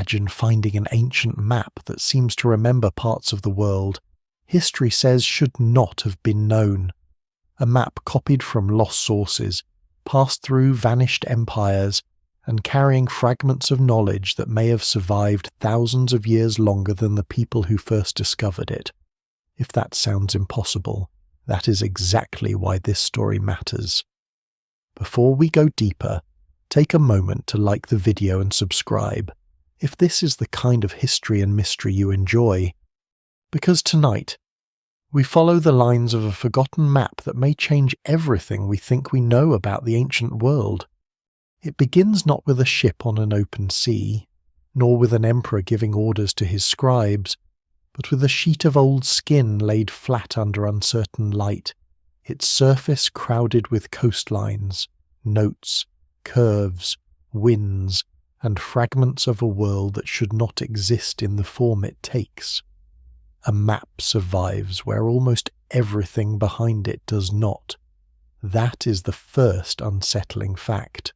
Imagine finding an ancient map that seems to remember parts of the world history says should not have been known. A map copied from lost sources, passed through vanished empires, and carrying fragments of knowledge that may have survived thousands of years longer than the people who first discovered it. If that sounds impossible, that is exactly why this story matters. Before we go deeper, take a moment to like the video and subscribe, if this is the kind of history and mystery you enjoy. Because tonight, we follow the lines of a forgotten map that may change everything we think we know about the ancient world. It begins not with a ship on an open sea, nor with an emperor giving orders to his scribes, but with a sheet of old skin laid flat under uncertain light, its surface crowded with coastlines, notes, curves, winds, and fragments of a world that should not exist in the form it takes. A map survives where almost everything behind it does not. That is the first unsettling fact.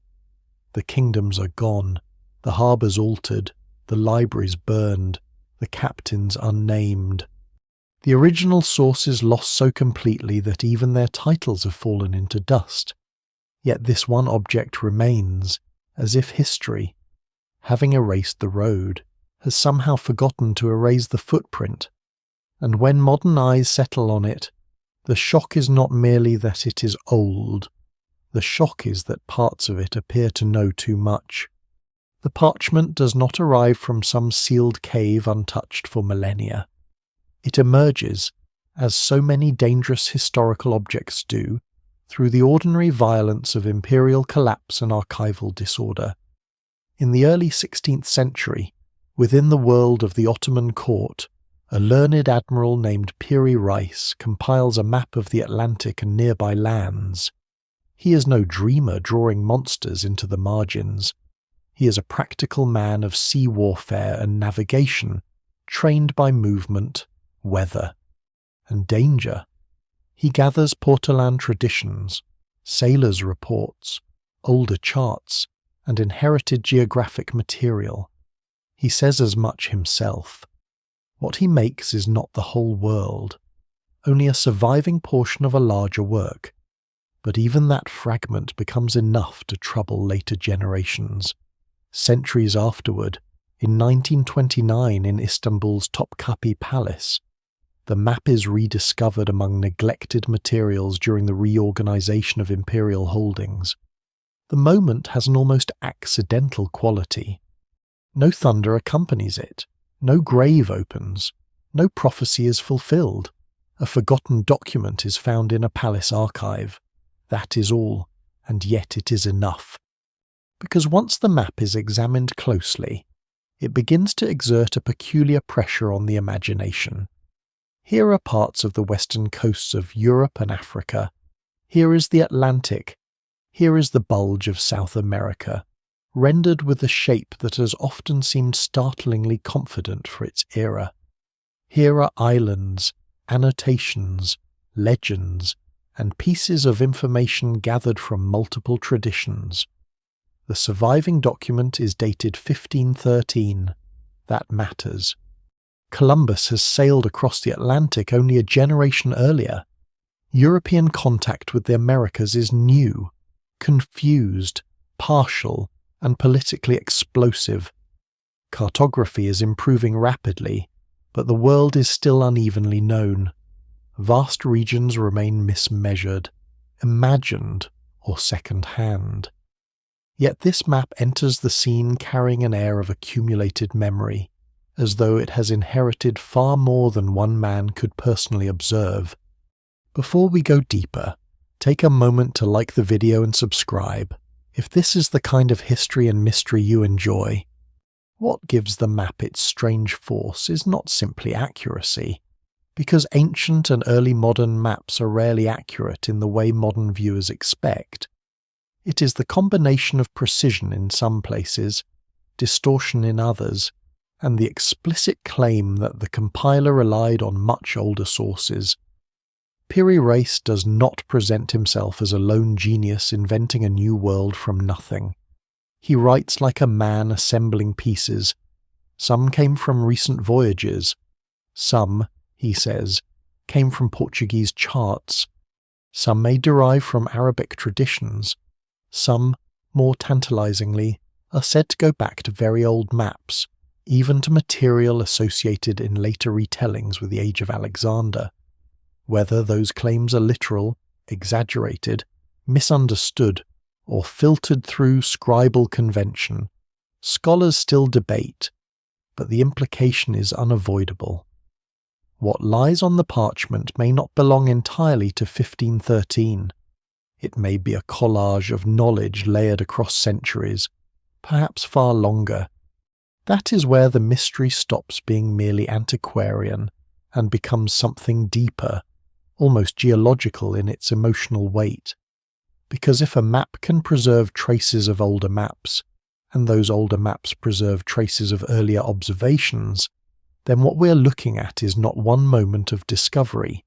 The kingdoms are gone, the harbours altered, the libraries burned, the captains unnamed. The original sources lost so completely that even their titles have fallen into dust. Yet this one object remains, as if history, having erased the road, has somehow forgotten to erase the footprint. And when modern eyes settle on it, the shock is not merely that it is old. The shock is that parts of it appear to know too much. The parchment does not arrive from some sealed cave untouched for millennia. It emerges, as so many dangerous historical objects do, through the ordinary violence of imperial collapse and archival disorder. In the early 16th century, within the world of the Ottoman court, a learned admiral named Piri Reis compiles a map of the Atlantic and nearby lands. He is no dreamer drawing monsters into the margins. He is a practical man of sea warfare and navigation, trained by movement, weather, and danger. He gathers Portolan traditions, sailors' reports, older charts, and inherited geographic material. He says as much himself. What he makes is not the whole world, only a surviving portion of a larger work, but even that fragment becomes enough to trouble later generations. Centuries afterward, in 1929 in Istanbul's Topkapi Palace, the map is rediscovered among neglected materials during the reorganization of imperial holdings. The moment has an almost accidental quality. No thunder accompanies it. No grave opens, no prophecy is fulfilled. A forgotten document is found in a palace archive. That is all, and yet it is enough. Because once the map is examined closely, it begins to exert a peculiar pressure on the imagination. Here are parts of the western coasts of Europe and Africa. Here is the Atlantic. Here is the bulge of South America, rendered with a shape that has often seemed startlingly confident for its era. Here are islands, annotations, legends, and pieces of information gathered from multiple traditions. The surviving document is dated 1513. That matters. Columbus has sailed across the Atlantic only a generation earlier. European contact with the Americas is new, confused, partial, and politically explosive. Cartography is improving rapidly, but the world is still unevenly known. Vast regions remain mismeasured, imagined, or second-hand. Yet this map enters the scene carrying an air of accumulated memory, as though it has inherited far more than one man could personally observe. Before we go deeper, take a moment to like the video and subscribe. If this is the kind of history and mystery you enjoy, what gives the map its strange force is not simply accuracy, because ancient and early modern maps are rarely accurate in the way modern viewers expect. It is the combination of precision in some places, distortion in others, and the explicit claim that the compiler relied on much older sources. Piri Reis does not present himself as a lone genius inventing a new world from nothing. He writes like a man assembling pieces, Some came from recent voyages. Some, he says, came from Portuguese charts. Some may derive from Arabic traditions. Some, more tantalizingly, are said to go back to very old maps, even to material associated in later retellings with the Age of Alexander. Whether those claims are literal, exaggerated, misunderstood, or filtered through scribal convention, scholars still debate, but the implication is unavoidable. What lies on the parchment may not belong entirely to 1513. It may be a collage of knowledge layered across centuries, perhaps far longer. That is where the mystery stops being merely antiquarian and becomes something deeper, almost geological in its emotional weight. Because if a map can preserve traces of older maps, and those older maps preserve traces of earlier observations, then what we're looking at is not one moment of discovery.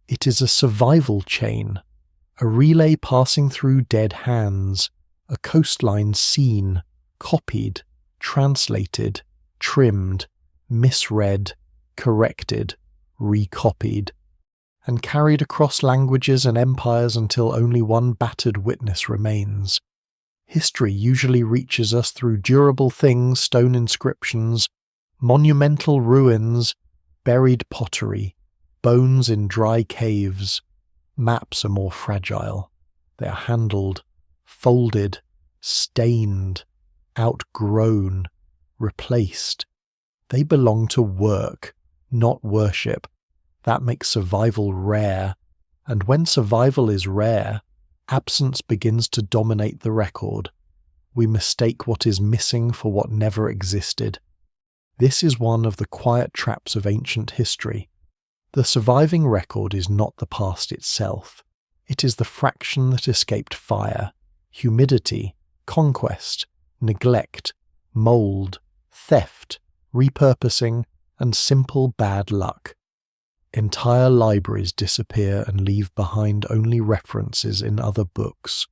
It is a survival chain, a relay passing through dead hands, a coastline seen, copied, translated, trimmed, misread, corrected, recopied, and carried across languages and empires until only one battered witness remains. History usually reaches us through durable things, stone inscriptions, monumental ruins, buried pottery, bones in dry caves. Maps are more fragile. They are handled, folded, stained, outgrown, replaced. They belong to work, not worship. That makes survival rare, and when survival is rare, absence begins to dominate the record. We mistake what is missing for what never existed. This is one of the quiet traps of ancient history. The surviving record is not the past itself. It is the fraction that escaped fire, humidity, conquest, neglect, mold, theft, repurposing, and simple bad luck. Entire libraries disappear and leave behind only references in other books.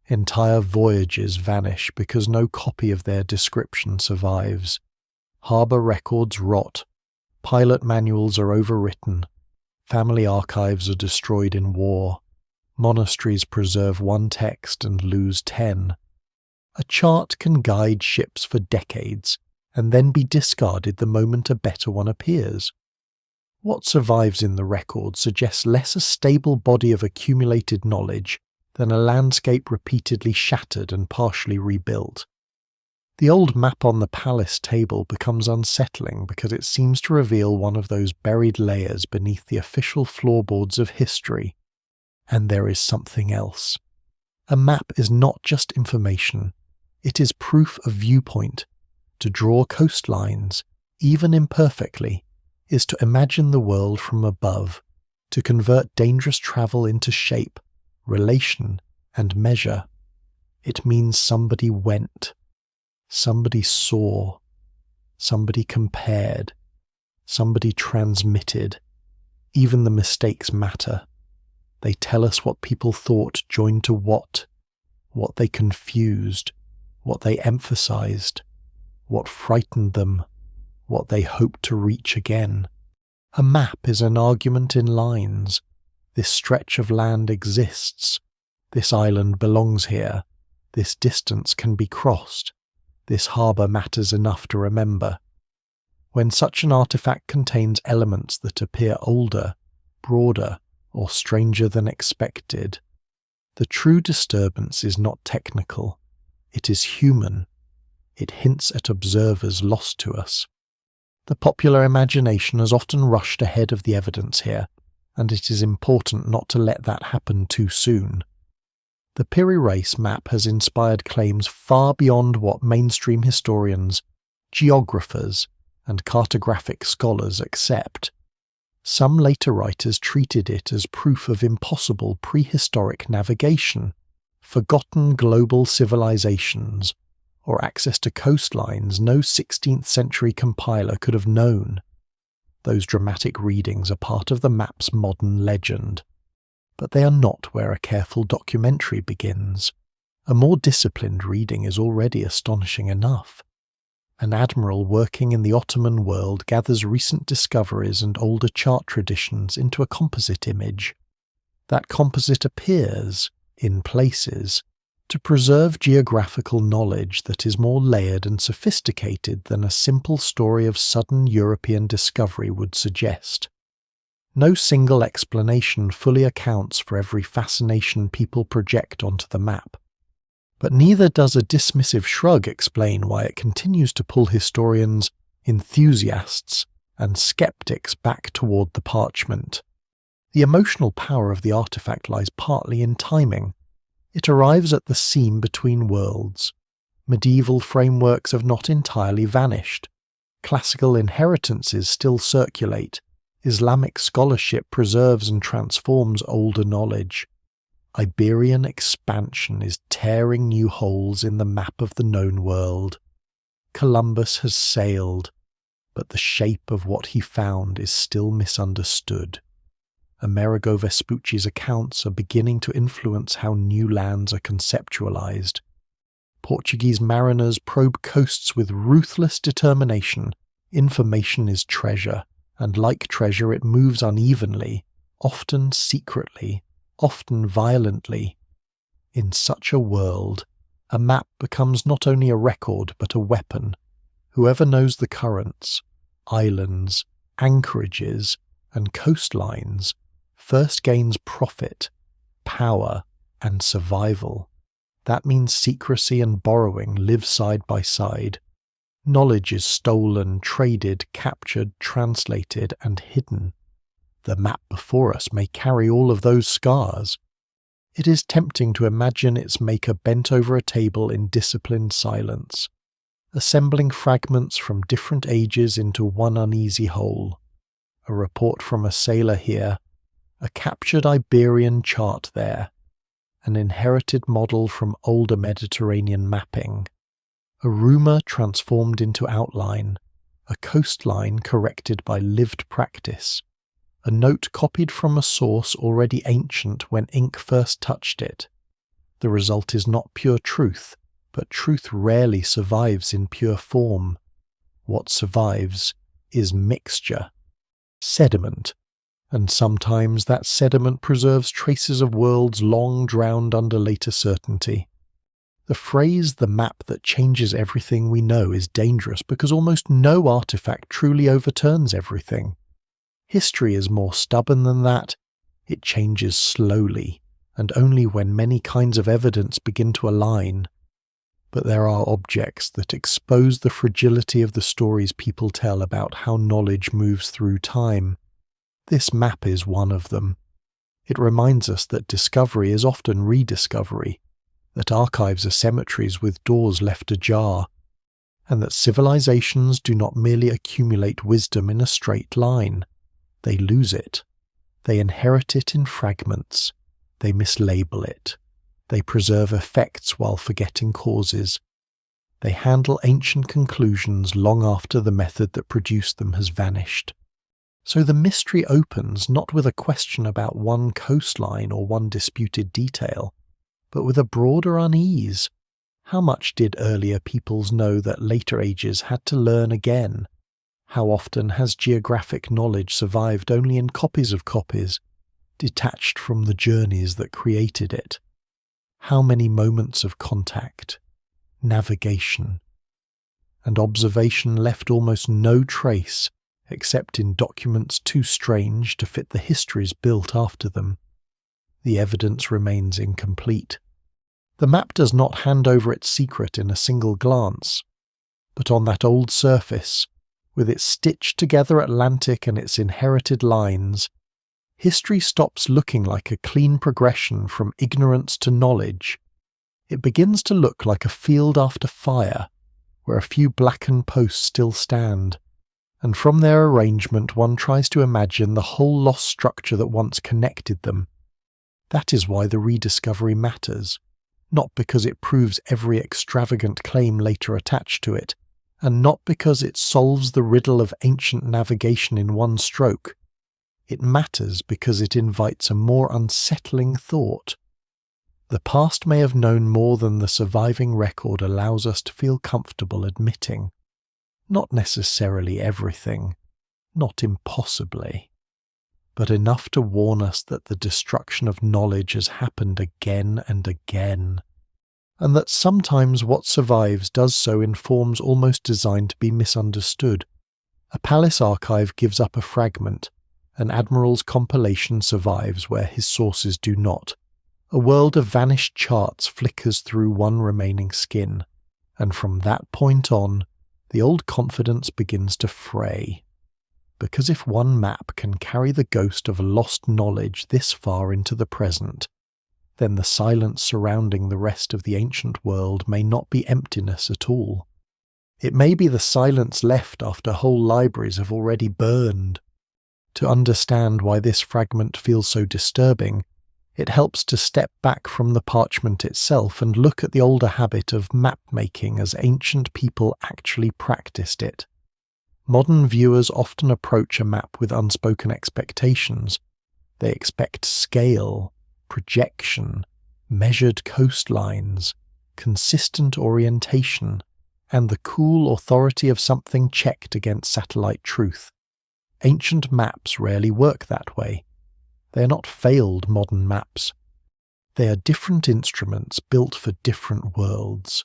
Entire voyages vanish because no copy of their description survives. Harbour records rot. Pilot manuals are overwritten. Family archives are destroyed in war. Monasteries preserve one text and lose 10. A chart can guide ships for decades and then be discarded the moment a better one appears. What survives in the record suggests less a stable body of accumulated knowledge than a landscape repeatedly shattered and partially rebuilt. The old map on the palace table becomes unsettling because it seems to reveal one of those buried layers beneath the official floorboards of history. And there is something else. A map is not just information. It is proof of viewpoint. To draw coastlines, even imperfectly, is to imagine the world from above, to convert dangerous travel into shape, relation, and measure. It means somebody went. Somebody saw, somebody compared, somebody transmitted. Even the mistakes matter. They tell us what people thought joined to what they confused, what they emphasized, what frightened them, what they hoped to reach again. A map is an argument in lines. This stretch of land exists. This island belongs here. This distance can be crossed. This harbour matters enough to remember. When such an artifact contains elements that appear older, broader, or stranger than expected, the true disturbance is not technical. It is human. It hints at observers lost to us. The popular imagination has often rushed ahead of the evidence here, and it is important not to let that happen too soon. The Piri Reis map has inspired claims far beyond what mainstream historians, geographers, and cartographic scholars accept. Some later writers treated it as proof of impossible prehistoric navigation, forgotten global civilizations, or access to coastlines no 16th century compiler could have known. Those dramatic readings are part of the map's modern legend. But they are not where a careful documentary begins. A more disciplined reading is already astonishing enough. An admiral working in the Ottoman world gathers recent discoveries and older chart traditions into a composite image. That composite appears, in places, to preserve geographical knowledge that is more layered and sophisticated than a simple story of sudden European discovery would suggest. No single explanation fully accounts for every fascination people project onto the map. But neither does a dismissive shrug explain why it continues to pull historians, enthusiasts, and skeptics back toward the parchment. The emotional power of the artifact lies partly in timing. It arrives at the seam between worlds. Medieval frameworks have not entirely vanished. Classical inheritances still circulate. Islamic scholarship preserves and transforms older knowledge. Iberian expansion is tearing new holes in the map of the known world. Columbus has sailed, but the shape of what he found is still misunderstood. Amerigo Vespucci's accounts are beginning to influence how new lands are conceptualized. Portuguese mariners probe coasts with ruthless determination. Information is treasure, and like treasure it moves unevenly, often secretly, often violently. In such a world, a map becomes not only a record but a weapon. Whoever knows the currents, islands, anchorages, and coastlines first gains profit, power, and survival. That means secrecy and borrowing live side by side. Knowledge is stolen, traded, captured, translated, and hidden. The map before us may carry all of those scars. It is tempting to imagine its maker bent over a table in disciplined silence, assembling fragments from different ages into one uneasy whole. A report from a sailor here, a captured Iberian chart there, an inherited model from older Mediterranean mapping, a rumour transformed into outline, a coastline corrected by lived practice, a note copied from a source already ancient when ink first touched it. The result is not pure truth, but truth rarely survives in pure form. What survives is mixture, sediment, and sometimes that sediment preserves traces of worlds long drowned under later certainty. The phrase "the map that changes everything we know" is dangerous because almost no artifact truly overturns everything. History is more stubborn than that. It changes slowly, and only when many kinds of evidence begin to align. But there are objects that expose the fragility of the stories people tell about how knowledge moves through time. This map is one of them. It reminds us that discovery is often rediscovery, that archives are cemeteries with doors left ajar, and that civilizations do not merely accumulate wisdom in a straight line. They lose it. They inherit it in fragments. They mislabel it. They preserve effects while forgetting causes. They handle ancient conclusions long after the method that produced them has vanished. So the mystery opens not with a question about one coastline or one disputed detail, but with a broader unease. How much did earlier peoples know that later ages had to learn again? How often has geographic knowledge survived only in copies of copies, detached from the journeys that created it? How many moments of contact, navigation, and observation left almost no trace except in documents too strange to fit the histories built after them? The evidence remains incomplete. The map does not hand over its secret in a single glance, but on that old surface, with its stitched-together Atlantic and its inherited lines, history stops looking like a clean progression from ignorance to knowledge. It begins to look like a field after fire, where a few blackened posts still stand, and from their arrangement one tries to imagine the whole lost structure that once connected them. That is why the rediscovery matters, not because it proves every extravagant claim later attached to it, and not because it solves the riddle of ancient navigation in one stroke. It matters because it invites a more unsettling thought. The past may have known more than the surviving record allows us to feel comfortable admitting. Not necessarily everything, not impossibly, but enough to warn us that the destruction of knowledge has happened again and again, and that sometimes what survives does so in forms almost designed to be misunderstood. A palace archive gives up a fragment, an admiral's compilation survives where his sources do not. A world of vanished charts flickers through one remaining skin, and from that point on, the old confidence begins to fray. Because if one map can carry the ghost of lost knowledge this far into the present, then the silence surrounding the rest of the ancient world may not be emptiness at all. It may be the silence left after whole libraries have already burned. To understand why this fragment feels so disturbing, it helps to step back from the parchment itself and look at the older habit of map-making as ancient people actually practiced it. Modern viewers often approach a map with unspoken expectations. They expect scale, projection, measured coastlines, consistent orientation, and the cool authority of something checked against satellite truth. Ancient maps rarely work that way. They are not failed modern maps. They are different instruments built for different worlds.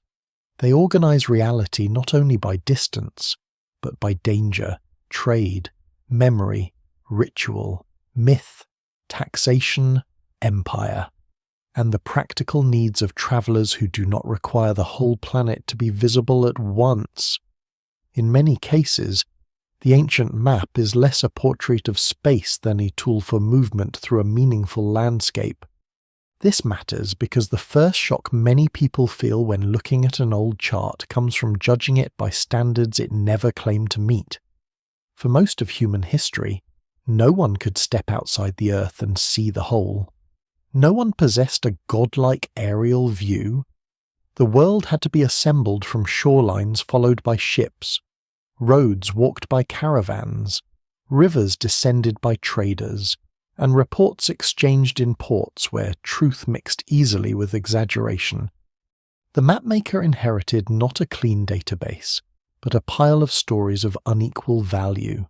They organize reality not only by distance, but by danger, trade, memory, ritual, myth, taxation, empire, and the practical needs of travelers who do not require the whole planet to be visible at once. In many cases, the ancient map is less a portrait of space than a tool for movement through a meaningful landscape. This matters because the first shock many people feel when looking at an old chart comes from judging it by standards it never claimed to meet. For most of human history, no one could step outside the earth and see the whole. No one possessed a godlike aerial view. The world had to be assembled from shorelines followed by ships, roads walked by caravans, rivers descended by traders, and reports exchanged in ports where truth mixed easily with exaggeration. The mapmaker inherited not a clean database, but a pile of stories of unequal value.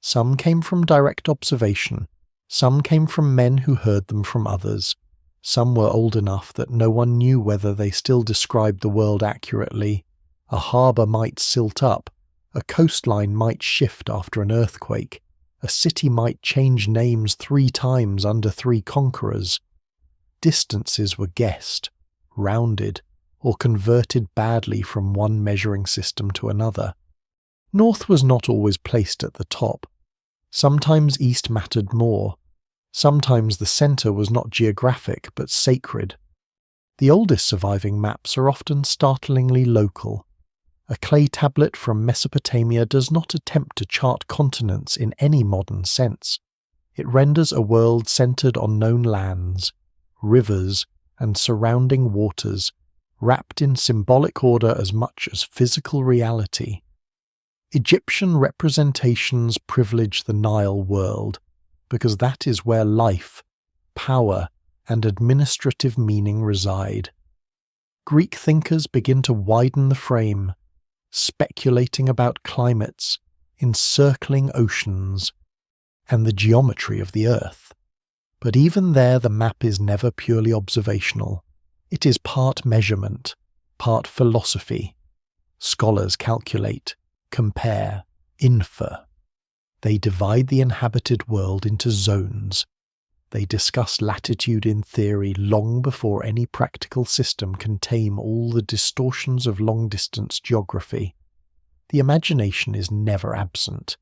Some came from direct observation, some came from men who heard them from others. Some were old enough that no one knew whether they still described the world accurately. A harbour might silt up, a coastline might shift after an earthquake, a city might change names 3 times under 3 conquerors. Distances were guessed, rounded, or converted badly from one measuring system to another. North was not always placed at the top. Sometimes east mattered more. Sometimes the centre was not geographic but sacred. The oldest surviving maps are often startlingly local. A clay tablet from Mesopotamia does not attempt to chart continents in any modern sense. It renders a world centered on known lands, rivers, and surrounding waters, wrapped in symbolic order as much as physical reality. Egyptian representations privilege the Nile world, because that is where life, power, and administrative meaning reside. Greek thinkers begin to widen the frame, speculating about climates, encircling oceans, and the geometry of the earth. But even there the map is never purely observational. It is part measurement, part philosophy. Scholars calculate, compare, infer. They divide the inhabited world into zones. They discuss latitude in theory long before any practical system can tame all the distortions of long-distance geography. The imagination is never absent,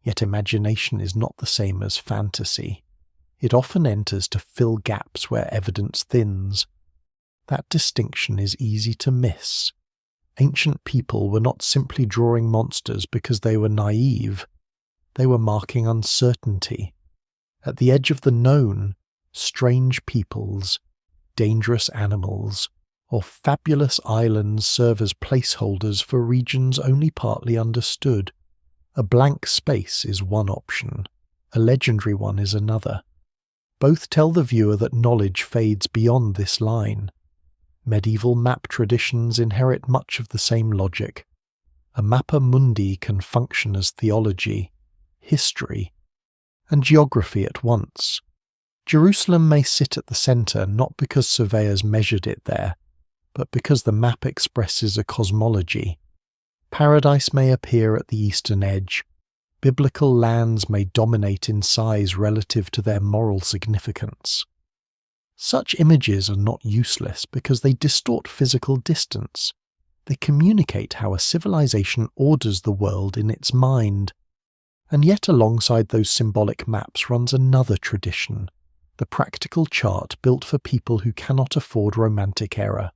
yet imagination is not the same as fantasy. It often enters to fill gaps where evidence thins. That distinction is easy to miss. Ancient people were not simply drawing monsters because they were naive. They were marking uncertainty. At the edge of the known, strange peoples, dangerous animals, or fabulous islands serve as placeholders for regions only partly understood. A blank space is one option, a legendary one is another. Both tell the viewer that knowledge fades beyond this line. Medieval map traditions inherit much of the same logic. a mappa mundi can function as theology, history, and geography at once. Jerusalem may sit at the centre not because surveyors measured it there, but because the map expresses a cosmology. Paradise may appear at the eastern edge. Biblical lands may dominate in size relative to their moral significance. Such images are not useless because they distort physical distance. They communicate how a civilization orders the world in its mind. And yet alongside those symbolic maps runs another tradition, the practical chart built for people who cannot afford romantic error.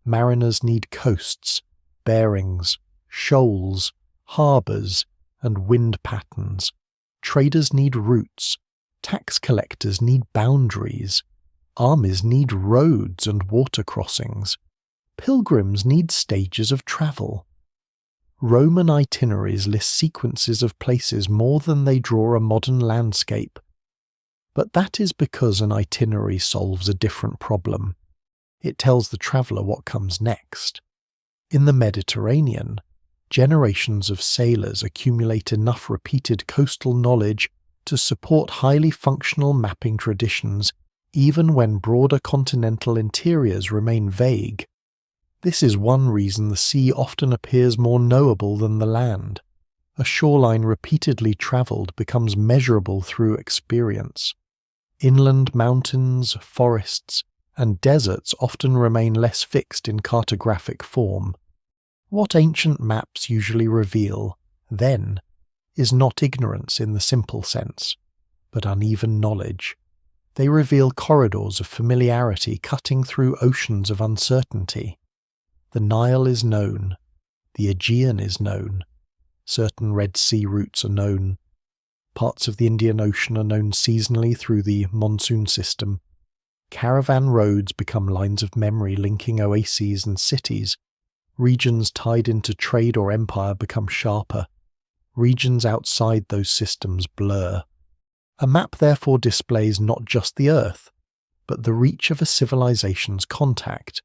Mariners need coasts, bearings, shoals, harbours, and wind patterns. Traders need routes. Tax collectors need boundaries. Armies need roads and water crossings. Pilgrims need stages of travel. Roman itineraries list sequences of places more than they draw a modern landscape. But that is because an itinerary solves a different problem. It tells the traveller what comes next. In the Mediterranean, generations of sailors accumulate enough repeated coastal knowledge to support highly functional mapping traditions even when broader continental interiors remain vague. This is one reason the sea often appears more knowable than the land. A shoreline repeatedly travelled becomes measurable through experience. Inland mountains, forests, and deserts often remain less fixed in cartographic form. What ancient maps usually reveal, then, is not ignorance in the simple sense, but uneven knowledge. They reveal corridors of familiarity cutting through oceans of uncertainty. The Nile is known, the Aegean is known, certain Red Sea routes are known, parts of the Indian Ocean are known seasonally through the monsoon system. Caravan roads become lines of memory linking oases and cities. Regions tied into trade or empire become sharper. Regions outside those systems blur. A map therefore displays not just the earth, but the reach of a civilization's contact.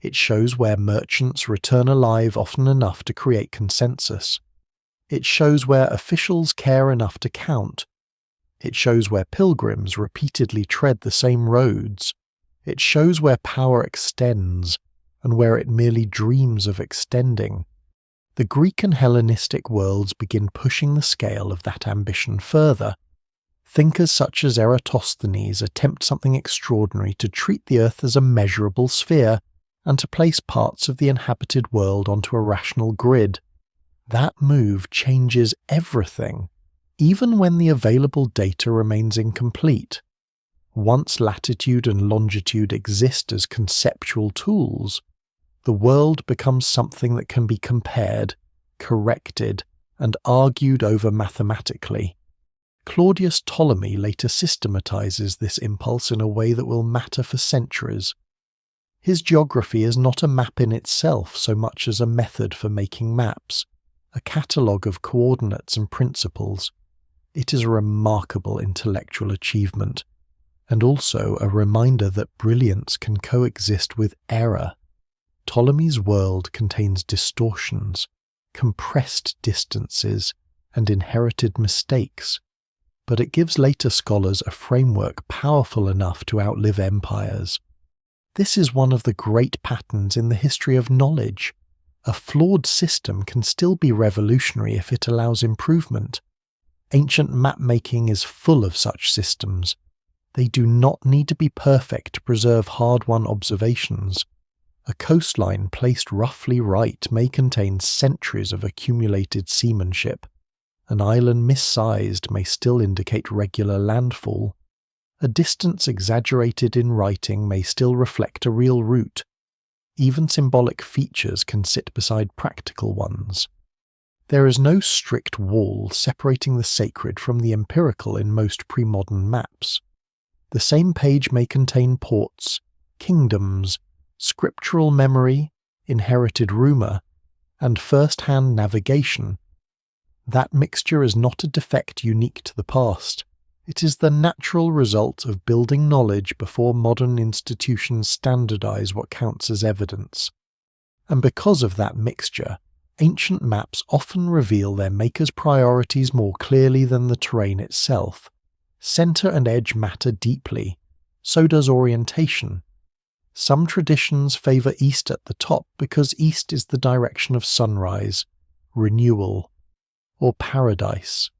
It shows where merchants return alive often enough to create consensus. It shows where officials care enough to count. It shows where pilgrims repeatedly tread the same roads. It shows where power extends, and where it merely dreams of extending. The Greek and Hellenistic worlds begin pushing the scale of that ambition further. Thinkers such as Eratosthenes attempt something extraordinary to treat the earth as a measurable sphere, and to place parts of the inhabited world onto a rational grid. That move changes everything, even when the available data remains incomplete. Once latitude and longitude exist as conceptual tools, the world becomes something that can be compared, corrected, and argued over mathematically. Claudius Ptolemy later systematizes this impulse in a way that will matter for centuries. His geography is not a map in itself so much as a method for making maps, a catalogue of coordinates and principles. It is a remarkable intellectual achievement, and also a reminder that brilliance can coexist with error. Ptolemy's world contains distortions, compressed distances, and inherited mistakes, but it gives later scholars a framework powerful enough to outlive empires. This is one of the great patterns in the history of knowledge. A flawed system can still be revolutionary if it allows improvement. Ancient map-making is full of such systems. They do not need to be perfect to preserve hard-won observations. A coastline placed roughly right may contain centuries of accumulated seamanship. An island missized may still indicate regular landfall. A distance exaggerated in writing may still reflect a real route. Even symbolic features can sit beside practical ones. There is no strict wall separating the sacred from the empirical in most pre-modern maps. The same page may contain ports, kingdoms, scriptural memory, inherited rumour, and first-hand navigation. That mixture is not a defect unique to the past. It is the natural result of building knowledge before modern institutions standardize what counts as evidence. And because of that mixture, Ancient maps often reveal their makers' priorities more clearly than the terrain itself. Center and edge matter deeply. So does orientation. Some traditions favor east at the top because east is the direction of sunrise, renewal, or paradise.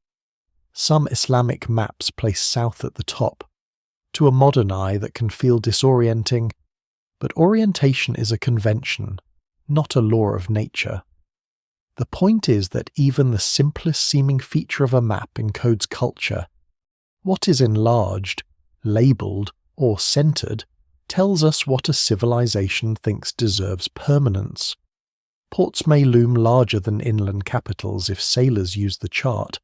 Some Islamic maps place south at the top. To a modern eye that can feel disorienting, but orientation is a convention, not a law of nature. The point is that even the simplest seeming feature of a map encodes culture. What is enlarged, labelled, or centred tells us what a civilization thinks deserves permanence. Ports may loom larger than inland capitals if sailors use the chart.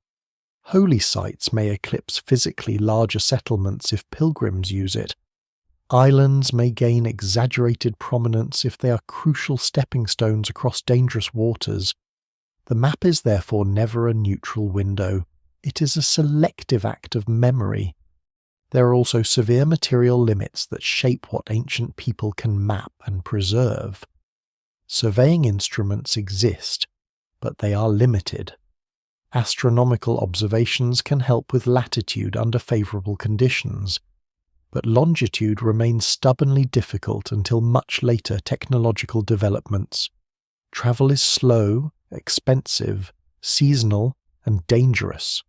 Holy sites may eclipse physically larger settlements if pilgrims use it. Islands may gain exaggerated prominence if they are crucial stepping stones across dangerous waters. The map is therefore never a neutral window. It is a selective act of memory. There are also severe material limits that shape what ancient people can map and preserve. Surveying instruments exist, but they are limited. Astronomical observations can help with latitude under favourable conditions, but longitude remains stubbornly difficult until much later technological developments. Travel is slow, expensive, seasonal, and dangerous.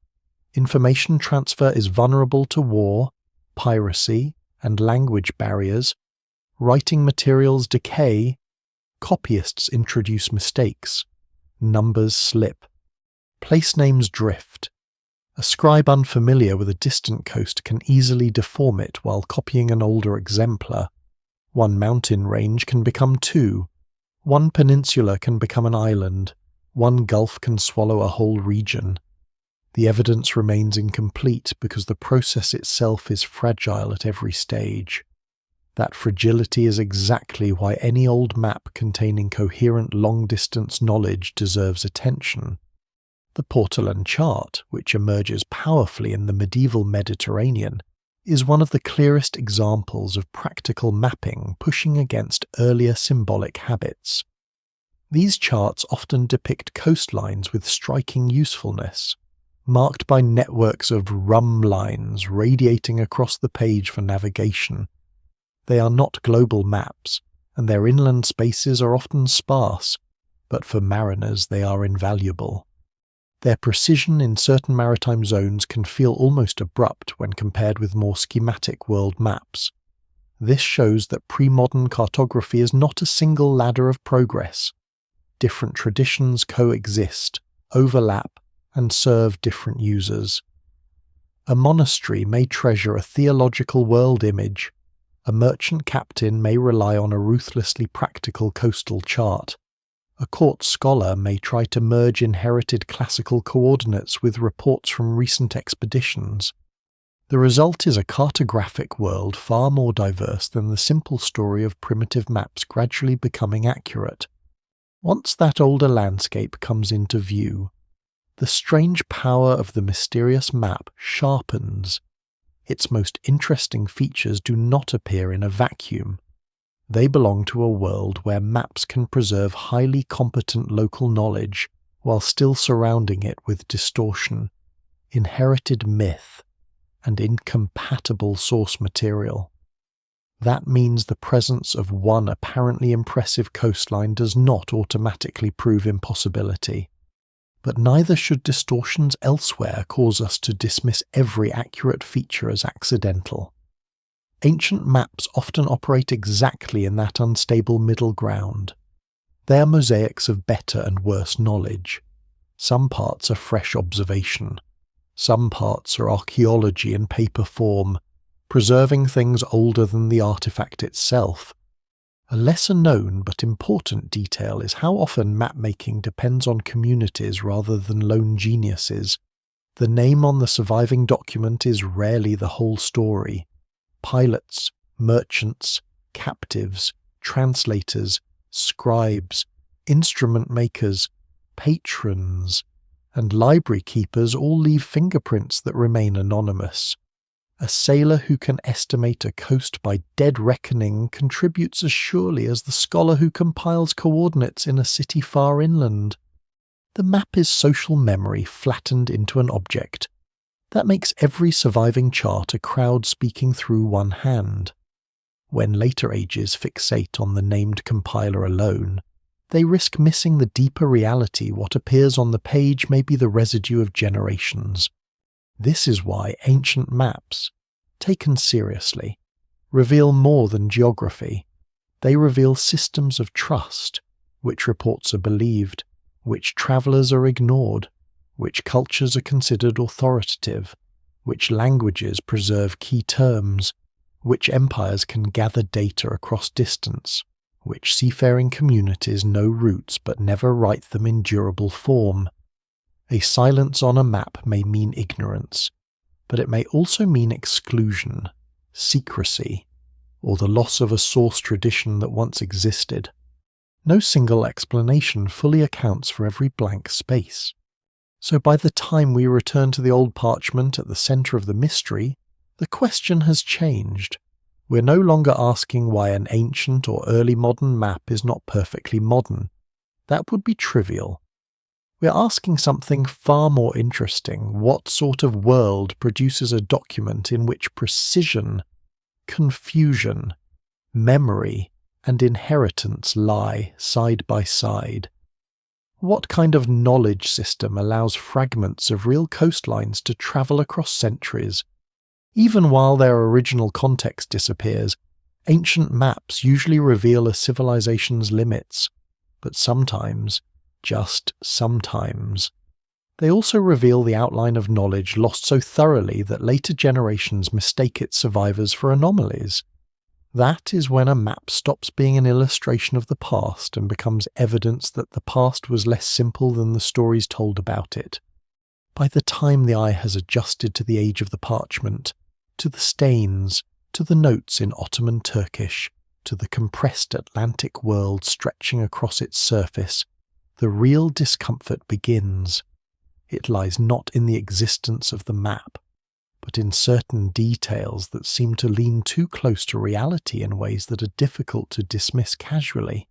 Information transfer is vulnerable to war, piracy, and language barriers. Writing materials decay. Copyists introduce mistakes. Numbers slip. Place names drift. A scribe unfamiliar with a distant coast can easily deform it while copying an older exemplar. One mountain range can become two. One peninsula can become an island. One gulf can swallow a whole region. The evidence remains incomplete because the process itself is fragile at every stage. That fragility is exactly why any old map containing coherent long-distance knowledge deserves attention. The Portolan chart, which emerges powerfully in the medieval Mediterranean, is one of the clearest examples of practical mapping pushing against earlier symbolic habits. These charts often depict coastlines with striking usefulness, marked by networks of rum lines radiating across the page for navigation. They are not global maps, and their inland spaces are often sparse, but for mariners they are invaluable. Their precision in certain maritime zones can feel almost abrupt when compared with more schematic world maps. This shows that pre-modern cartography is not a single ladder of progress. Different traditions coexist, overlap, and serve different users. A monastery may treasure a theological world image. A merchant captain may rely on a ruthlessly practical coastal chart. A court scholar may try to merge inherited classical coordinates with reports from recent expeditions. The result is a cartographic world far more diverse than the simple story of primitive maps gradually becoming accurate. Once that older landscape comes into view, the strange power of the mysterious map sharpens. Its most interesting features do not appear in a vacuum. They belong to a world where maps can preserve highly competent local knowledge while still surrounding it with distortion, inherited myth, and incompatible source material. That means the presence of one apparently impressive coastline does not automatically prove impossibility. But neither should distortions elsewhere cause us to dismiss every accurate feature as accidental. Ancient maps often operate exactly in that unstable middle ground. They are mosaics of better and worse knowledge. Some parts are fresh observation. Some parts are archaeology in paper form, preserving things older than the artifact itself. A lesser known but important detail is how often map-making depends on communities rather than lone geniuses. The name on the surviving document is rarely the whole story. Pilots, merchants, captives, translators, scribes, instrument makers, patrons, and library keepers all leave fingerprints that remain anonymous. A sailor who can estimate a coast by dead reckoning contributes as surely as the scholar who compiles coordinates in a city far inland. The map is social memory flattened into an object. That makes every surviving chart a crowd speaking through one hand. When later ages fixate on the named compiler alone, they risk missing the deeper reality what appears on the page may be the residue of generations. This is why ancient maps, taken seriously, reveal more than geography. They reveal systems of trust, which reports are believed, which travellers are ignored, which cultures are considered authoritative, which languages preserve key terms, which empires can gather data across distance, which seafaring communities know routes but never write them in durable form. A silence on a map may mean ignorance, but it may also mean exclusion, secrecy, or the loss of a source tradition that once existed. No single explanation fully accounts for every blank space. So by the time we return to the old parchment at the centre of the mystery, the question has changed. We're no longer asking why an ancient or early modern map is not perfectly modern. That would be trivial. We're asking something far more interesting. What sort of world produces a document in which precision, confusion, memory, and inheritance lie side by side? What kind of knowledge system allows fragments of real coastlines to travel across centuries? Even while their original context disappears, ancient maps usually reveal a civilization's limits, but sometimes, just sometimes, they also reveal the outline of knowledge lost so thoroughly that later generations mistake its survivors for anomalies. That is when a map stops being an illustration of the past and becomes evidence that the past was less simple than the stories told about it. By the time the eye has adjusted to the age of the parchment, to the stains, to the notes in Ottoman Turkish, to the compressed Atlantic world stretching across its surface, the real discomfort begins. It lies not in the existence of the map, but in certain details that seem to lean too close to reality in ways that are difficult to dismiss casually.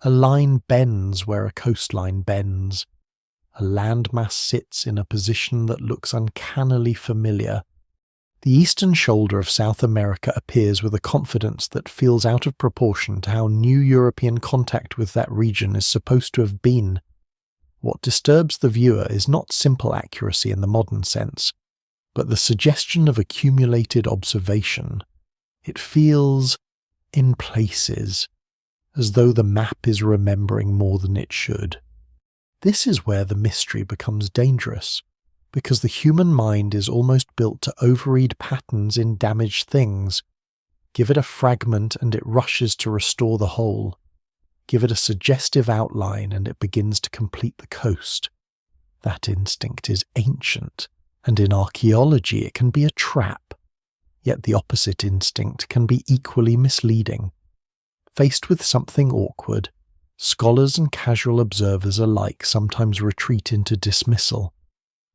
A line bends where a coastline bends. A landmass sits in a position that looks uncannily familiar. The eastern shoulder of South America appears with a confidence that feels out of proportion to how new European contact with that region is supposed to have been. What disturbs the viewer is not simple accuracy in the modern sense, but the suggestion of accumulated observation. It feels, in places, as though the map is remembering more than it should. This is where the mystery becomes dangerous, because the human mind is almost built to overread patterns in damaged things. Give it a fragment and it rushes to restore the whole. Give it a suggestive outline and it begins to complete the coast. That instinct is ancient, and in archaeology it can be a trap. Yet the opposite instinct can be equally misleading. Faced with something awkward, scholars and casual observers alike sometimes retreat into dismissal.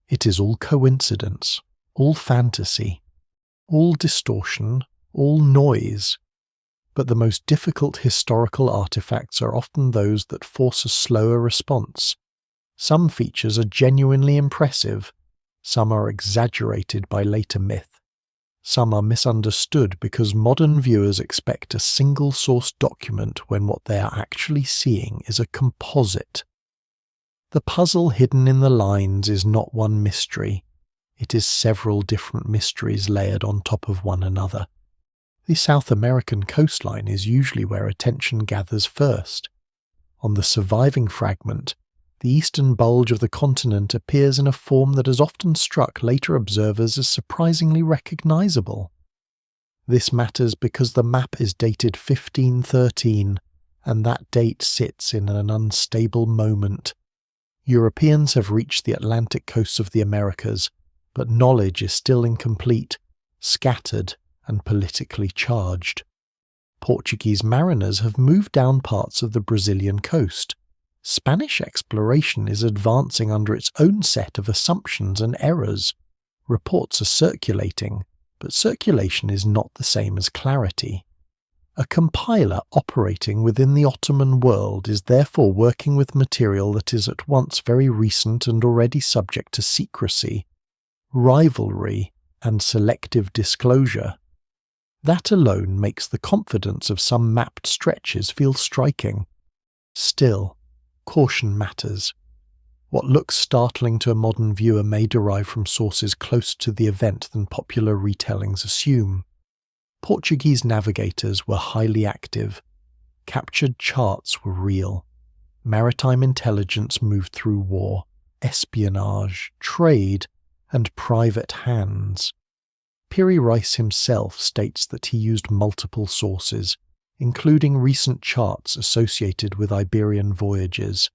It is all coincidence, all fantasy, all distortion, all noise. But the most difficult historical artifacts are often those that force a slower response. Some features are genuinely impressive, some are exaggerated by later myth, some are misunderstood because modern viewers expect a single-source document when what they are actually seeing is a composite. The puzzle hidden in the lines is not one mystery, it is several different mysteries layered on top of one another. The South American coastline is usually where attention gathers first. On the surviving fragment, the eastern bulge of the continent appears in a form that has often struck later observers as surprisingly recognizable. This matters because the map is dated 1513, and that date sits in an unstable moment. Europeans have reached the Atlantic coasts of the Americas, but knowledge is still incomplete, scattered, and politically charged. Portuguese mariners have moved down parts of the Brazilian coast. Spanish exploration is advancing under its own set of assumptions and errors. Reports are circulating, but circulation is not the same as clarity. A compiler operating within the Ottoman world is therefore working with material that is at once very recent and already subject to secrecy, rivalry, and selective disclosure. That alone makes the confidence of some mapped stretches feel striking. Still, caution matters. What looks startling to a modern viewer may derive from sources closer to the event than popular retellings assume. Portuguese navigators were highly active. Captured charts were real. Maritime intelligence moved through war, espionage, trade, and private hands. Piri Reis himself states that he used multiple sources, including recent charts associated with Iberian voyages.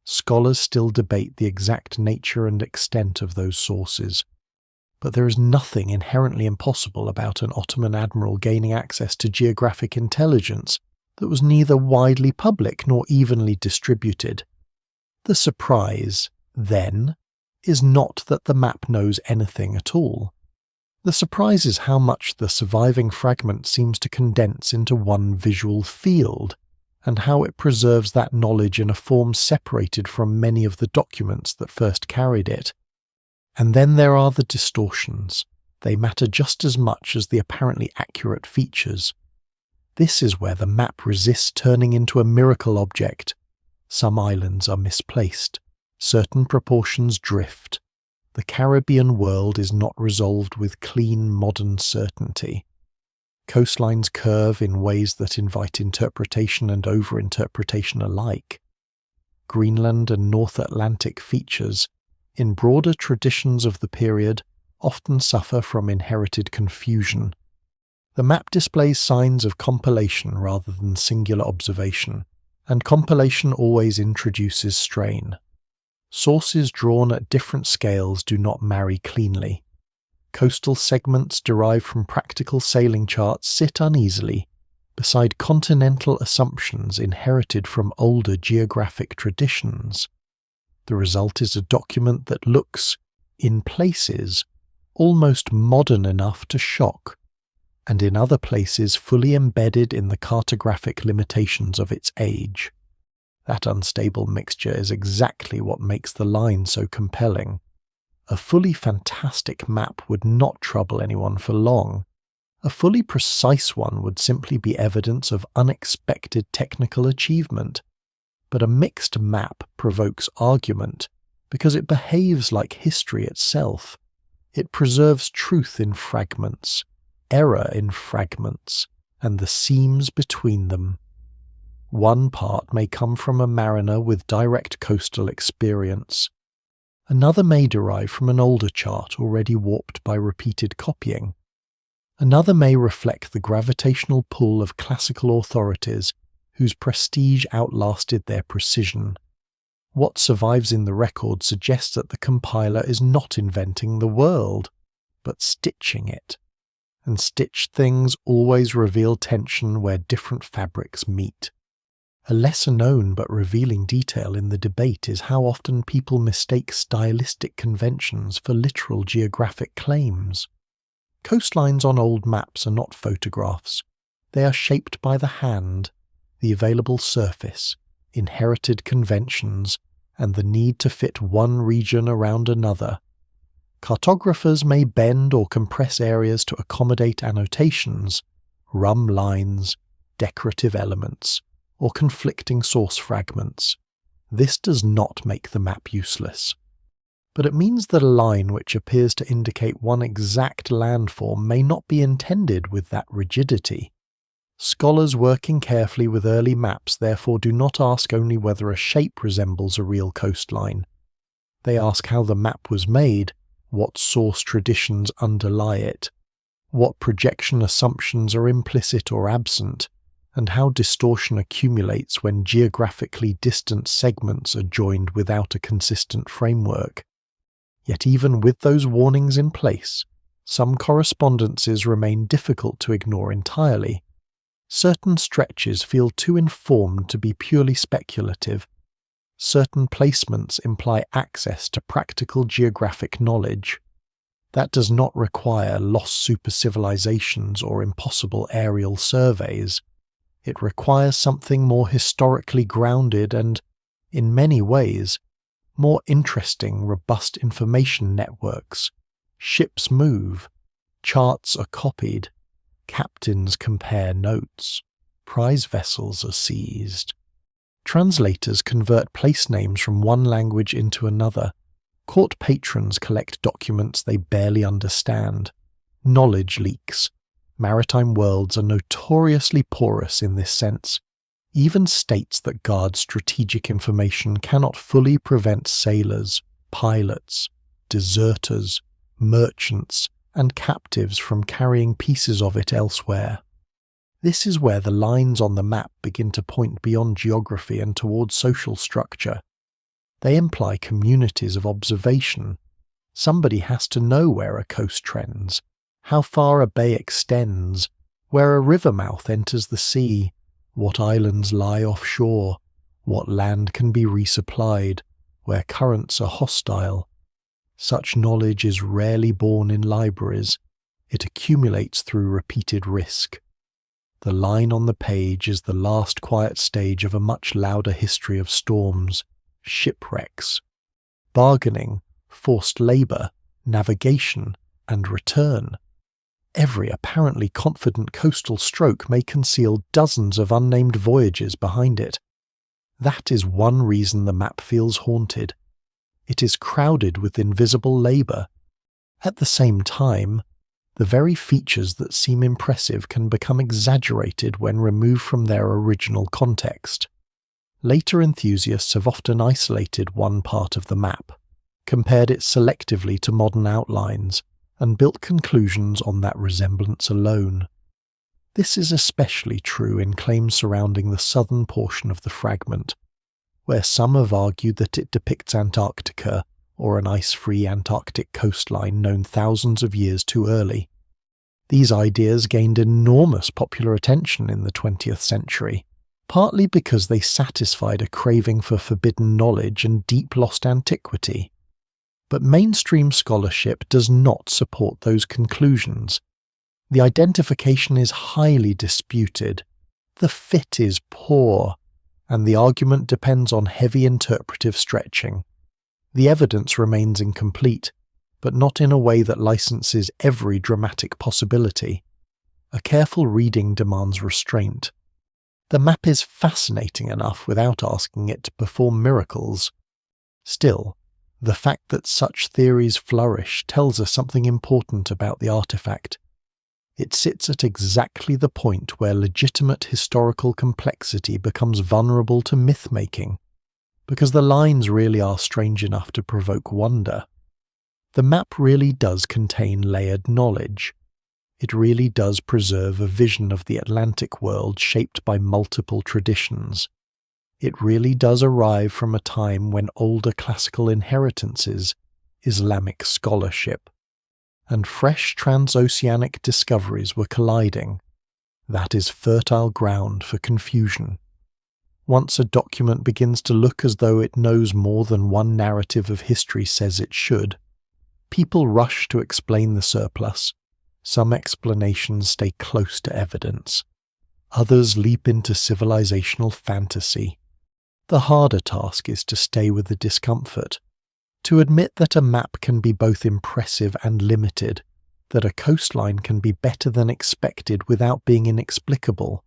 Scholars still debate the exact nature and extent of those sources, but there is nothing inherently impossible about an Ottoman admiral gaining access to geographic intelligence that was neither widely public nor evenly distributed. The surprise, then, is not that the map knows anything at all. The surprise is how much the surviving fragment seems to condense into one visual field, and how it preserves that knowledge in a form separated from many of the documents that first carried it. And then there are the distortions. They matter just as much as the apparently accurate features. This is where the map resists turning into a miracle object. Some islands are misplaced. Certain proportions drift. The Caribbean world is not resolved with clean modern certainty. Coastlines curve in ways that invite interpretation and overinterpretation alike. Greenland and North Atlantic features, in broader traditions of the period, often suffer from inherited confusion. The map displays signs of compilation rather than singular observation, and compilation always introduces strain. Sources drawn at different scales do not marry cleanly. Coastal segments derived from practical sailing charts sit uneasily beside continental assumptions inherited from older geographic traditions. The result is a document that looks, in places, almost modern enough to shock, and in other places fully embedded in the cartographic limitations of its age. That unstable mixture is exactly what makes the line so compelling. A fully fantastic map would not trouble anyone for long. A fully precise one would simply be evidence of unexpected technical achievement. But a mixed map provokes argument because it behaves like history itself. It preserves truth in fragments, error in fragments, and the seams between them. One part may come from a mariner with direct coastal experience. Another may derive from an older chart already warped by repeated copying. Another may reflect the gravitational pull of classical authorities whose prestige outlasted their precision. What survives in the record suggests that the compiler is not inventing the world, but stitching it. And stitched things always reveal tension where different fabrics meet. A lesser known but revealing detail in the debate is how often people mistake stylistic conventions for literal geographic claims. Coastlines on old maps are not photographs. They are shaped by the hand, the available surface, inherited conventions, and the need to fit one region around another. Cartographers may bend or compress areas to accommodate annotations, rum lines, decorative elements, or conflicting source fragments. This does not make the map useless. But it means that a line which appears to indicate one exact landform may not be intended with that rigidity. Scholars working carefully with early maps therefore do not ask only whether a shape resembles a real coastline. They ask how the map was made, what source traditions underlie it, what projection assumptions are implicit or absent, and how distortion accumulates when geographically distant segments are joined without a consistent framework. Yet even with those warnings in place, some correspondences remain difficult to ignore entirely. Certain stretches feel too informed to be purely speculative. Certain placements imply access to practical geographic knowledge. That does not require lost super civilizations or impossible aerial surveys. It requires something more historically grounded and, in many ways, more interesting, robust information networks. Ships move, charts are copied, captains compare notes, prize vessels are seized. Translators convert place names from one language into another. Court patrons collect documents they barely understand. Knowledge leaks. Maritime worlds are notoriously porous in this sense. Even states that guard strategic information cannot fully prevent sailors, pilots, deserters, merchants, and captives from carrying pieces of it elsewhere. This is where the lines on the map begin to point beyond geography and towards social structure. They imply communities of observation. Somebody has to know where a coast trends, how far a bay extends, where a river mouth enters the sea, what islands lie offshore, what land can be resupplied, where currents are hostile. Such knowledge is rarely born in libraries. It accumulates through repeated risk. The line on the page is the last quiet stage of a much louder history of storms, shipwrecks, bargaining, forced labour, navigation, and return. Every apparently confident coastal stroke may conceal dozens of unnamed voyages behind it. That is one reason the map feels haunted. It is crowded with invisible labour. At the same time, the very features that seem impressive can become exaggerated when removed from their original context. Later enthusiasts have often isolated one part of the map, compared it selectively to modern outlines, and built conclusions on that resemblance alone. This is especially true in claims surrounding the southern portion of the fragment, where some have argued that it depicts Antarctica or an ice-free Antarctic coastline known thousands of years too early. These ideas gained enormous popular attention in the 20th century, partly because they satisfied a craving for forbidden knowledge and deep lost antiquity. But mainstream scholarship does not support those conclusions. The identification is highly disputed, the fit is poor, and the argument depends on heavy interpretive stretching. The evidence remains incomplete, but not in a way that licenses every dramatic possibility. A careful reading demands restraint. The map is fascinating enough without asking it to perform miracles. Still, the fact that such theories flourish tells us something important about the artifact. It sits at exactly the point where legitimate historical complexity becomes vulnerable to myth-making, because the lines really are strange enough to provoke wonder. The map really does contain layered knowledge. It really does preserve a vision of the Atlantic world shaped by multiple traditions. It really does arrive from a time when older classical inheritances, Islamic scholarship, and fresh transoceanic discoveries were colliding. That is fertile ground for confusion. Once a document begins to look as though it knows more than one narrative of history says it should, people rush to explain the surplus. Some explanations stay close to evidence. Others leap into civilizational fantasy. The harder task is to stay with the discomfort, to admit that a map can be both impressive and limited, that a coastline can be better than expected without being inexplicable,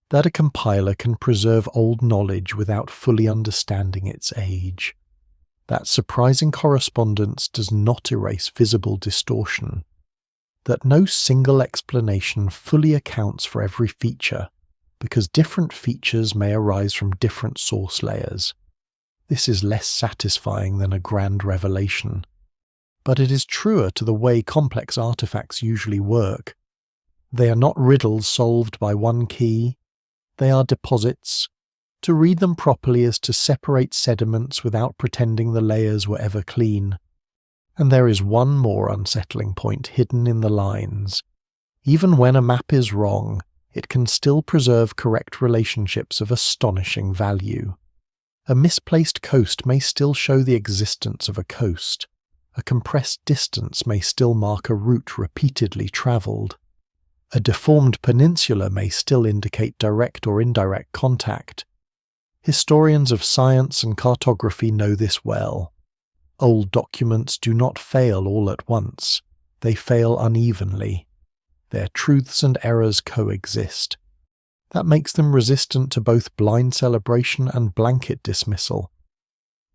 that a compiler can preserve old knowledge without fully understanding its age. That surprising correspondence does not erase visible distortion, that no single explanation fully accounts for every feature, because different features may arise from different source layers. This is less satisfying than a grand revelation, but it is truer to the way complex artifacts usually work. They are not riddles solved by one key, they are deposits. To read them properly is to separate sediments without pretending the layers were ever clean. And there is one more unsettling point hidden in the lines. Even when a map is wrong, it can still preserve correct relationships of astonishing value. A misplaced coast may still show the existence of a coast. a compressed distance may still mark a route repeatedly travelled. A deformed peninsula may still indicate direct or indirect contact. Historians of science and cartography know this well. Old documents do not fail all at once. They fail unevenly. Their truths and errors coexist. That makes them resistant to both blind celebration and blanket dismissal.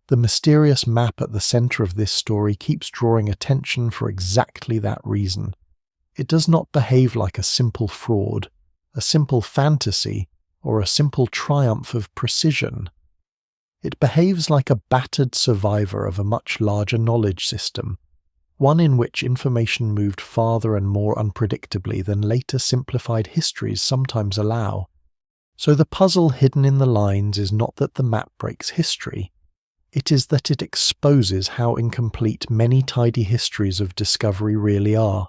The mysterious map at the centre of this story keeps drawing attention for exactly that reason. It does not behave like a simple fraud, a simple fantasy, or a simple triumph of precision. It behaves like a battered survivor of a much larger knowledge system, one in which information moved farther and more unpredictably than later simplified histories sometimes allow. So the puzzle hidden in the lines is not that the map breaks history, it is that it exposes how incomplete many tidy histories of discovery really are.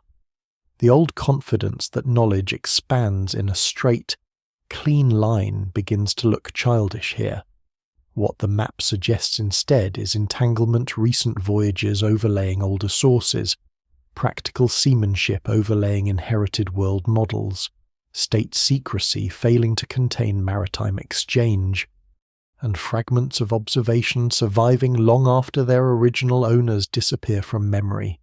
The old confidence that knowledge expands in a straight, clean line begins to look childish here. What the map suggests instead is entanglement recent voyages overlaying older sources, practical seamanship overlaying inherited world models, state secrecy failing to contain maritime exchange, and fragments of observation surviving long after their original owners disappear from memory.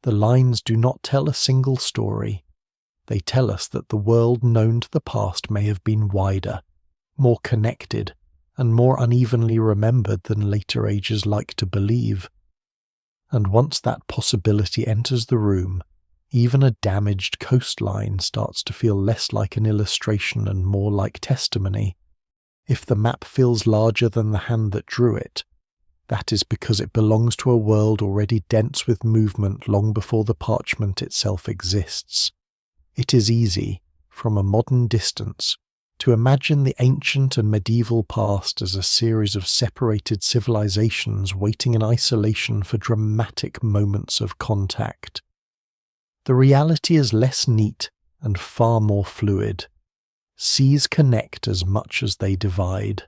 The lines do not tell a single story. They tell us that the world known to the past may have been wider, more connected, and more unevenly remembered than later ages like to believe. And once that possibility enters the room, even a damaged coastline starts to feel less like an illustration and more like testimony. If the map feels larger than the hand that drew it, that is because it belongs to a world already dense with movement long before the parchment itself exists. It is easy, from a modern distance, to imagine the ancient and medieval past as a series of separated civilizations waiting in isolation for dramatic moments of contact. The reality is less neat and far more fluid. Seas connect as much as they divide.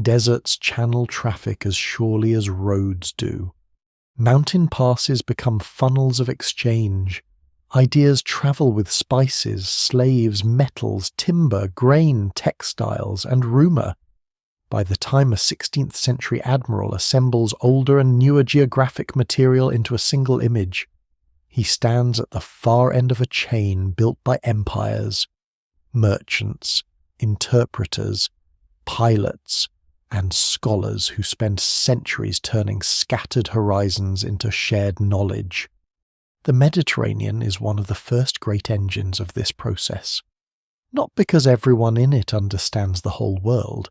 Deserts channel traffic as surely as roads do. Mountain passes become funnels of exchange. Ideas travel with spices, slaves, metals, timber, grain, textiles, and rumour. By the time a 16th century admiral assembles older and newer geographic material into a single image, he stands at the far end of a chain built by empires, merchants, interpreters, pilots, and scholars who spend centuries turning scattered horizons into shared knowledge. The Mediterranean is one of the first great engines of this process, not because everyone in it understands the whole world,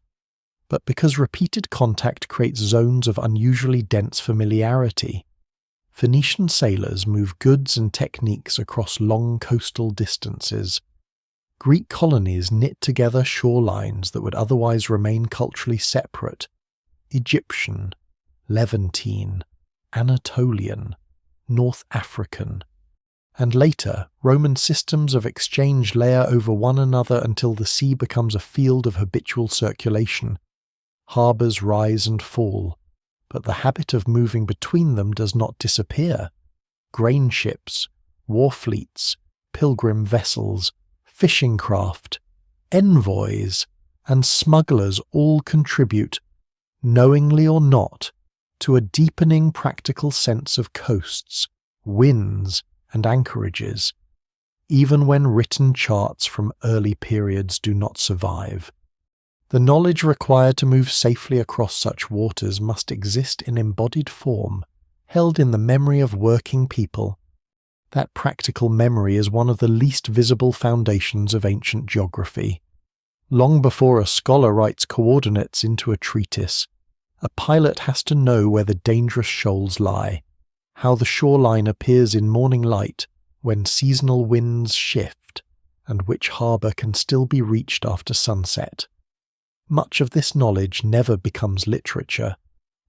but because repeated contact creates zones of unusually dense familiarity. Phoenician sailors move goods and techniques across long coastal distances. Greek colonies knit together shorelines that would otherwise remain culturally separate. Egyptian, Levantine, Anatolian, North African, and later Roman systems of exchange layer over one another until the sea becomes a field of habitual circulation. Harbours rise and fall, but the habit of moving between them does not disappear. Grain ships, war fleets, pilgrim vessels, fishing craft, envoys, and smugglers all contribute, knowingly or not, to a deepening practical sense of coasts, winds, and anchorages, even when written charts from early periods do not survive. The knowledge required to move safely across such waters must exist in embodied form, held in the memory of working people. That practical memory is one of the least visible foundations of ancient geography. Long before a scholar writes coordinates into a treatise, a pilot has to know where the dangerous shoals lie, how the shoreline appears in morning light when seasonal winds shift, and which harbour can still be reached after sunset. Much of this knowledge never becomes literature.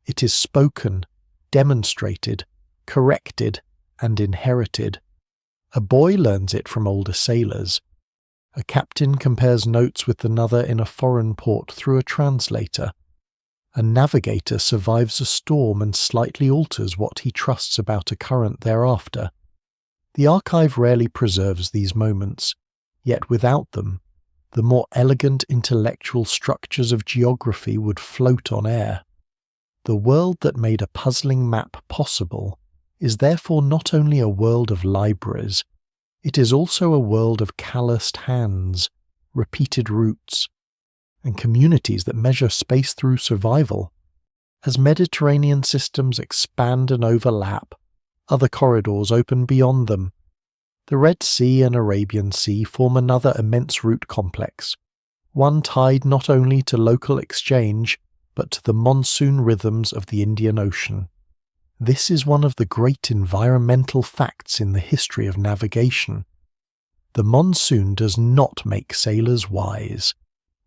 It is spoken, demonstrated, corrected, and inherited. A boy learns it from older sailors. A captain compares notes with another in a foreign port through a translator. A navigator survives a storm and slightly alters what he trusts about a current thereafter. The archive rarely preserves these moments, yet without them, the more elegant intellectual structures of geography would float on air. The world that made a puzzling map possible is therefore not only a world of libraries, it is also a world of calloused hands, repeated routes, and communities that measure space through survival. As Mediterranean systems expand and overlap, other corridors open beyond them. The Red Sea and Arabian Sea form another immense route complex, one tied not only to local exchange, but to the monsoon rhythms of the Indian Ocean. This is one of the great environmental facts in the history of navigation. The monsoon does not make sailors wise,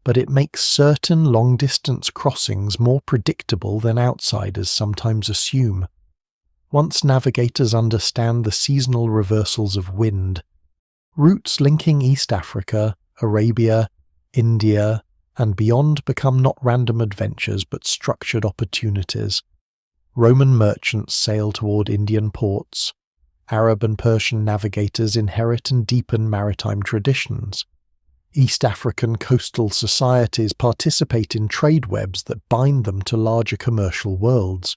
but it makes certain long-distance crossings more predictable than outsiders sometimes assume. Once navigators understand the seasonal reversals of wind, routes linking East Africa, Arabia, India, and beyond become not random adventures but structured opportunities. Roman merchants sail toward Indian ports. Arab and Persian navigators inherit and deepen maritime traditions. East African coastal societies participate in trade webs that bind them to larger commercial worlds.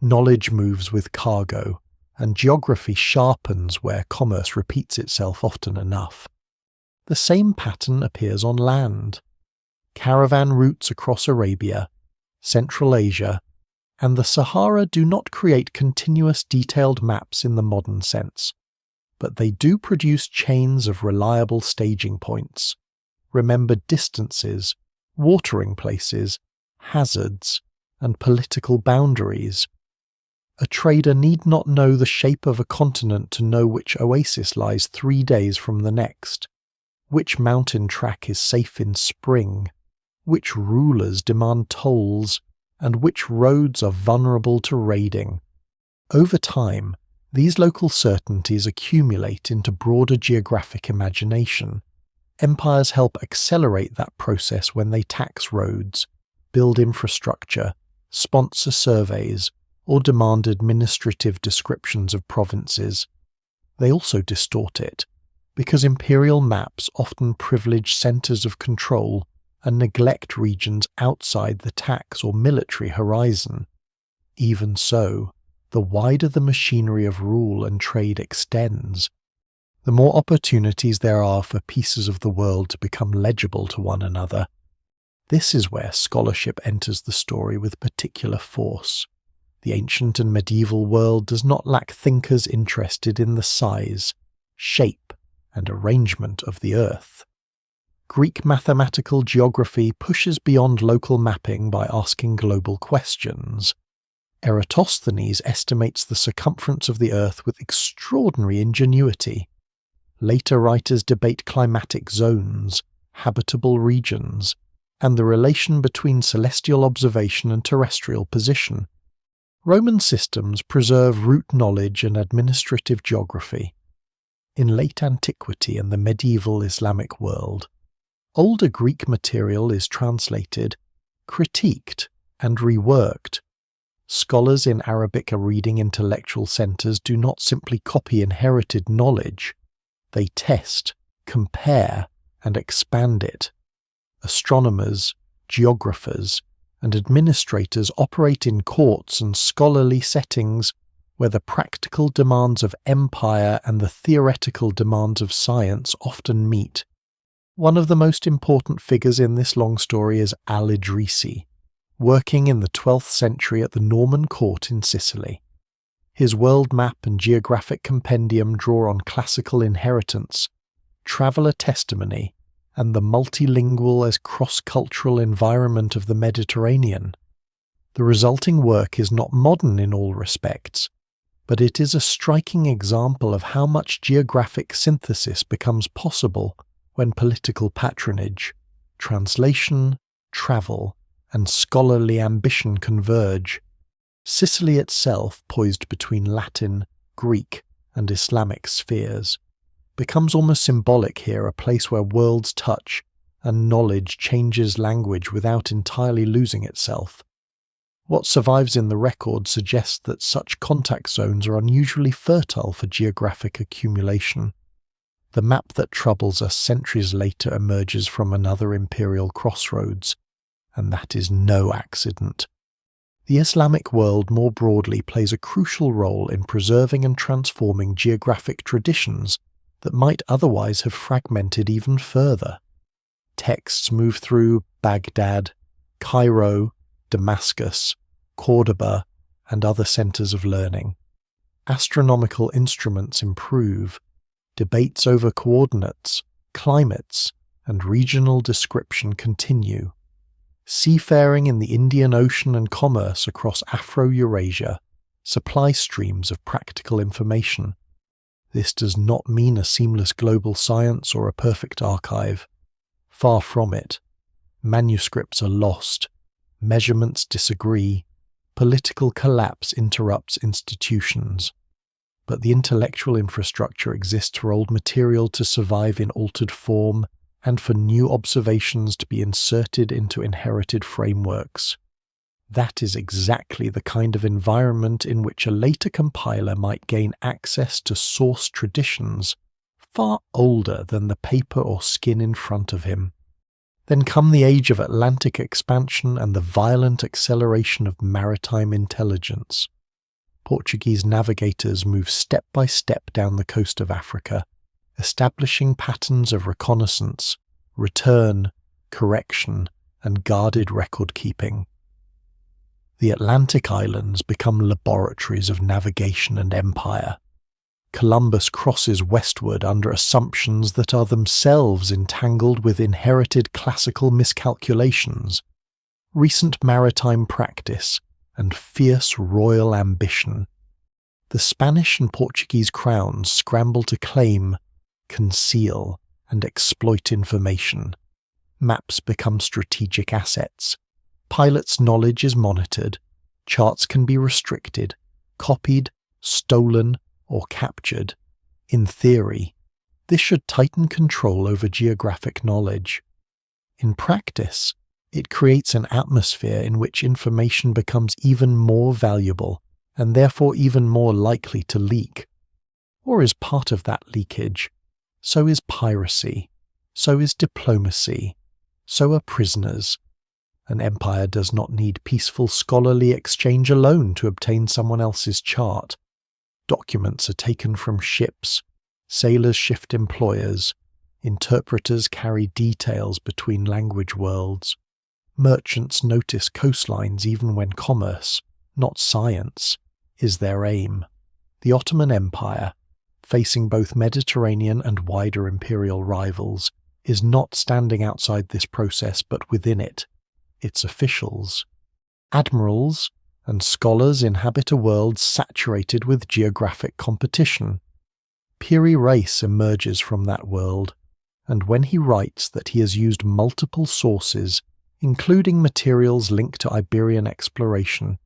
Knowledge moves with cargo, and geography sharpens where commerce repeats itself often enough. The same pattern appears on land. Caravan routes across Arabia, Central Asia, and the Sahara do not create continuous detailed maps in the modern sense, but they do produce chains of reliable staging points, remembered distances, watering places, hazards, and political boundaries. A trader need not know the shape of a continent to know which oasis lies 3 days from the next, which mountain track is safe in spring, which rulers demand tolls, and which roads are vulnerable to raiding. Over time, these local certainties accumulate into broader geographic imagination. Empires help accelerate that process when they tax roads, build infrastructure, sponsor surveys, or demand administrative descriptions of provinces. They also distort it, because imperial maps often privilege centers of control and neglect regions outside the tax or military horizon. Even so, the wider the machinery of rule and trade extends, the more opportunities there are for pieces of the world to become legible to one another. This is where scholarship enters the story with particular force. The ancient and medieval world does not lack thinkers interested in the size, shape, and arrangement of the earth. Greek mathematical geography pushes beyond local mapping by asking global questions. Eratosthenes estimates the circumference of the earth with extraordinary ingenuity. Later writers debate climatic zones, habitable regions, and the relation between celestial observation and terrestrial position. Roman systems preserve route knowledge and administrative geography. In late antiquity and the medieval Islamic world, older Greek material is translated, critiqued, and reworked. Scholars in Arabic reading intellectual centers do not simply copy inherited knowledge. They test, compare, and expand it. Astronomers, geographers, and administrators operate in courts and scholarly settings where the practical demands of empire and the theoretical demands of science often meet. One of the most important figures in this long story is Al-Idrisi, working in the 12th century at the Norman court in Sicily. His world map and geographic compendium draw on classical inheritance, traveller testimony, and the multilingual as cross-cultural environment of the Mediterranean. The resulting work is not modern in all respects, but it is a striking example of how much geographic synthesis becomes possible when political patronage, translation, travel, and scholarly ambition converge. Sicily itself, poised between Latin, Greek, and Islamic spheres, becomes almost symbolic here, a place where worlds touch and knowledge changes language without entirely losing itself. What survives in the record suggests that such contact zones are unusually fertile for geographic accumulation. The map that troubles us centuries later emerges from another imperial crossroads, and that is no accident. The Islamic world more broadly plays a crucial role in preserving and transforming geographic traditions that might otherwise have fragmented even further. Texts move through Baghdad, Cairo, Damascus, Cordoba, and other centers of learning. Astronomical instruments improve. Debates over coordinates, climates, and regional description continue. Seafaring in the Indian Ocean and commerce across Afro-Eurasia supply streams of practical information. This does not mean a seamless global science or a perfect archive. Far from it. Manuscripts are lost, measurements disagree, political collapse interrupts institutions. But the intellectual infrastructure exists for old material to survive in altered form and for new observations to be inserted into inherited frameworks. That is exactly the kind of environment in which a later compiler might gain access to source traditions far older than the paper or skin in front of him. Then come the age of Atlantic expansion and the violent acceleration of maritime intelligence. Portuguese navigators move step by step down the coast of Africa, establishing patterns of reconnaissance, return, correction, and guarded record-keeping. The Atlantic islands become laboratories of navigation and empire. Columbus crosses westward under assumptions that are themselves entangled with inherited classical miscalculations. Recent maritime practice and fierce royal ambition. The Spanish and Portuguese crowns scramble to claim, conceal, and exploit information. Maps become strategic assets. Pilots' knowledge is monitored. Charts can be restricted, copied, stolen, or captured. In theory, this should tighten control over geographic knowledge. In practice, it creates an atmosphere in which information becomes even more valuable and therefore even more likely to leak. Or is part of that leakage. So is piracy. So is diplomacy. So are prisoners. An empire does not need peaceful scholarly exchange alone to obtain someone else's chart. Documents are taken from ships. Sailors shift employers. Interpreters carry details between language worlds. Merchants notice coastlines even when commerce, not science, is their aim. The Ottoman Empire, facing both Mediterranean and wider imperial rivals, is not standing outside this process but within it. Its officials, admirals, and scholars inhabit a world saturated with geographic competition. Piri Reis emerges from that world, and when he writes that he has used multiple sources, including materials linked to Iberian exploration,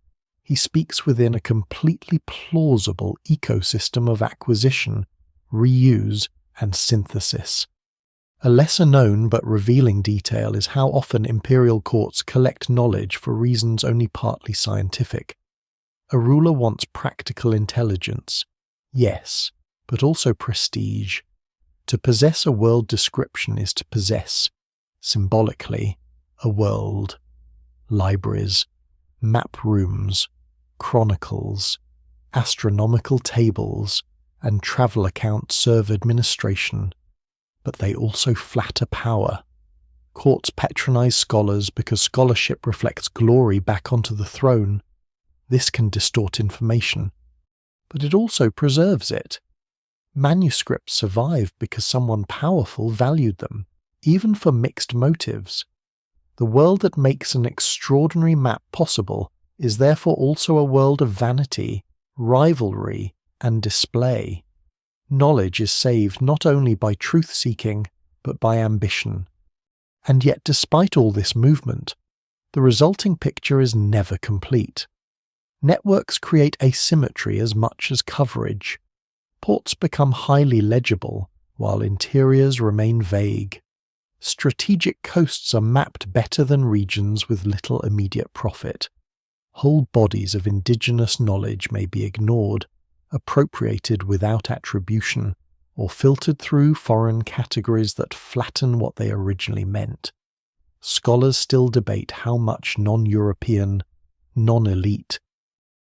he speaks within a completely plausible ecosystem of acquisition, reuse, and synthesis. A lesser-known but revealing detail is how often imperial courts collect knowledge for reasons only partly scientific. A ruler wants practical intelligence, yes, but also prestige. To possess a world description is to possess, symbolically, a world. Libraries, map rooms, chronicles, astronomical tables, and travel accounts serve administration. But they also flatter power. Courts patronize scholars because scholarship reflects glory back onto the throne. This can distort information, but it also preserves it. Manuscripts survive because someone powerful valued them, even for mixed motives. The world that makes an extraordinary map possible is therefore also a world of vanity, rivalry, and display. Knowledge is saved not only by truth-seeking, but by ambition. And yet, despite all this movement, the resulting picture is never complete. Networks create asymmetry as much as coverage. Ports become highly legible, while interiors remain vague. Strategic coasts are mapped better than regions with little immediate profit. whole bodies of indigenous knowledge may be ignored, appropriated without attribution, or filtered through foreign categories that flatten what they originally meant. Scholars still debate how much non-European, non-elite,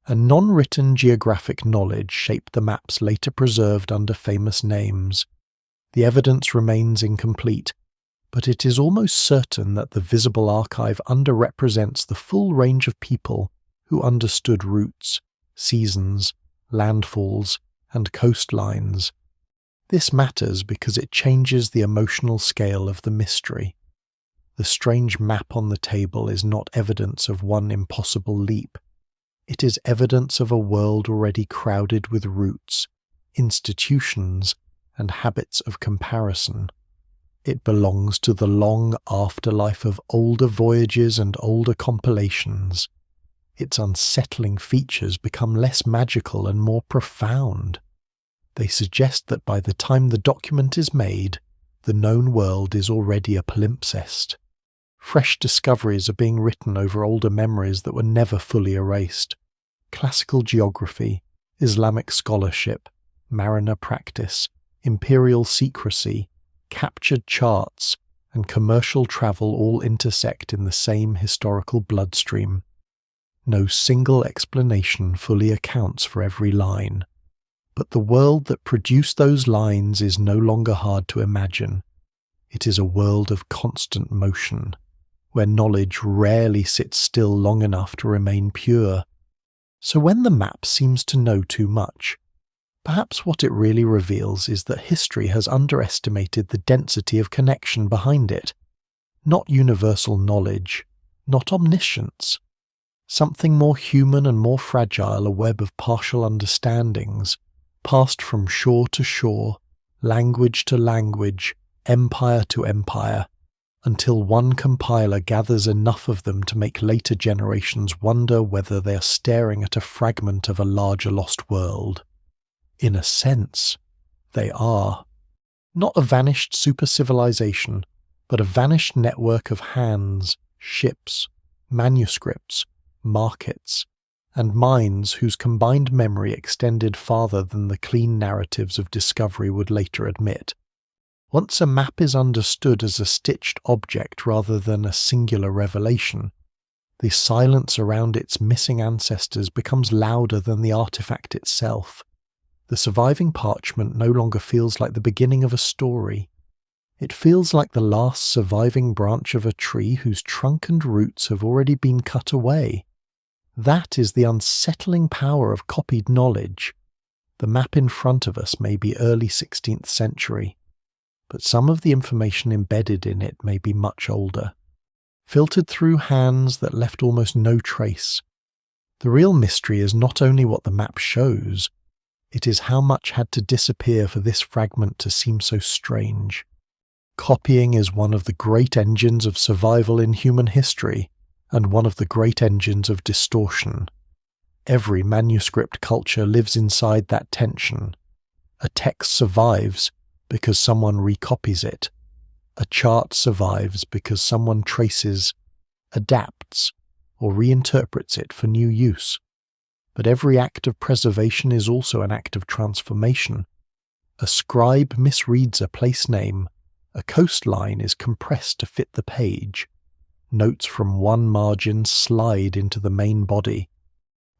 and non-written geographic knowledge shaped the maps later preserved under famous names. The evidence remains incomplete, but it is almost certain that the visible archive underrepresents the full range of people who understood routes, seasons, landfalls, and coastlines. This matters because it changes the emotional scale of the mystery. The strange map on the table is not evidence of one impossible leap. It is evidence of a world already crowded with routes, institutions, and habits of comparison. It belongs to the long afterlife of older voyages and older compilations. Its unsettling features become less magical and more profound. They suggest that by the time the document is made, the known world is already a palimpsest. Fresh discoveries are being written over older memories that were never fully erased. Classical geography, Islamic scholarship, mariner practice, imperial secrecy, captured charts, and commercial travel all intersect in the same historical bloodstream. No single explanation fully accounts for every line, but the world that produced those lines is no longer hard to imagine. It is a world of constant motion, where knowledge rarely sits still long enough to remain pure. So when the map seems to know too much, perhaps what it really reveals is that history has underestimated the density of connection behind it. Not universal knowledge, not omniscience. Something more human and more fragile, a web of partial understandings, passed from shore to shore, language to language, empire to empire, until one compiler gathers enough of them to make later generations wonder whether they are staring at a fragment of a larger lost world. In a sense, they are. Not a vanished super-civilization, but a vanished network of hands, ships, manuscripts, markets, and minds whose combined memory extended farther than the clean narratives of discovery would later admit. Once a map is understood as a stitched object rather than a singular revelation, the silence around its missing ancestors becomes louder than the artifact itself. The surviving parchment no longer feels like the beginning of a story. It feels like the last surviving branch of a tree whose trunk and roots have already been cut away. That is the unsettling power of copied knowledge. The map in front of us may be early 16th century, but some of the information embedded in it may be much older, filtered through hands that left almost no trace. The real mystery is not only what the map shows, it is how much had to disappear for this fragment to seem so strange. Copying is one of the great engines of survival in human history, and one of the great engines of distortion. Every manuscript culture lives inside that tension. A text survives because someone recopies it. A chart survives because someone traces, adapts, or reinterprets it for new use. But every act of preservation is also an act of transformation. A scribe misreads a place name, a coastline is compressed to fit the page. Notes from one margin slide into the main body.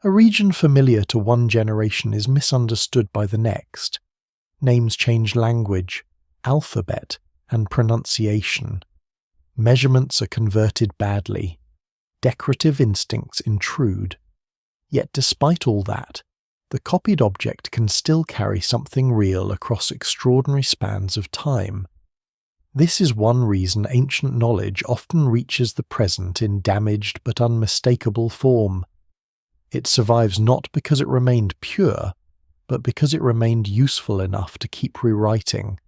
A region familiar to one generation is misunderstood by the next. Names change language, alphabet, and pronunciation. Measurements are converted badly. Decorative instincts intrude. Yet despite all that, the copied object can still carry something real across extraordinary spans of time. This is one reason ancient knowledge often reaches the present in damaged but unmistakable form. It survives not because it remained pure, but because it remained useful enough to keep rewriting.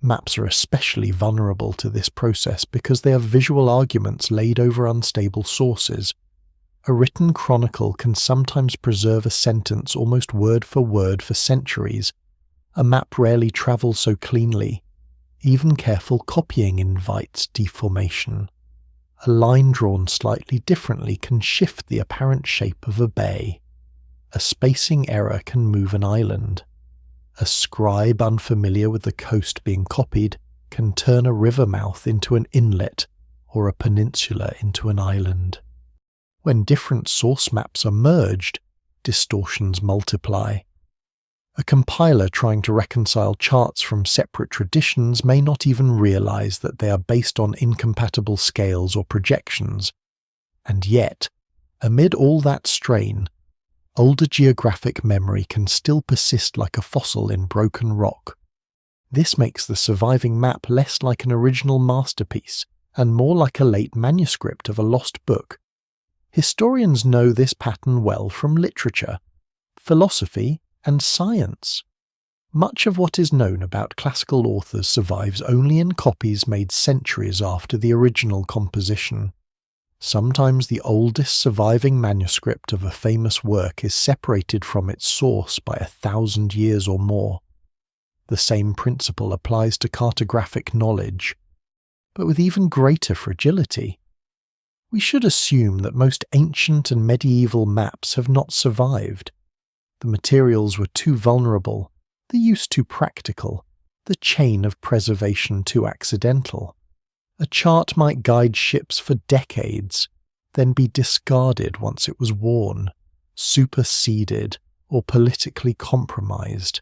Maps are especially vulnerable to this process because they are visual arguments laid over unstable sources. A written chronicle can sometimes preserve a sentence almost word for centuries. A map rarely travels so cleanly. Even careful copying invites deformation. A line drawn slightly differently can shift the apparent shape of a bay. A spacing error can move an island. A scribe unfamiliar with the coast being copied can turn a river mouth into an inlet or a peninsula into an island. When different source maps are merged, distortions multiply. A compiler trying to reconcile charts from separate traditions may not even realize that they are based on incompatible scales or projections. And yet, amid all that strain, older geographic memory can still persist like a fossil in broken rock. This makes the surviving map less like an original masterpiece and more like a late manuscript of a lost book. Historians know this pattern well from literature, philosophy, and science. Much of what is known about classical authors survives only in copies made centuries after the original composition. Sometimes the oldest surviving manuscript of a famous work is separated from its source by 1,000 years or more. The same principle applies to cartographic knowledge, but with even greater fragility. We should assume that most ancient and medieval maps have not survived. The materials were too vulnerable, the use too practical, the chain of preservation too accidental. A chart might guide ships for decades, then be discarded once it was worn, superseded, or politically compromised.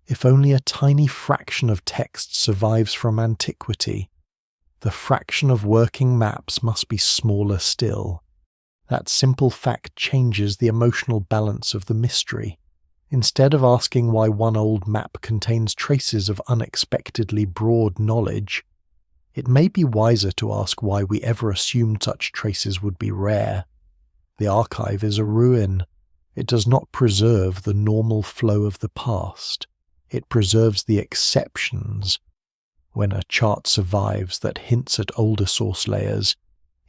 If only a tiny fraction of text survives from antiquity, the fraction of working maps must be smaller still. That simple fact changes the emotional balance of the mystery. Instead of asking why one old map contains traces of unexpectedly broad knowledge, it may be wiser to ask why we ever assumed such traces would be rare. The archive is a ruin. It does not preserve the normal flow of the past. It preserves the exceptions. When a chart survives that hints at older source layers,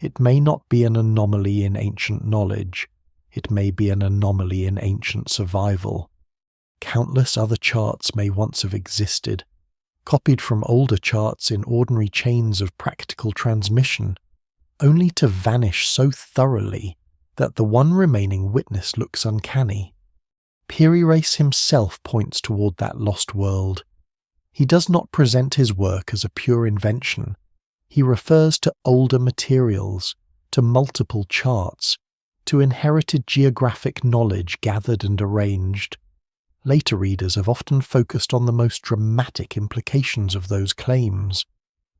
it may not be an anomaly in ancient knowledge. It may be an anomaly in ancient survival. Countless other charts may once have existed, copied from older charts in ordinary chains of practical transmission, only to vanish so thoroughly that the one remaining witness looks uncanny. Piri Reis himself points toward that lost world. He does not present his work as a pure invention. He refers to older materials, to multiple charts, to inherited geographic knowledge gathered and arranged. Later readers have often focused on the most dramatic implications of those claims,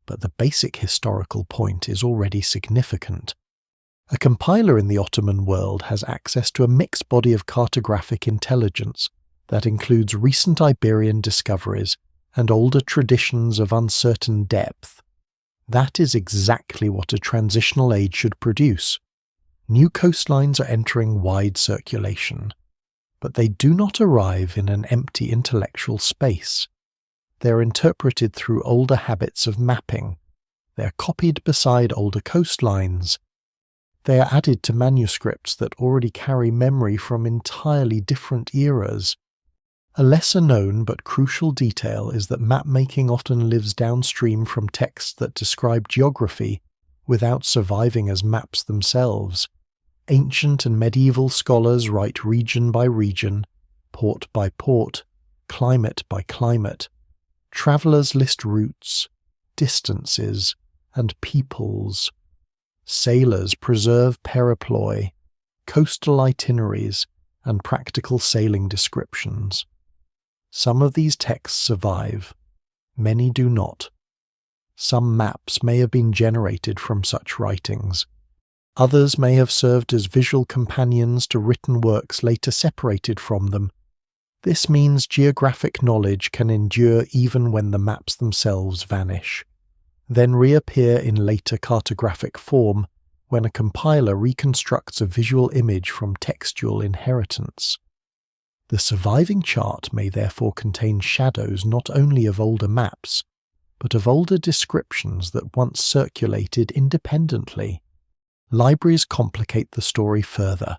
but the basic historical point is already significant. A compiler in the Ottoman world has access to a mixed body of cartographic intelligence that includes recent Iberian discoveries and older traditions of uncertain depth. That is exactly what a transitional age should produce. New coastlines are entering wide circulation, but they do not arrive in an empty intellectual space. They are interpreted through older habits of mapping. They are copied beside older coastlines. They are added to manuscripts that already carry memory from entirely different eras. A lesser known but crucial detail is that map-making often lives downstream from texts that describe geography without surviving as maps themselves. Ancient and medieval scholars write region by region, port by port, climate by climate. Travellers list routes, distances, and peoples. Sailors preserve periploi, coastal itineraries, and practical sailing descriptions. Some of these texts survive, many do not. Some maps may have been generated from such writings. Others may have served as visual companions to written works later separated from them. This means geographic knowledge can endure even when the maps themselves vanish, then reappear in later cartographic form when a compiler reconstructs a visual image from textual inheritance. The surviving chart may therefore contain shadows not only of older maps, but of older descriptions that once circulated independently. Libraries complicate the story further.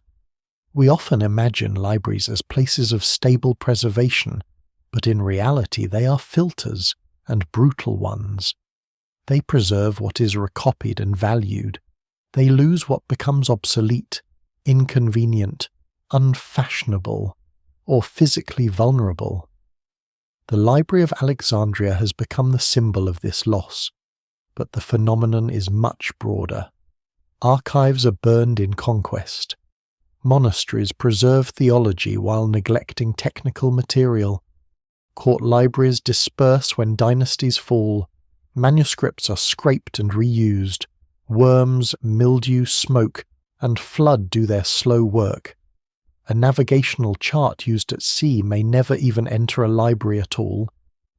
We often imagine libraries as places of stable preservation, but in reality they are filters, and brutal ones. They preserve what is recopied and valued, They lose what becomes obsolete, inconvenient, unfashionable, or physically vulnerable. The Library of Alexandria has become the symbol of this loss, but the phenomenon is much broader. Archives are burned in conquest. Monasteries preserve theology while neglecting technical material. Court libraries disperse when dynasties fall. Manuscripts are scraped and reused. Worms, mildew, smoke, and flood do their slow work. A navigational chart used at sea may never even enter a library at all.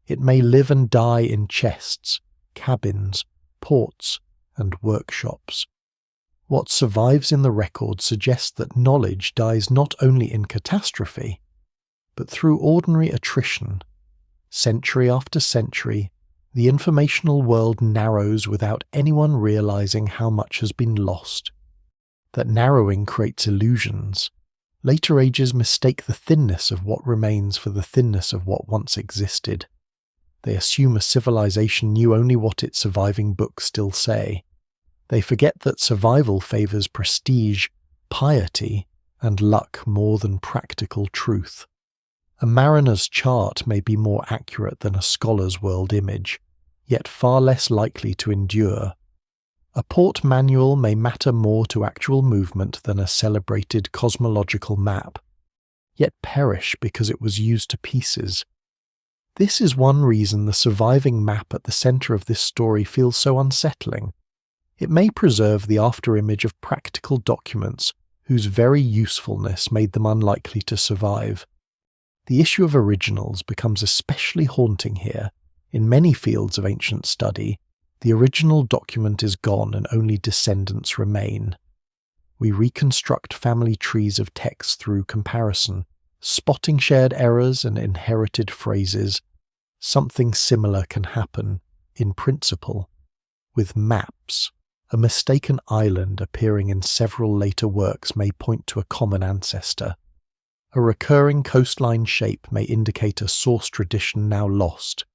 It may live and die in chests, cabins, ports, and workshops. What survives in the record suggests that knowledge dies not only in catastrophe, but through ordinary attrition. Century after century, the informational world narrows without anyone realizing how much has been lost. That narrowing creates illusions. Later ages mistake the thinness of what remains for the thinness of what once existed. They assume a civilization knew only what its surviving books still say. They forget that survival favors prestige, piety, and luck more than practical truth. A mariner's chart may be more accurate than a scholar's world image, yet far less likely to endure. A port manual may matter more to actual movement than a celebrated cosmological map, yet perish because it was used to pieces. This is one reason the surviving map at the center of this story feels so unsettling. It may preserve the afterimage of practical documents whose very usefulness made them unlikely to survive. The issue of originals becomes especially haunting here. In many fields of ancient study, the original document is gone and only descendants remain. We reconstruct family trees of text through comparison, spotting shared errors and inherited phrases. Something similar can happen, in principle, with maps. A mistaken island appearing in several later works may point to a common ancestor. A recurring coastline shape may indicate a source tradition now lost.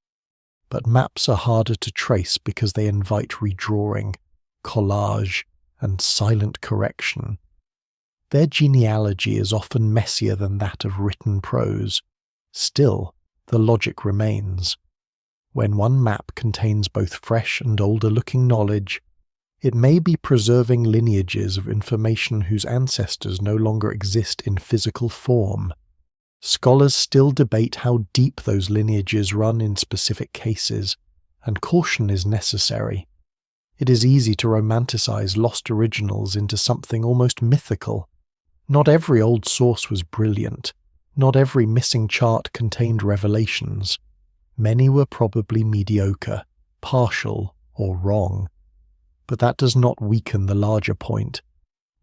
But maps are harder to trace because they invite redrawing, collage, and silent correction. Their genealogy is often messier than that of written prose. Still, the logic remains. When one map contains both fresh and older-looking knowledge, it may be preserving lineages of information whose ancestors no longer exist in physical form. Scholars still debate how deep those lineages run in specific cases, and caution is necessary. It is easy to romanticize lost originals into something almost mythical. Not every old source was brilliant. Not every missing chart contained revelations. Many were probably mediocre, partial, or wrong. But that does not weaken the larger point.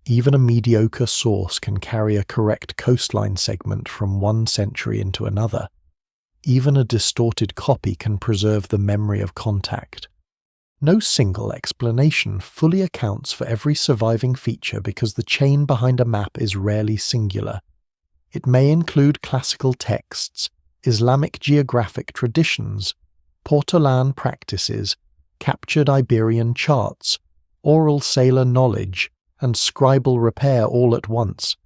Even a mediocre source can carry a correct coastline segment from one century into another. Even a distorted copy can preserve the memory of contact. No single explanation fully accounts for every surviving feature because the chain behind a map is rarely singular. It may include classical texts, Islamic geographic traditions, Portolan practices, captured Iberian charts, oral sailor knowledge, and scribal repair all at once.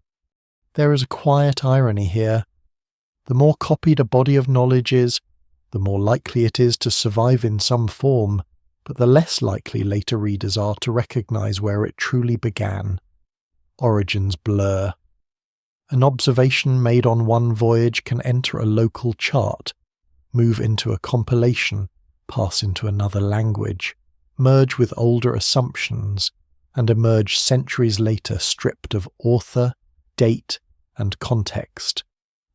There is a quiet irony here. The more copied a body of knowledge is, the more likely it is to survive in some form, but the less likely later readers are to recognize where it truly began. Origins blur. An observation made on one voyage can enter a local chart, move into a compilation, pass into another language, merge with older assumptions, and emerge centuries later stripped of author, date, and context.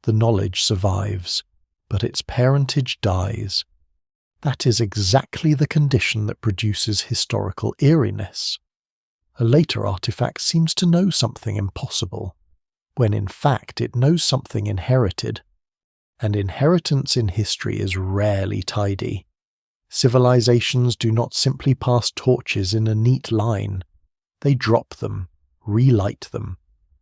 The knowledge survives, but its parentage dies. That is exactly the condition that produces historical eeriness. A later artifact seems to know something impossible, when in fact it knows something inherited. And inheritance in history is rarely tidy. Civilizations do not simply pass torches in a neat line. They drop them, relight them,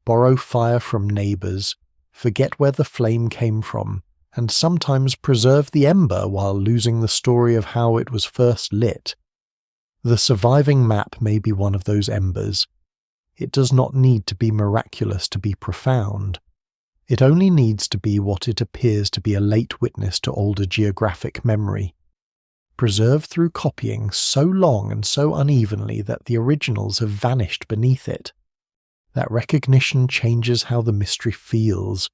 borrow fire from neighbors, forget where the flame came from, and sometimes preserve the ember while losing the story of how it was first lit. The surviving map may be one of those embers. It does not need to be miraculous to be profound. It only needs to be what it appears to be a late witness to older geographic memory, preserved through copying so long and so unevenly that the originals have vanished beneath it. That recognition changes how the mystery feels.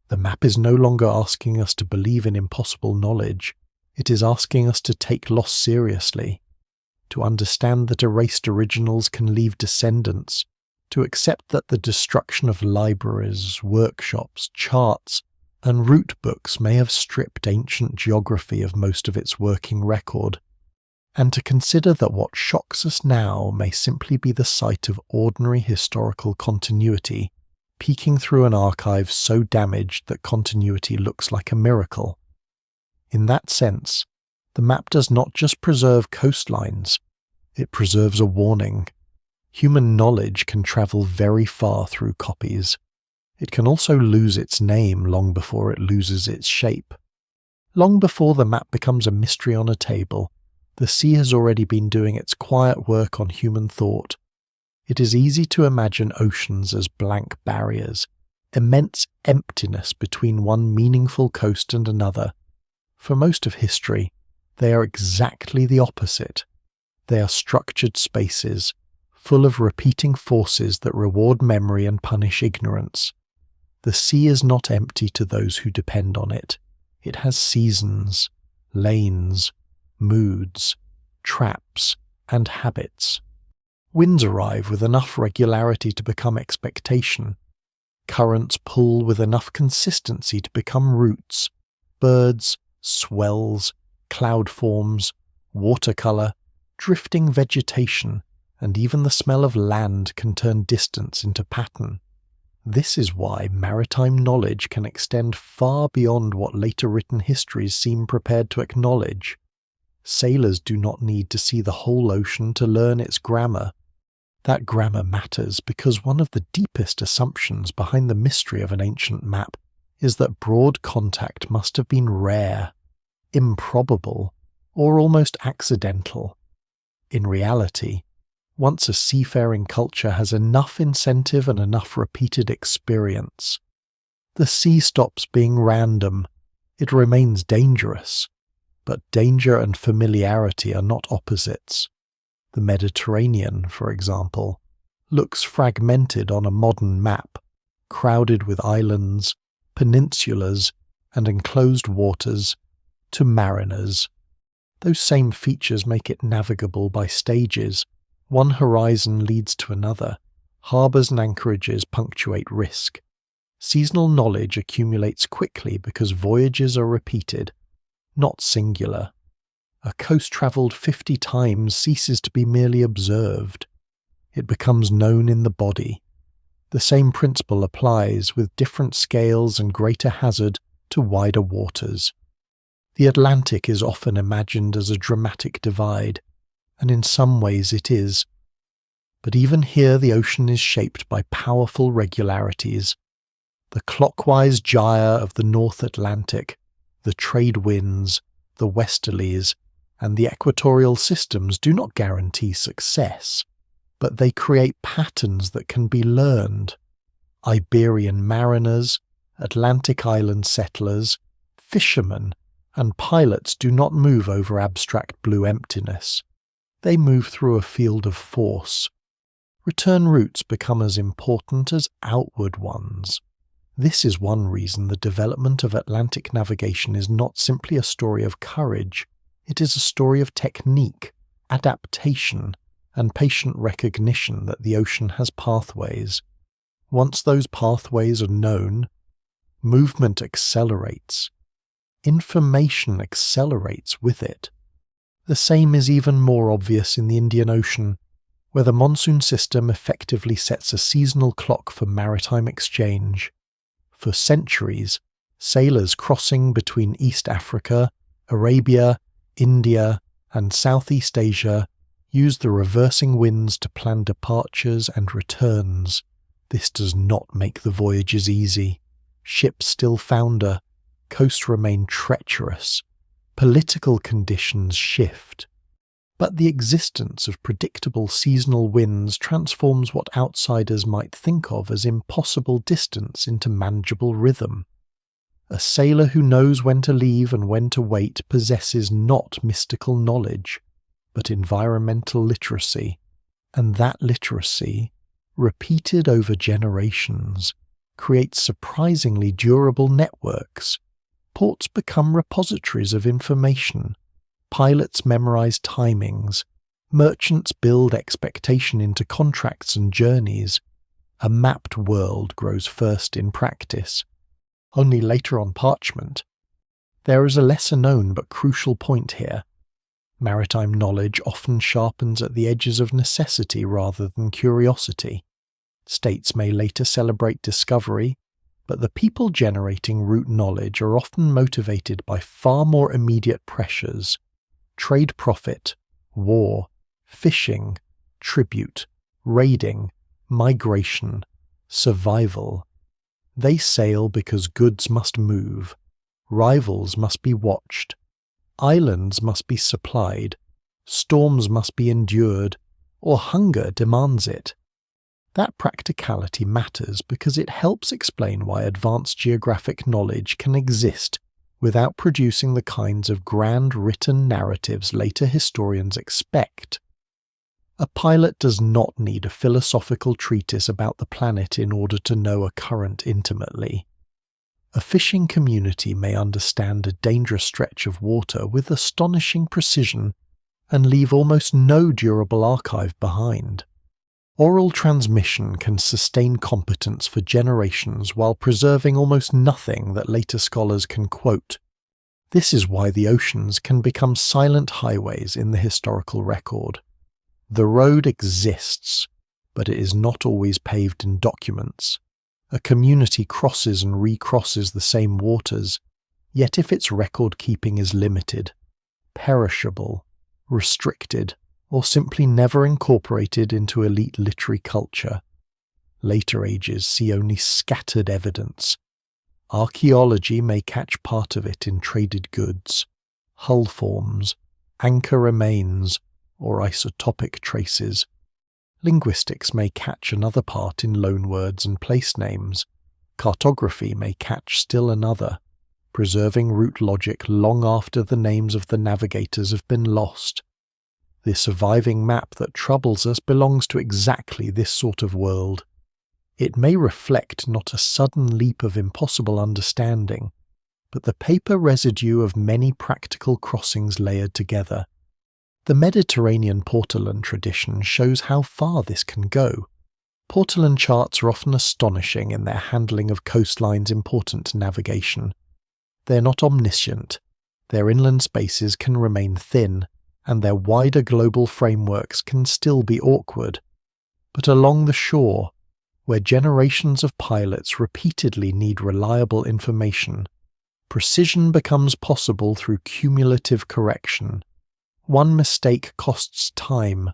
The map is no longer asking us to believe in impossible knowledge. It is asking us to take loss seriously, to understand that erased originals can leave descendants, to accept that the destruction of libraries, workshops, charts, and route books may have stripped ancient geography of most of its working record, and to consider that what shocks us now may simply be the sight of ordinary historical continuity peeking through an archive so damaged that continuity looks like a miracle. In that sense, the map does not just preserve coastlines, it preserves a warning. Human knowledge can travel very far through copies. It can also lose its name long before it loses its shape. Long before the map becomes a mystery on a table, the sea has already been doing its quiet work on human thought. It is easy to imagine oceans as blank barriers, immense emptiness between one meaningful coast and another. For most of history, they are exactly the opposite. They are structured spaces, full of repeating forces that reward memory and punish ignorance. The sea is not empty to those who depend on it. It has seasons, lanes, moods, traps, and habits. Winds arrive with enough regularity to become expectation. Currents pull with enough consistency to become roots. Birds, swells, cloud forms, watercolour, drifting vegetation, and even the smell of land can turn distance into pattern. This is why maritime knowledge can extend far beyond what later written histories seem prepared to acknowledge. Sailors do not need to see the whole ocean to learn its grammar. That grammar matters because one of the deepest assumptions behind the mystery of an ancient map is that broad contact must have been rare, improbable, or almost accidental. In reality, once a seafaring culture has enough incentive and enough repeated experience, the sea stops being random. It remains dangerous, but danger and familiarity are not opposites. The Mediterranean, for example, looks fragmented on a modern map, crowded with islands, peninsulas, and enclosed waters, to mariners. Those same features make it navigable by stages. One horizon leads to another. Harbours and anchorages punctuate risk. Seasonal knowledge accumulates quickly because voyages are repeated, not singular. A coast travelled 50 times ceases to be merely observed. It becomes known in the body. The same principle applies with different scales and greater hazard to wider waters. The Atlantic is often imagined as a dramatic divide, and in some ways it is. But even here the ocean is shaped by powerful regularities. The clockwise gyre of the North Atlantic, the trade winds, the westerlies, and the equatorial systems do not guarantee success, but they create patterns that can be learned. Iberian mariners, Atlantic island settlers, fishermen, and pilots do not move over abstract blue emptiness. They move through a field of force. Return routes become as important as outward ones. This is one reason the development of Atlantic navigation is not simply a story of courage. It is a story of technique, adaptation, and patient recognition that the ocean has pathways. Once those pathways are known, movement accelerates. Information accelerates with it. The same is even more obvious in the Indian Ocean, where the monsoon system effectively sets a seasonal clock for maritime exchange. For centuries, sailors crossing between East Africa, Arabia, India, and Southeast Asia used the reversing winds to plan departures and returns. This does not make the voyages easy. Ships still founder, coasts remain treacherous, political conditions shift. But the existence of predictable seasonal winds transforms what outsiders might think of as impossible distance into manageable rhythm. A sailor who knows when to leave and when to wait possesses not mystical knowledge, but environmental literacy, and that literacy, repeated over generations, creates surprisingly durable networks. Ports become repositories of information. Pilots memorize timings. Merchants build expectation into contracts and journeys. A mapped world grows first in practice, only later on parchment. There is a lesser-known but crucial point here. Maritime knowledge often sharpens at the edges of necessity rather than curiosity. States may later celebrate discovery, but the people generating root knowledge are often motivated by far more immediate pressures: trade profit, war, fishing, tribute, raiding, migration, survival. They sail because goods must move, rivals must be watched, islands must be supplied, storms must be endured, or hunger demands it. That practicality matters because it helps explain why advanced geographic knowledge can exist without producing the kinds of grand written narratives later historians expect. A pilot does not need a philosophical treatise about the planet in order to know a current intimately. A fishing community may understand a dangerous stretch of water with astonishing precision and leave almost no durable archive behind. Oral transmission can sustain competence for generations while preserving almost nothing that later scholars can quote. This is why the oceans can become silent highways in the historical record. The road exists, but it is not always paved in documents. A community crosses and recrosses the same waters, yet if its record-keeping is limited, perishable, restricted, or simply never incorporated into elite literary culture, later ages see only scattered evidence. Archaeology may catch part of it in traded goods, hull forms, anchor remains, or isotopic traces. Linguistics may catch another part in loanwords and place names. Cartography may catch still another, preserving route logic long after the names of the navigators have been lost. The surviving map that troubles us belongs to exactly this sort of world. It may reflect not a sudden leap of impossible understanding, but the paper residue of many practical crossings layered together. The Mediterranean Portolan tradition shows how far this can go. Portolan charts are often astonishing in their handling of coastlines important to navigation. They're not omniscient. Their inland spaces can remain thin, and their wider global frameworks can still be awkward. But along the shore, where generations of pilots repeatedly need reliable information, precision becomes possible through cumulative correction. One mistake costs time,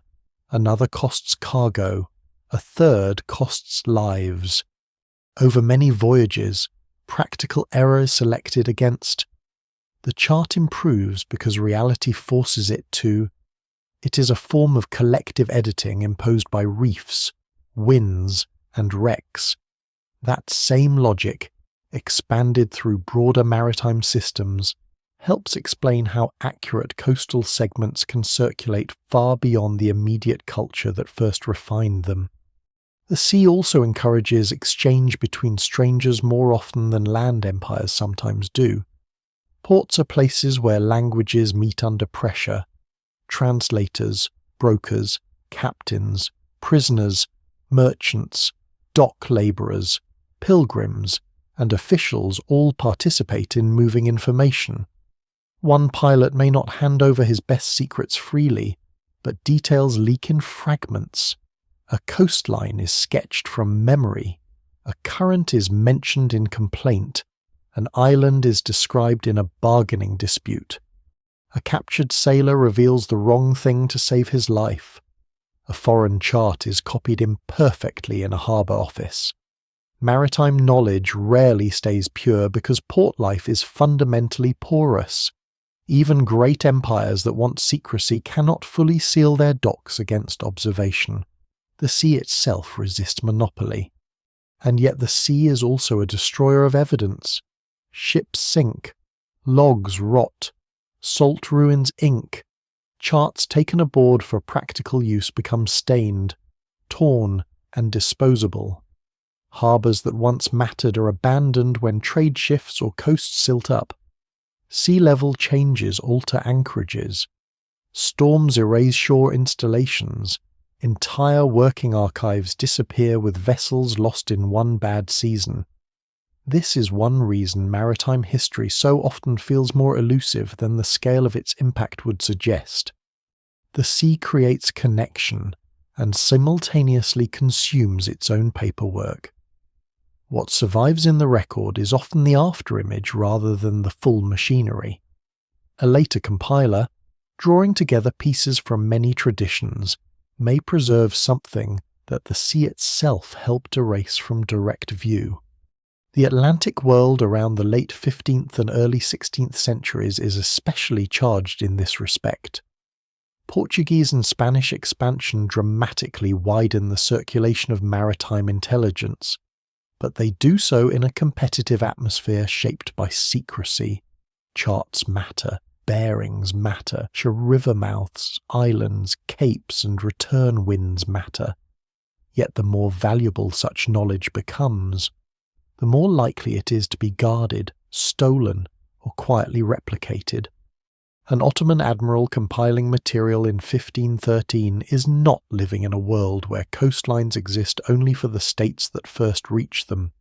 another costs cargo, a third costs lives. Over many voyages, practical error is selected against. The chart improves because reality forces it to. It is a form of collective editing imposed by reefs, winds, and wrecks. That same logic, expanded through broader maritime systems, helps explain how accurate coastal segments can circulate far beyond the immediate culture that first refined them. The sea also encourages exchange between strangers more often than land empires sometimes do. Ports are places where languages meet under pressure. Translators, brokers, captains, prisoners, merchants, dock labourers, pilgrims, and officials all participate in moving information. One pilot may not hand over his best secrets freely, but details leak in fragments. A coastline is sketched from memory. A current is mentioned in complaint. An island is described in a bargaining dispute. A captured sailor reveals the wrong thing to save his life. A foreign chart is copied imperfectly in a harbour office. Maritime knowledge rarely stays pure because port life is fundamentally porous. Even great empires that want secrecy cannot fully seal their docks against observation. The sea itself resists monopoly. And yet the sea is also a destroyer of evidence. Ships sink, logs rot, salt ruins ink, charts taken aboard for practical use become stained, torn, and disposable. Harbours that once mattered are abandoned when trade shifts or coasts silt up. Sea level changes alter anchorages. Storms erase shore installations. Entire working archives disappear with vessels lost in one bad season. This is one reason maritime history so often feels more elusive than the scale of its impact would suggest. The sea creates connection and simultaneously consumes its own paperwork. What survives in the record is often the afterimage rather than the full machinery. A later compiler, drawing together pieces from many traditions, may preserve something that the sea itself helped erase from direct view. The Atlantic world around the late 15th and early 16th centuries is especially charged in this respect. Portuguese and Spanish expansion dramatically widen the circulation of maritime intelligence, but they do so in a competitive atmosphere shaped by secrecy. Charts matter, bearings matter, river mouths, islands, capes, and return winds matter. Yet the more valuable such knowledge becomes, the more likely it is to be guarded, stolen, or quietly replicated. An Ottoman admiral compiling material in 1513 is not living in a world where coastlines exist only for the states that first reach them.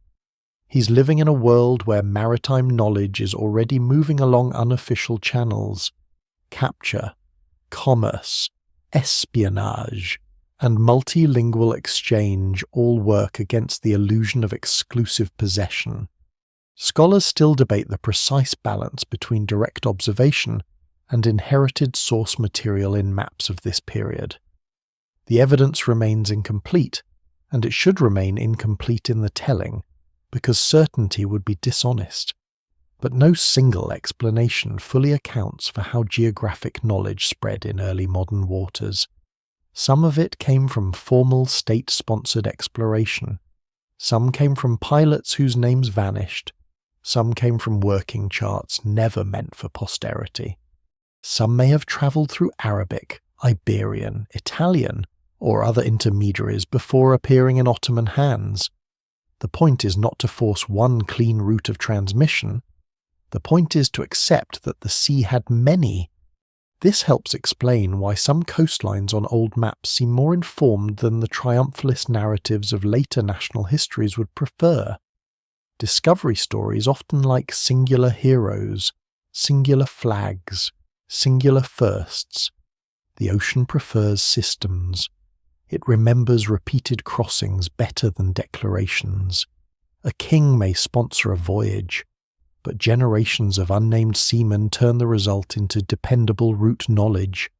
He's living in a world where maritime knowledge is already moving along unofficial channels. Capture, commerce, espionage, and multilingual exchange all work against the illusion of exclusive possession. Scholars still debate the precise balance between direct observation and inherited source material in maps of this period. The evidence remains incomplete, and it should remain incomplete in the telling, because certainty would be dishonest. But no single explanation fully accounts for how geographic knowledge spread in early modern waters. Some of it came from formal state-sponsored exploration. Some came from pilots whose names vanished. Some came from working charts never meant for posterity. Some may have travelled through Arabic, Iberian, Italian, or other intermediaries before appearing in Ottoman hands. The point is not to force one clean route of transmission. The point is to accept that the sea had many. This helps explain why some coastlines on old maps seem more informed than the triumphalist narratives of later national histories would prefer. Discovery stories often like singular heroes, singular flags, singular firsts. The ocean prefers systems. It remembers repeated crossings better than declarations. A king may sponsor a voyage, but generations of unnamed seamen turn the result into dependable route knowledge.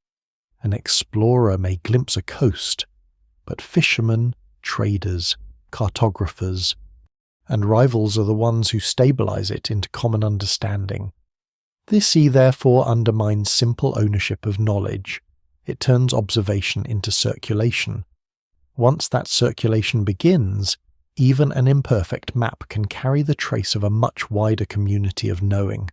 An explorer may glimpse a coast, but fishermen, traders, cartographers, and rivals are the ones who stabilize it into common understanding. The sea therefore undermines simple ownership of knowledge. It turns observation into circulation. Once that circulation begins, even an imperfect map can carry the trace of a much wider community of knowing.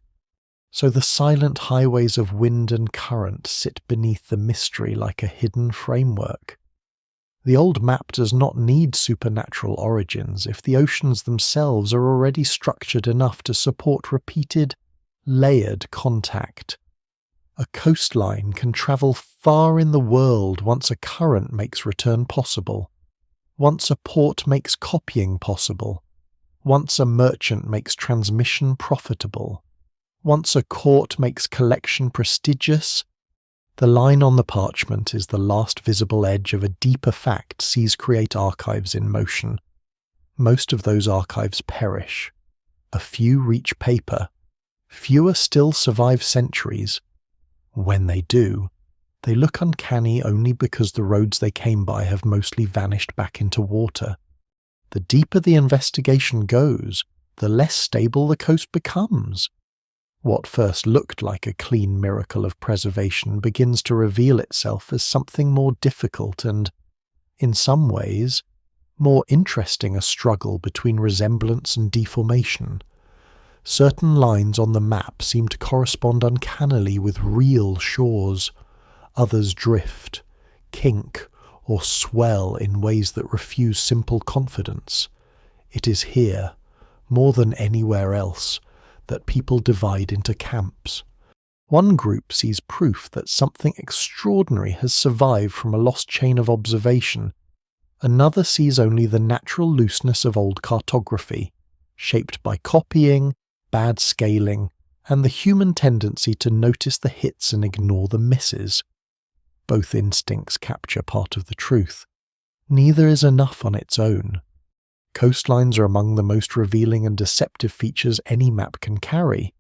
So the silent highways of wind and current sit beneath the mystery like a hidden framework. The old map does not need supernatural origins if the oceans themselves are already structured enough to support repeated, layered contact. A coastline can travel far in the world once a current makes return possible, once a port makes copying possible, once a merchant makes transmission profitable, once a court makes collection prestigious. The line on the parchment is the last visible edge of a deeper fact seas create archives in motion. Most of those archives perish. A few reach paper. Fewer still survive centuries. When they do, they look uncanny only because the roads they came by have mostly vanished back into water. The deeper the investigation goes, the less stable the coast becomes. What first looked like a clean miracle of preservation begins to reveal itself as something more difficult and, in some ways, more interesting, a struggle between resemblance and deformation. Certain lines on the map seem to correspond uncannily with real shores. Others drift, kink, or swell in ways that refuse simple confidence. It is here, more than anywhere else, that people divide into camps. One group sees proof that something extraordinary has survived from a lost chain of observation. Another sees only the natural looseness of old cartography, shaped by copying, bad scaling, and the human tendency to notice the hits and ignore the misses. Both instincts capture part of the truth. Neither is enough on its own. Coastlines are among the most revealing and deceptive features any map can carry.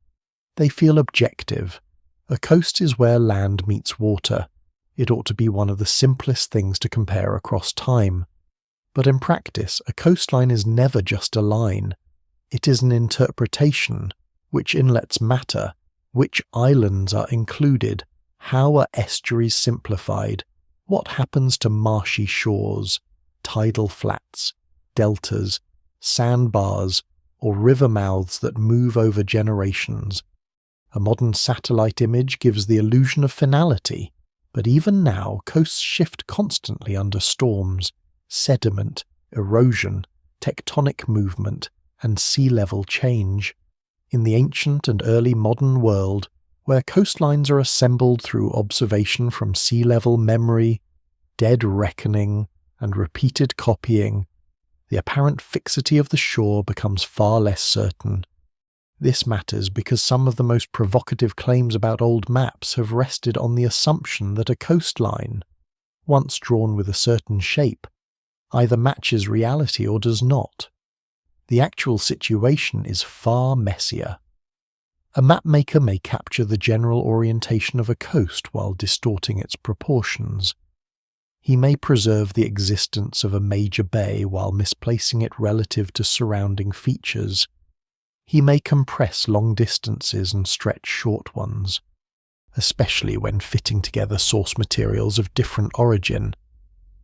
They feel objective. A coast is where land meets water. It ought to be one of the simplest things to compare across time. But in practice, a coastline is never just a line. It is an interpretation. Which inlets matter, which islands are included, how are estuaries simplified, what happens to marshy shores, tidal flats, deltas, sandbars, or river mouths that move over generations. A modern satellite image gives the illusion of finality, but even now coasts shift constantly under storms, sediment, erosion, tectonic movement, and sea level change. In the ancient and early modern world, where coastlines are assembled through observation from sea level memory, dead reckoning, and repeated copying, the apparent fixity of the shore becomes far less certain. This matters because some of the most provocative claims about old maps have rested on the assumption that a coastline, once drawn with a certain shape, either matches reality or does not. The actual situation is far messier. A mapmaker may capture the general orientation of a coast while distorting its proportions. He may preserve the existence of a major bay while misplacing it relative to surrounding features. He may compress long distances and stretch short ones, especially when fitting together source materials of different origin.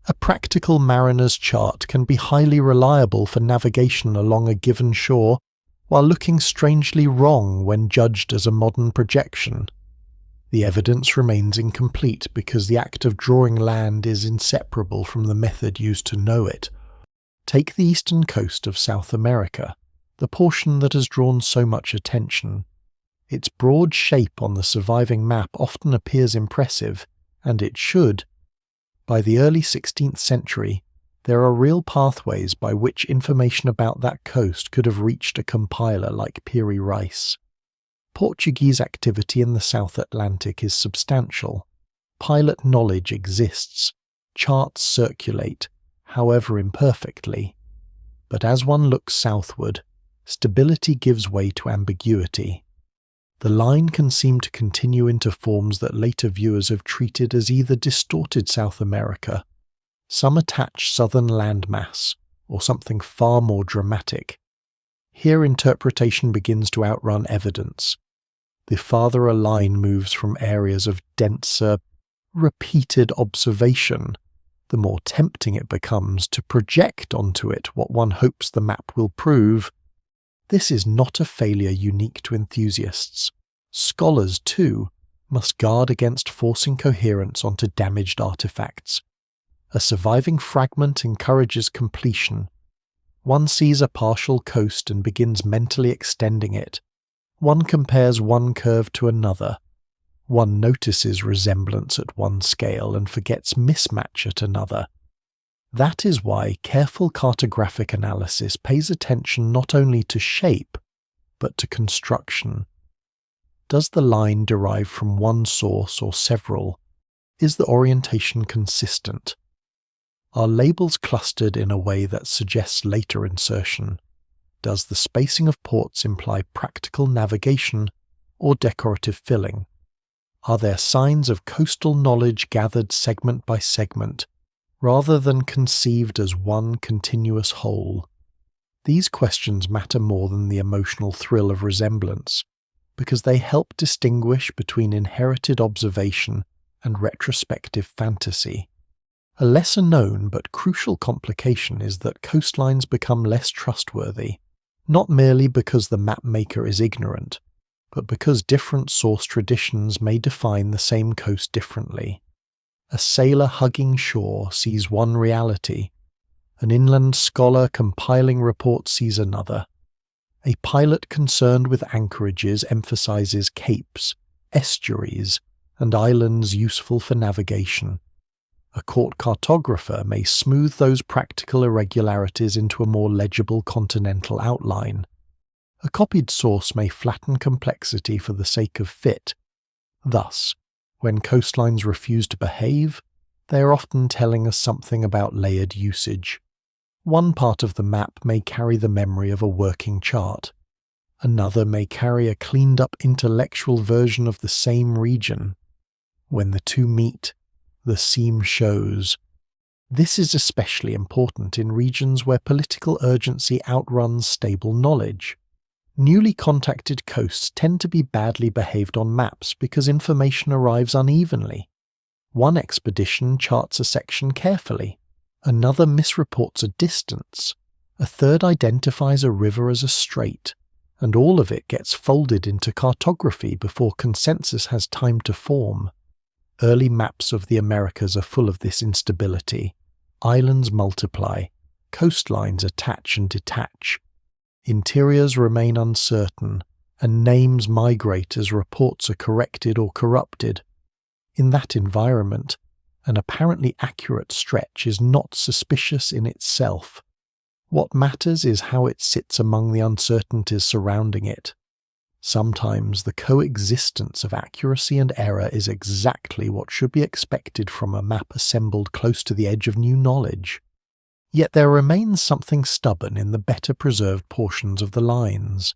A practical mariner's chart can be highly reliable for navigation along a given shore, while looking strangely wrong when judged as a modern projection. The evidence remains incomplete because the act of drawing land is inseparable from the method used to know it. Take the eastern coast of South America, the portion that has drawn so much attention. Its broad shape on the surviving map often appears impressive, and it should. By the early 16th century, there are real pathways by which information about that coast could have reached a compiler like Piri Rice. Portuguese activity in the South Atlantic is substantial. Pilot knowledge exists. Charts circulate, however imperfectly. But as one looks southward, stability gives way to ambiguity. The line can seem to continue into forms that later viewers have treated as either distorted South America, some attached southern landmass, or something far more dramatic. Here interpretation begins to outrun evidence. The farther a line moves from areas of denser, repeated observation, the more tempting it becomes to project onto it what one hopes the map will prove. This is not a failure unique to enthusiasts. Scholars, too, must guard against forcing coherence onto damaged artifacts. A surviving fragment encourages completion. One sees a partial coast and begins mentally extending it. One compares one curve to another. One notices resemblance at one scale and forgets mismatch at another. That is why careful cartographic analysis pays attention not only to shape, but to construction. Does the line derive from one source or several? Is the orientation consistent? Are labels clustered in a way that suggests later insertion? Does the spacing of ports imply practical navigation or decorative filling? Are there signs of coastal knowledge gathered segment by segment, rather than conceived as one continuous whole? These questions matter more than the emotional thrill of resemblance. because they help distinguish between inherited observation and retrospective fantasy. A lesser known but crucial complication is that coastlines become less trustworthy, not merely because the map maker is ignorant, but because different source traditions may define the same coast differently. A sailor hugging shore sees one reality, an inland scholar compiling reports sees another. A pilot concerned with anchorages emphasizes capes, estuaries, and islands useful for navigation. A court cartographer may smooth those practical irregularities into a more legible continental outline. A copied source may flatten complexity for the sake of fit. Thus, when coastlines refuse to behave, they are often telling us something about layered usage. One part of the map may carry the memory of a working chart. Another may carry a cleaned-up intellectual version of the same region. When the two meet, the seam shows. This is especially important in regions where political urgency outruns stable knowledge. Newly contacted coasts tend to be badly behaved on maps because information arrives unevenly. One expedition charts a section carefully, another misreports a distance, a third identifies a river as a strait, and all of it gets folded into cartography before consensus has time to form. Early maps of the Americas are full of this instability. Islands multiply, coastlines attach and detach. Interiors remain uncertain, and names migrate as reports are corrected or corrupted. In that environment, an apparently accurate stretch is not suspicious in itself. What matters is how it sits among the uncertainties surrounding it. Sometimes the coexistence of accuracy and error is exactly what should be expected from a map assembled close to the edge of new knowledge. Yet there remains something stubborn in the better preserved portions of the lines.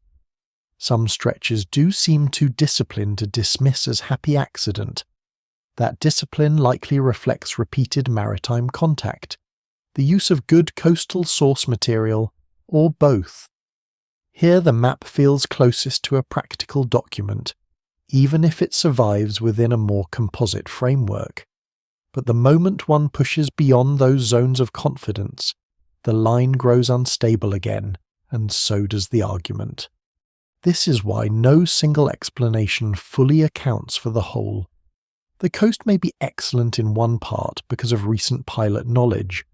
Some stretches do seem too disciplined to dismiss as happy accident. That discipline likely reflects repeated maritime contact, the use of good coastal source material, or both. Here the map feels closest to a practical document, even if it survives within a more composite framework. But the moment one pushes beyond those zones of confidence, the line grows unstable again, and so does the argument. This is why no single explanation fully accounts for the whole. The coast may be excellent in one part because of recent pilot knowledge,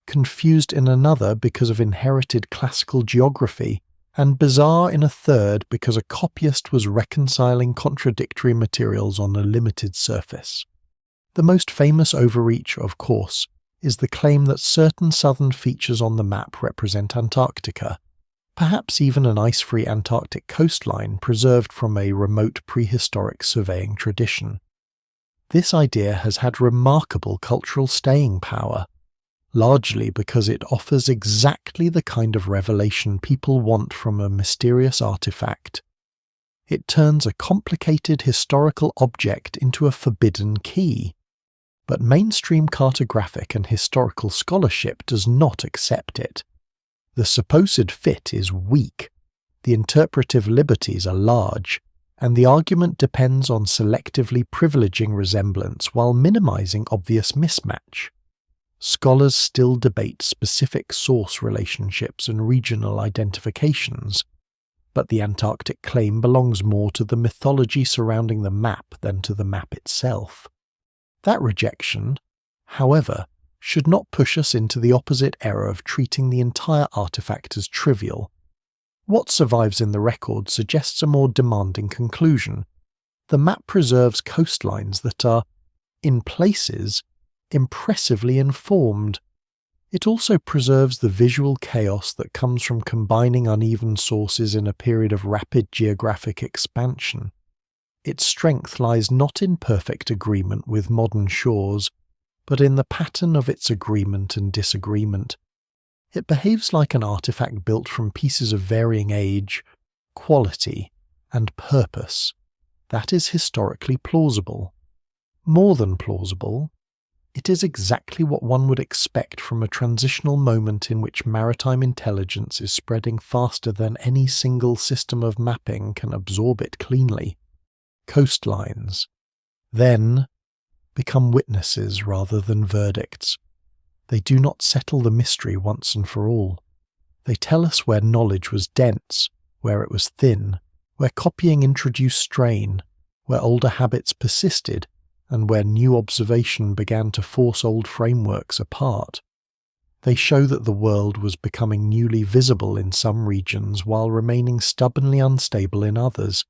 confused in another because of inherited classical geography, and bizarre in a third because a copyist was reconciling contradictory materials on a limited surface. The most famous overreach, of course, is the claim that certain southern features on the map represent Antarctica, perhaps even an ice-free Antarctic coastline preserved from a remote prehistoric surveying tradition. This idea has had remarkable cultural staying power, largely because it offers exactly the kind of revelation people want from a mysterious artifact. It turns a complicated historical object into a forbidden key. But mainstream cartographic and historical scholarship does not accept it. The supposed fit is weak, the interpretive liberties are large, and the argument depends on selectively privileging resemblance while minimizing obvious mismatch. Scholars still debate specific source relationships and regional identifications, but the Antarctic claim belongs more to the mythology surrounding the map than to the map itself. That rejection, however, should not push us into the opposite error of treating the entire artifact as trivial. What survives in the record suggests a more demanding conclusion. The map preserves coastlines that are, in places, impressively informed. It also preserves the visual chaos that comes from combining uneven sources in a period of rapid geographic expansion. Its strength lies not in perfect agreement with modern shores, but in the pattern of its agreement and disagreement. It behaves like an artifact built from pieces of varying age, quality, and purpose. That is historically plausible. More than plausible, It is exactly what one would expect from a transitional moment in which maritime intelligence is spreading faster than any single system of mapping can absorb it cleanly. Coastlines, then, become witnesses rather than verdicts. They do not settle the mystery once and for all. They tell us where knowledge was dense, where it was thin, where copying introduced strain, where older habits persisted, and where new observation began to force old frameworks apart. They show that the world was becoming newly visible in some regions while remaining stubbornly unstable in others.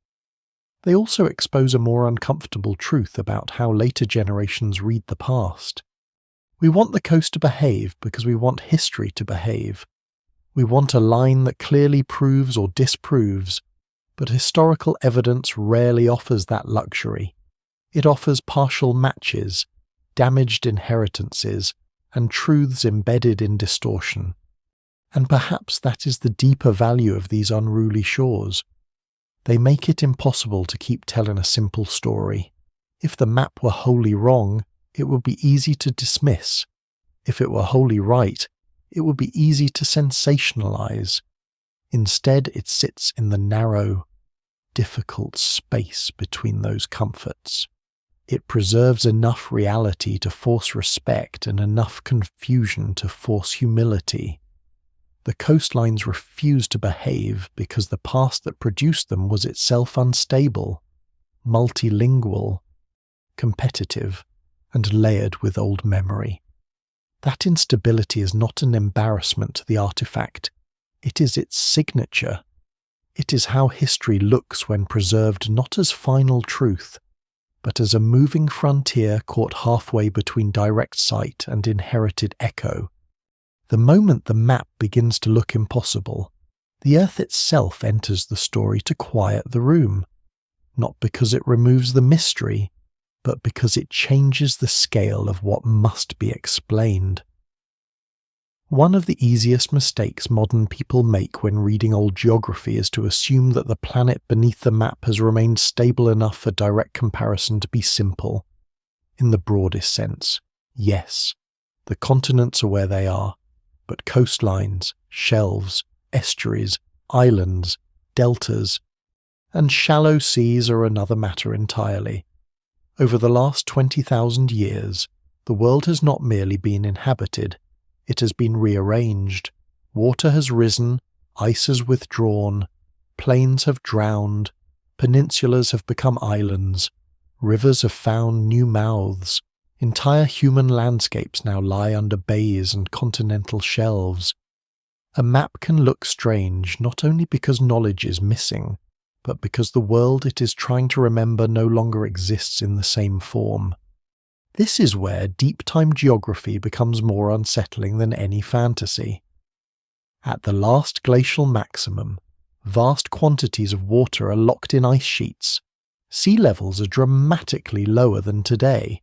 They also expose a more uncomfortable truth about how later generations read the past. We want the coast to behave because we want history to behave. We want a line that clearly proves or disproves, but historical evidence rarely offers that luxury. It offers partial matches, damaged inheritances, and truths embedded in distortion. And perhaps that is the deeper value of these unruly shores. They make it impossible to keep telling a simple story. If the map were wholly wrong, it would be easy to dismiss. If it were wholly right, it would be easy to sensationalize. Instead, it sits in the narrow, difficult space between those comforts. It preserves enough reality to force respect and enough confusion to force humility. The coastlines refuse to behave because the past that produced them was itself unstable, multilingual, competitive, and layered with old memory. That instability is not an embarrassment to the artifact. It is its signature. It is how history looks when preserved not as final truth, but as a moving frontier caught halfway between direct sight and inherited echo. The moment the map begins to look impossible, the Earth itself enters the story to quiet the room, not because it removes the mystery, but because it changes the scale of what must be explained. One of the easiest mistakes modern people make when reading old geography is to assume that the planet beneath the map has remained stable enough for direct comparison to be simple. In the broadest sense, yes, the continents are where they are, but coastlines, shelves, estuaries, islands, deltas, and shallow seas are another matter entirely. Over the last 20,000 years, the world has not merely been inhabited, it has been rearranged. Water has risen, ice has withdrawn, plains have drowned, peninsulas have become islands, rivers have found new mouths, entire human landscapes now lie under bays and continental shelves. A map can look strange not only because knowledge is missing, but because the world it is trying to remember no longer exists in the same form. This is where deep-time geography becomes more unsettling than any fantasy. At the last glacial maximum, vast quantities of water are locked in ice sheets. Sea levels are dramatically lower than today.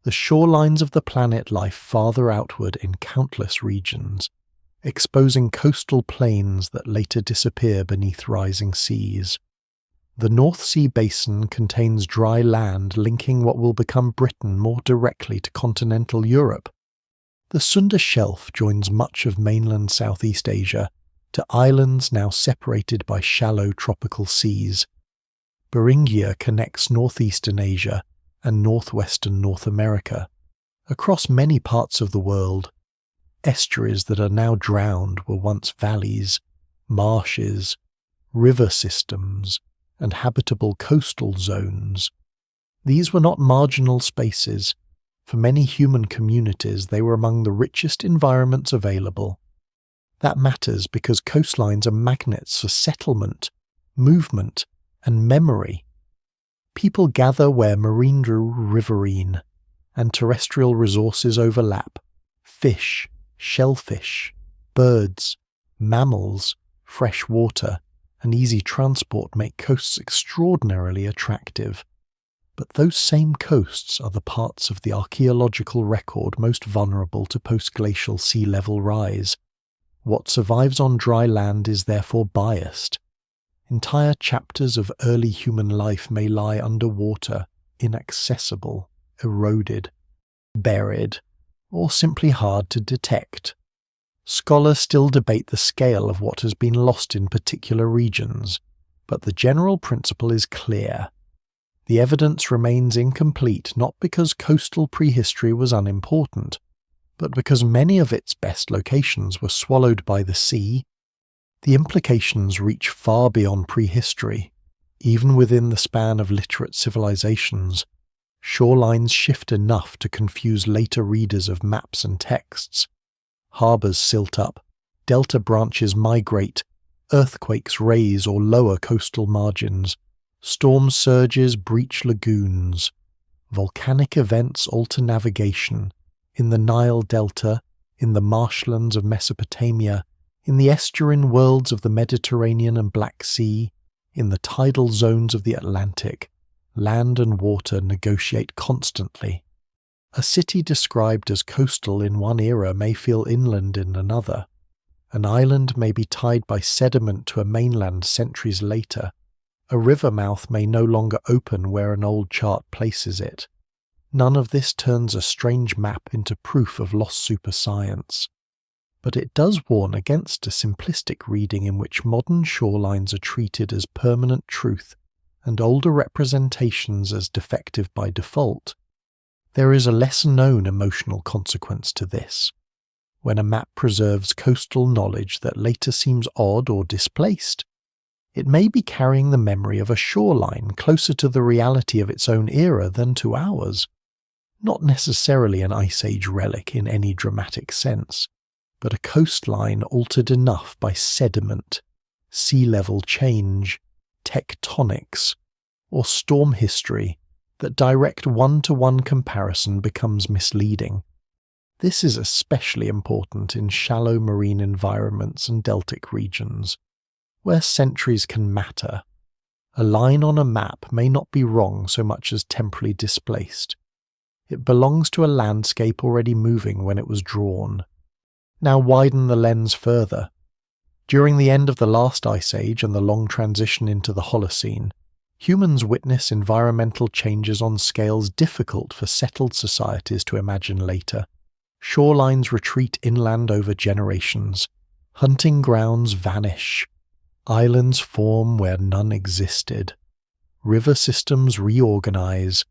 The shorelines of the planet lie farther outward in countless regions, exposing coastal plains that later disappear beneath rising seas. The North Sea basin contains dry land linking what will become Britain more directly to continental Europe. The Sunda Shelf joins much of mainland Southeast Asia to islands now separated by shallow tropical seas. Beringia connects northeastern Asia and northwestern North America. Across many parts of the world, estuaries that are now drowned were once valleys, marshes, river systems, and habitable coastal zones. These were not marginal spaces. For many human communities, they were among the richest environments available. That matters because coastlines are magnets for settlement, movement, and memory. People gather where marine riverine and terrestrial resources overlap. Fish, shellfish, birds, mammals, fresh water, and easy transport make coasts extraordinarily attractive. But those same coasts are the parts of the archaeological record most vulnerable to post-glacial sea level rise. What survives on dry land is therefore biased. Entire chapters of early human life may lie underwater, inaccessible, eroded. buried, or simply hard to detect. Scholars still debate the scale of what has been lost in particular regions, but the general principle is clear. The evidence remains incomplete not because coastal prehistory was unimportant, but because many of its best locations were swallowed by the sea. The implications reach far beyond prehistory. Even within the span of literate civilizations, shorelines shift enough to confuse later readers of maps and texts. Harbours silt up, delta branches migrate, earthquakes raise or lower coastal margins, storm surges breach lagoons, volcanic events alter navigation, in the Nile Delta, in the marshlands of Mesopotamia, in the estuarine worlds of the Mediterranean and Black Sea, in the tidal zones of the Atlantic, land and water negotiate constantly. A city described as coastal in one era may feel inland in another. An island may be tied by sediment to a mainland centuries later. A river mouth may no longer open where an old chart places it. None of this turns a strange map into proof of lost superscience. But it does warn against a simplistic reading in which modern shorelines are treated as permanent truth and older representations as defective by default. There is a lesser-known emotional consequence to this. When a map preserves coastal knowledge that later seems odd or displaced, it may be carrying the memory of a shoreline closer to the reality of its own era than to ours. Not necessarily an Ice Age relic in any dramatic sense, but a coastline altered enough by sediment, sea level change, tectonics, or storm history that direct one-to-one comparison becomes misleading. This is especially important in shallow marine environments and deltic regions, where centuries can matter. A line on a map may not be wrong so much as temporally displaced. It belongs to a landscape already moving when it was drawn. Now widen the lens further. During the end of the last Ice Age and the long transition into the Holocene, humans witness environmental changes on scales difficult for settled societies to imagine later. Shorelines retreat inland over generations. Hunting grounds vanish. Islands form where none existed. River systems reorganize.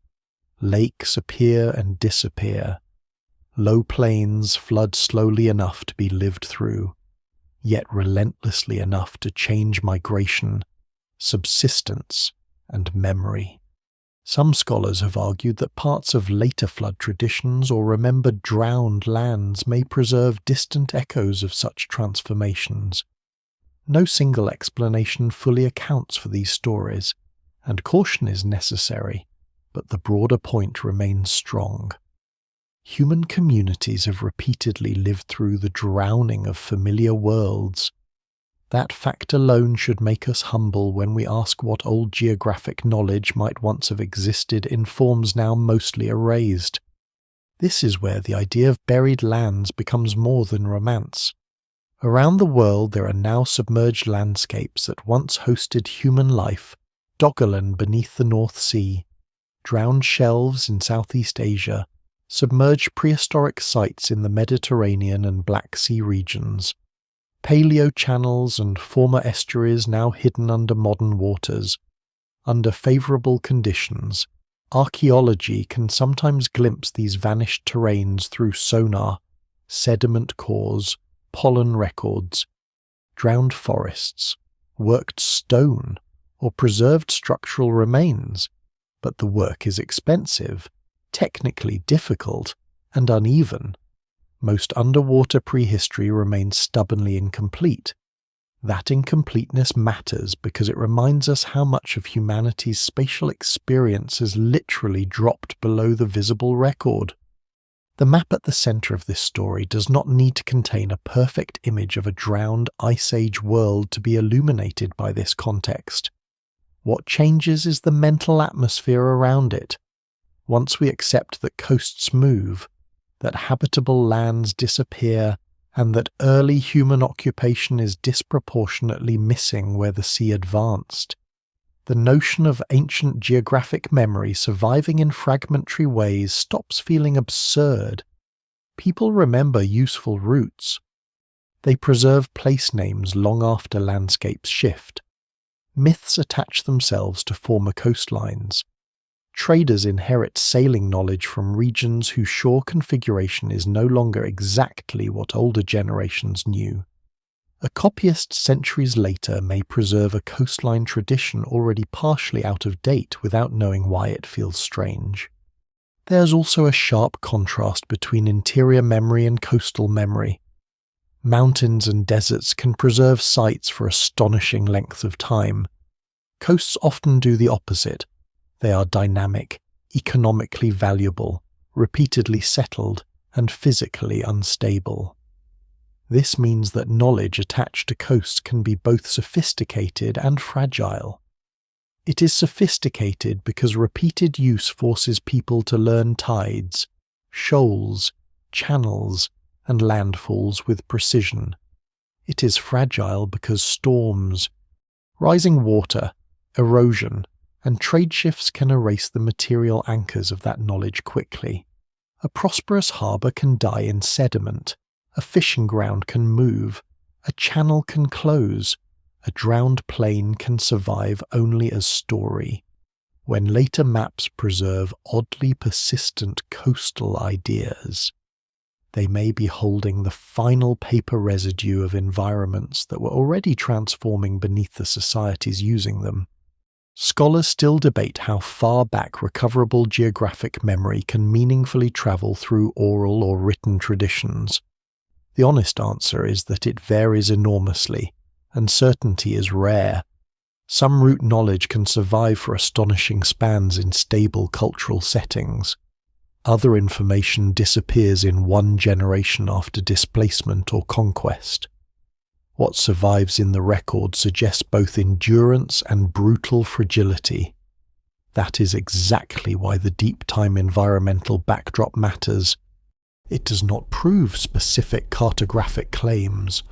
Lakes appear and disappear. Low plains flood slowly enough to be lived through, yet relentlessly enough to change migration, subsistence, and memory. Some scholars have argued that parts of later flood traditions or remembered drowned lands may preserve distant echoes of such transformations. No single explanation fully accounts for these stories, and caution is necessary, but the broader point remains strong. Human communities have repeatedly lived through the drowning of familiar worlds. That fact alone should make us humble when we ask what old geographic knowledge might once have existed in forms now mostly erased. This is where the idea of buried lands becomes more than romance. Around the world there are now submerged landscapes that once hosted human life, Doggerland beneath the North Sea, drowned shelves in Southeast Asia, submerged prehistoric sites in the Mediterranean and Black Sea regions, paleo-channels and former estuaries now hidden under modern waters. Under favourable conditions, archaeology can sometimes glimpse these vanished terrains through sonar, sediment cores, pollen records, drowned forests, worked stone, or preserved structural remains, but the work is expensive, technically difficult, and uneven. Most underwater prehistory remains stubbornly incomplete. That incompleteness matters because it reminds us how much of humanity's spatial experience has literally dropped below the visible record. The map at the centre of this story does not need to contain a perfect image of a drowned Ice Age world to be illuminated by this context. What changes is the mental atmosphere around it. Once we accept that coasts move, that habitable lands disappear, and that early human occupation is disproportionately missing where the sea advanced, The notion of ancient geographic memory surviving in fragmentary ways stops feeling absurd. People remember useful routes. They preserve place names long after landscapes shift. Myths attach themselves to former coastlines. Traders inherit sailing knowledge from regions whose shore configuration is no longer exactly what older generations knew. A copyist centuries later may preserve a coastline tradition already partially out of date without knowing why it feels strange. There's also a sharp contrast between interior memory and coastal memory. Mountains and deserts can preserve sites for astonishing lengths of time. Coasts often do the opposite. They are dynamic, economically valuable, repeatedly settled, and physically unstable. This means that knowledge attached to coasts can be both sophisticated and fragile. It is sophisticated because repeated use forces people to learn tides, shoals, channels, and landfalls with precision. It is fragile because storms, rising water, erosion, and trade shifts can erase the material anchors of that knowledge quickly. A prosperous harbour can die in sediment. A fishing ground can move, a channel can close, a drowned plain can survive only as story. When later maps preserve oddly persistent coastal ideas, they may be holding the final paper residue of environments that were already transforming beneath the societies using them. Scholars still debate how far back recoverable geographic memory can meaningfully travel through oral or written traditions. The honest answer is that it varies enormously, and certainty is rare. Some root knowledge can survive for astonishing spans in stable cultural settings. Other information disappears in one generation after displacement or conquest. What survives in the record suggests both endurance and brutal fragility. That is exactly why the deep time environmental backdrop matters. It does not prove specific cartographic claims.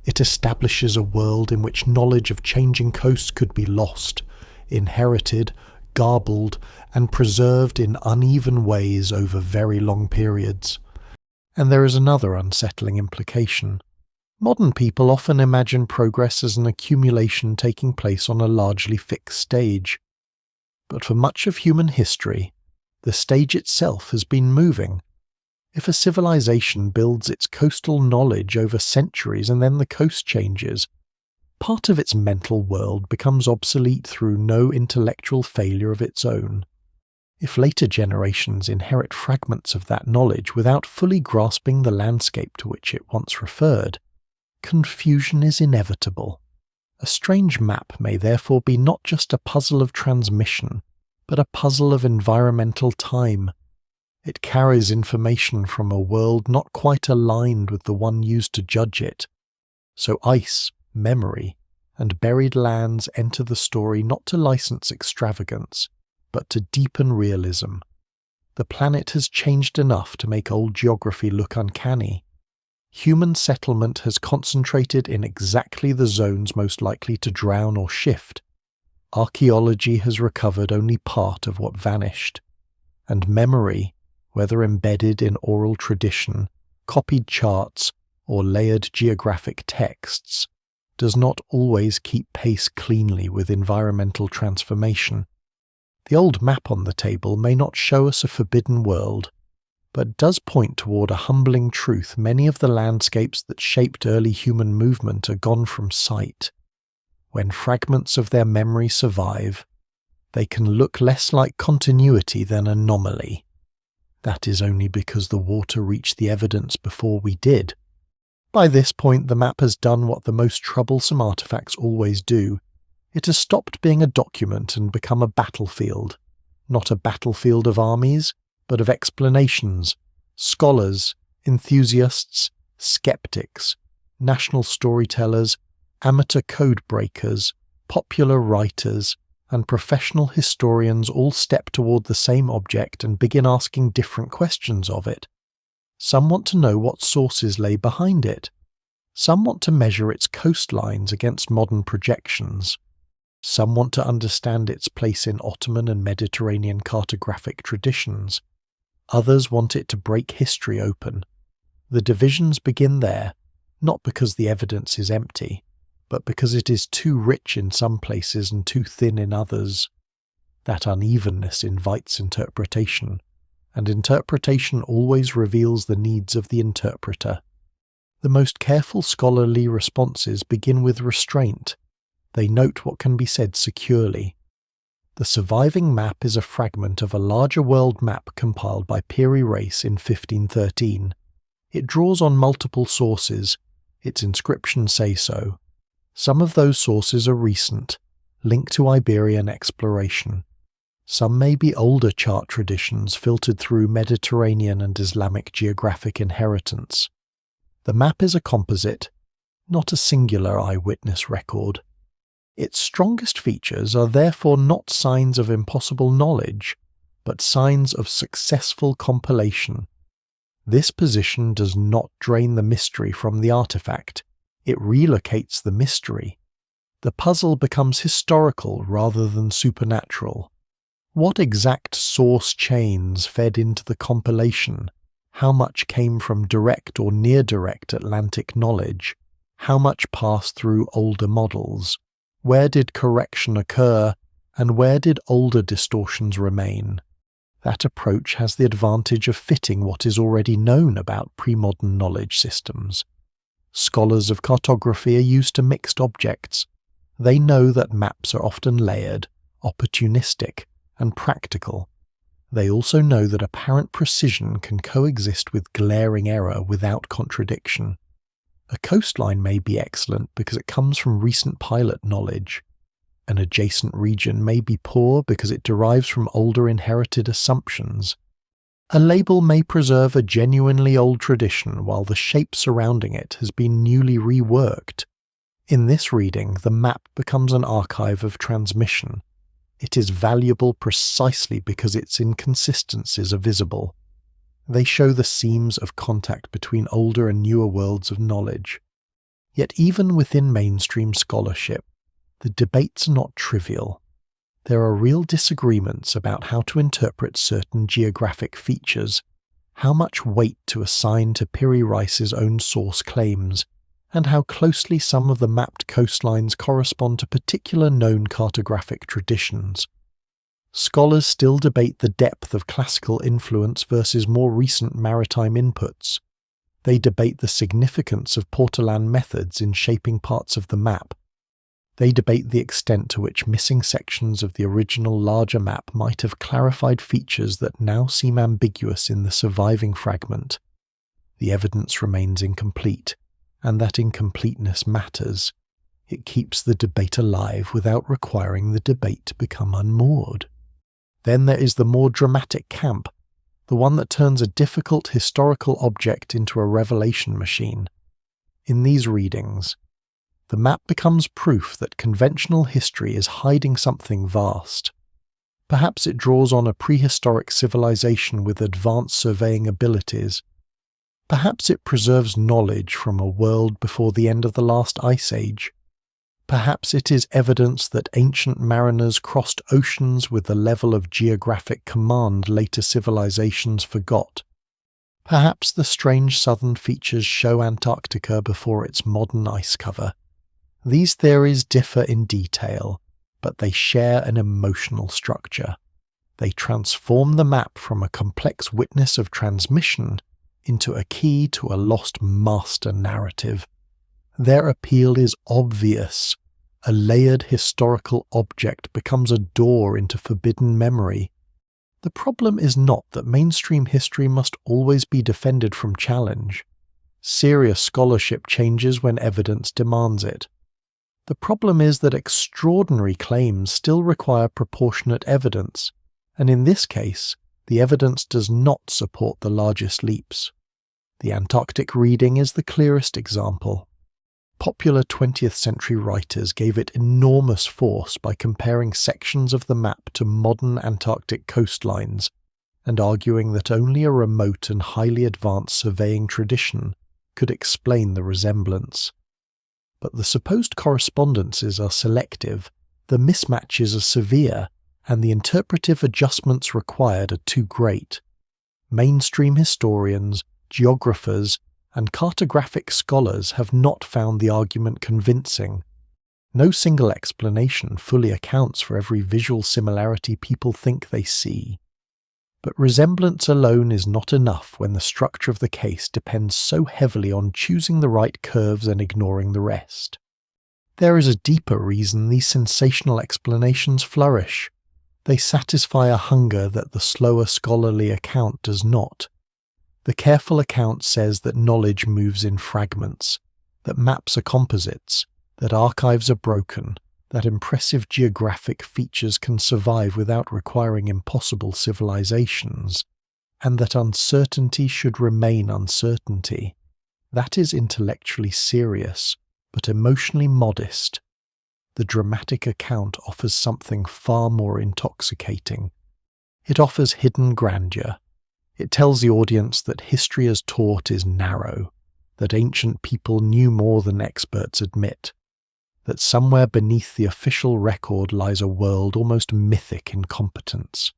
It establishes a world in which knowledge of changing coasts could be lost, inherited, garbled, and preserved in uneven ways over very long periods. And there is another unsettling implication. Modern people often imagine progress as an accumulation taking place on a largely fixed stage. But for much of human history, the stage itself has been moving. If a civilization builds its coastal knowledge over centuries and then the coast changes, part of its mental world becomes obsolete through no intellectual failure of its own. If later generations inherit fragments of that knowledge without fully grasping the landscape to which it once referred, confusion is inevitable. A strange map may therefore be not just a puzzle of transmission, but a puzzle of environmental time. It carries information from a world not quite aligned with the one used to judge it. So ice, memory, and buried lands enter the story not to license extravagance, but to deepen realism. The planet has changed enough to make old geography look uncanny. Human settlement has concentrated in exactly the zones most likely to drown or shift. Archaeology has recovered only part of what vanished. And memory, whether embedded in oral tradition, copied charts, or layered geographic texts, does not always keep pace cleanly with environmental transformation. The old map on the table may not show us a forbidden world, but does point toward a humbling truth. Many of the landscapes that shaped early human movement are gone from sight. When fragments of their memory survive, they can look less like continuity than anomaly. That is only because the water reached the evidence before we did. By this point, the map has done what the most troublesome artifacts always do. It has stopped being a document and become a battlefield. Not a battlefield of armies, but of explanations, scholars, enthusiasts, skeptics, national storytellers, amateur code breakers, popular writers, and professional historians all step toward the same object and begin asking different questions of it. Some want to know what sources lay behind it. Some want to measure its coastlines against modern projections. Some want to understand its place in Ottoman and Mediterranean cartographic traditions. Others want it to break history open. The divisions begin there, not because the evidence is empty, but because it is too rich in some places and too thin in others. That unevenness invites interpretation, and interpretation always reveals the needs of the interpreter. The most careful scholarly responses begin with restraint. They note what can be said securely. The surviving map is a fragment of a larger world map compiled by Piri Reis in 1513. It draws on multiple sources. Its inscriptions say so. Some of those sources are recent, linked to Iberian exploration. Some may be older chart traditions filtered through Mediterranean and Islamic geographic inheritance. The map is a composite, not a singular eyewitness record. Its strongest features are therefore not signs of impossible knowledge, but signs of successful compilation. This position does not drain the mystery from the artifact, it relocates the mystery. The puzzle becomes historical rather than supernatural. What exact source chains fed into the compilation? How much came from direct or near-direct Atlantic knowledge? How much passed through older models? Where did correction occur, and where did older distortions remain? That approach has the advantage of fitting what is already known about pre-modern knowledge systems. Scholars of cartography are used to mixed objects. They know that maps are often layered, opportunistic, and practical. They also know that apparent precision can coexist with glaring error without contradiction. A coastline may be excellent because it comes from recent pilot knowledge. An adjacent region may be poor because it derives from older inherited assumptions. A label may preserve a genuinely old tradition while the shape surrounding it has been newly reworked. In this reading, the map becomes an archive of transmission. It is valuable precisely because its inconsistencies are visible. They show the seams of contact between older and newer worlds of knowledge. Yet even within mainstream scholarship, the debates are not trivial. There are real disagreements about how to interpret certain geographic features, how much weight to assign to Piri Reis's own source claims, and how closely some of the mapped coastlines correspond to particular known cartographic traditions. Scholars still debate the depth of classical influence versus more recent maritime inputs. They debate the significance of Portolan methods in shaping parts of the map. They debate the extent to which missing sections of the original larger map might have clarified features that now seem ambiguous in the surviving fragment. The evidence remains incomplete, and that incompleteness matters. It keeps the debate alive without requiring the debate to become unmoored. Then there is the more dramatic camp, the one that turns a difficult historical object into a revelation machine. In these readings, the map becomes proof that conventional history is hiding something vast. Perhaps it draws on a prehistoric civilization with advanced surveying abilities. Perhaps it preserves knowledge from a world before the end of the last ice age. Perhaps it is evidence that ancient mariners crossed oceans with the level of geographic command later civilizations forgot. Perhaps the strange southern features show Antarctica before its modern ice cover. These theories differ in detail, but they share an emotional structure. They transform the map from a complex witness of transmission into a key to a lost master narrative. Their appeal is obvious. A layered historical object becomes a door into forbidden memory. The problem is not that mainstream history must always be defended from challenge. Serious scholarship changes when evidence demands it. The problem is that extraordinary claims still require proportionate evidence, and in this case, the evidence does not support the largest leaps. The Antarctic reading is the clearest example. Popular 20th century writers gave it enormous force by comparing sections of the map to modern Antarctic coastlines and arguing that only a remote and highly advanced surveying tradition could explain the resemblance. But the supposed correspondences are selective. the mismatches are severe and the interpretive adjustments required are too great. Mainstream historians, geographers, and cartographic scholars have not found the argument convincing. No single explanation fully accounts for every visual similarity people think they see. But resemblance alone is not enough when the structure of the case depends so heavily on choosing the right curves and ignoring the rest. There is a deeper reason these sensational explanations flourish. They satisfy a hunger that the slower scholarly account does not. The careful account says that knowledge moves in fragments, that maps are composites, that archives are broken, that impressive geographic features can survive without requiring impossible civilizations, and that uncertainty should remain uncertainty. That is intellectually serious, but emotionally modest. The dramatic account offers something far more intoxicating. It offers hidden grandeur. It tells the audience that history as taught is narrow, that ancient people knew more than experts admit, that somewhere beneath the official record lies a world almost mythic in competence.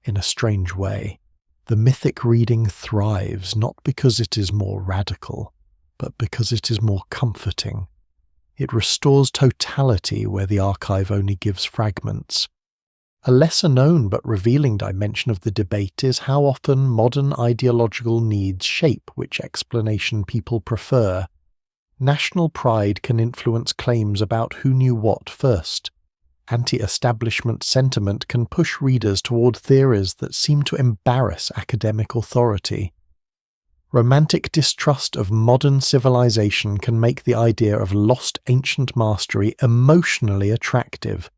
In a strange way, the mythic reading thrives not because it is more radical, but because it is more comforting. It restores totality where the archive only gives fragments. A lesser-known but revealing dimension of the debate is how often modern ideological needs shape which explanation people prefer. National pride can influence claims about who knew what first. Anti-establishment sentiment can push readers toward theories that seem to embarrass academic authority. Romantic distrust of modern civilization can make the idea of lost ancient mastery emotionally attractive.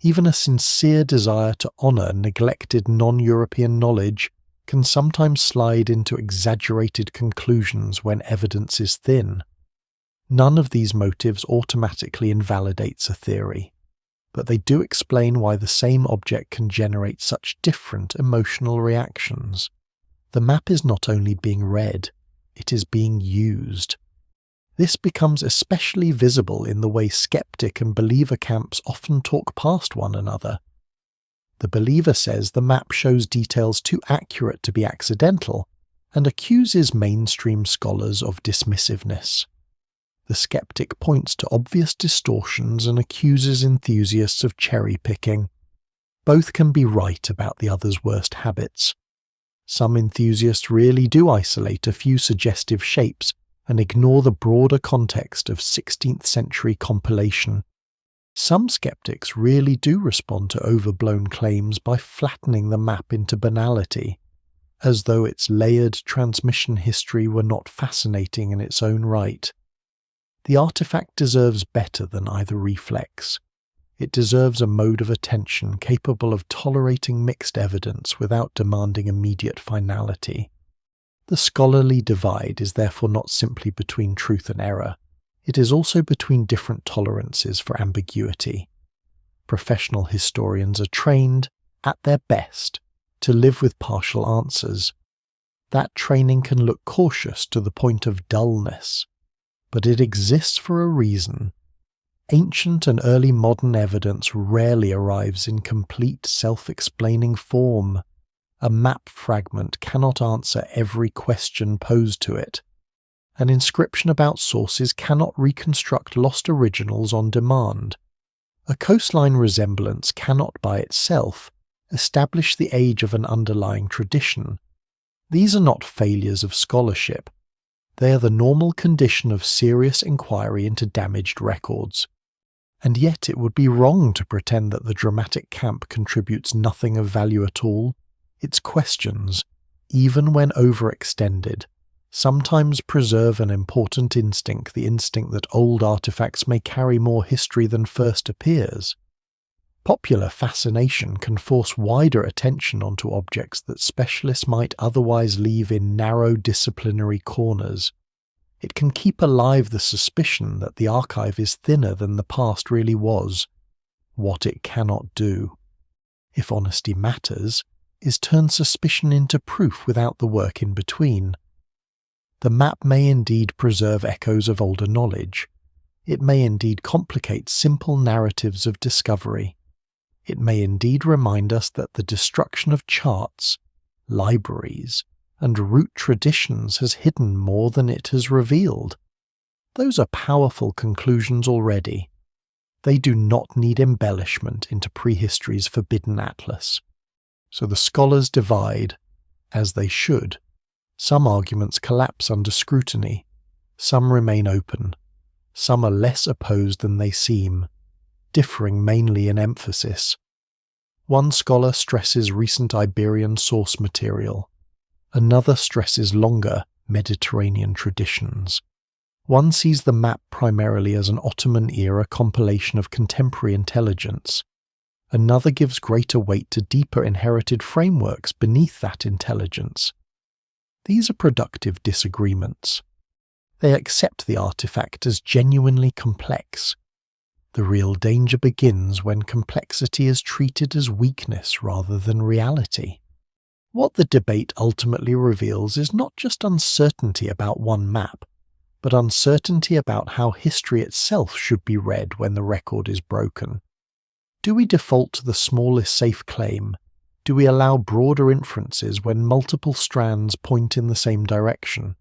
Even a sincere desire to honor neglected non-European knowledge can sometimes slide into exaggerated conclusions when evidence is thin. None of these motives automatically invalidates a theory, but they do explain why the same object can generate such different emotional reactions. The map is not only being read, it is being used. This becomes especially visible in the way skeptic and believer camps often talk past one another. The believer says the map shows details too accurate to be accidental, and accuses mainstream scholars of dismissiveness. The skeptic points to obvious distortions and accuses enthusiasts of cherry-picking. Both can be right about the other's worst habits. Some enthusiasts really do isolate a few suggestive shapes and ignore the broader context of 16th century compilation. Some skeptics really do respond to overblown claims by flattening the map into banality, as though its layered transmission history were not fascinating in its own right. The artifact deserves better than either reflex. It deserves a mode of attention capable of tolerating mixed evidence without demanding immediate finality. The scholarly divide is therefore not simply between truth and error, it is also between different tolerances for ambiguity. Professional historians are trained, at their best, to live with partial answers. That training can look cautious to the point of dullness, but it exists for a reason. Ancient and early modern evidence rarely arrives in complete self-explaining form. A map fragment cannot answer every question posed to it. An inscription about sources cannot reconstruct lost originals on demand. A coastline resemblance cannot by itself establish the age of an underlying tradition. These are not failures of scholarship. They are the normal condition of serious inquiry into damaged records. And yet it would be wrong to pretend that the dramatic camp contributes nothing of value at all. Its questions, even when overextended, sometimes preserve an important instinct, the instinct that old artifacts may carry more history than first appears. Popular fascination can force wider attention onto objects that specialists might otherwise leave in narrow disciplinary corners. It can keep alive the suspicion that the archive is thinner than the past really was. What it cannot do, if honesty matters, is turn suspicion into proof without the work in between. The map may indeed preserve echoes of older knowledge, It may indeed complicate simple narratives of discovery. It may indeed remind us that the destruction of charts, libraries, and root traditions has hidden more than it has revealed. Those are powerful conclusions already. They do not need embellishment into prehistory's forbidden atlas. So the scholars divide, as they should. Some arguments collapse under scrutiny, some remain open, some are less opposed than they seem, differing mainly in emphasis. One scholar stresses recent Iberian source material, another stresses longer Mediterranean traditions. One sees the map primarily as an Ottoman-era compilation of contemporary intelligence. Another gives greater weight to deeper inherited frameworks beneath that intelligence. These are productive disagreements. They accept the artifact as genuinely complex. The real danger begins when complexity is treated as weakness rather than reality. What the debate ultimately reveals is not just uncertainty about one map, but uncertainty about how history itself should be read when the record is broken. Do we default to the smallest safe claim? Do we allow broader inferences when multiple strands point in the same direction?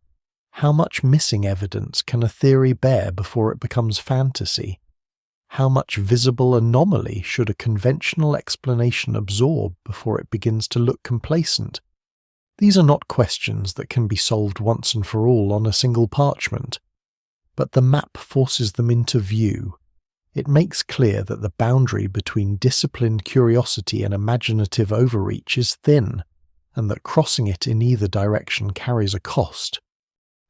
How much missing evidence can a theory bear before it becomes fantasy? How much visible anomaly should a conventional explanation absorb before it begins to look complacent? These are not questions that can be solved once and for all on a single parchment, but the map forces them into view. It makes clear that the boundary between disciplined curiosity and imaginative overreach is thin, and that crossing it in either direction carries a cost.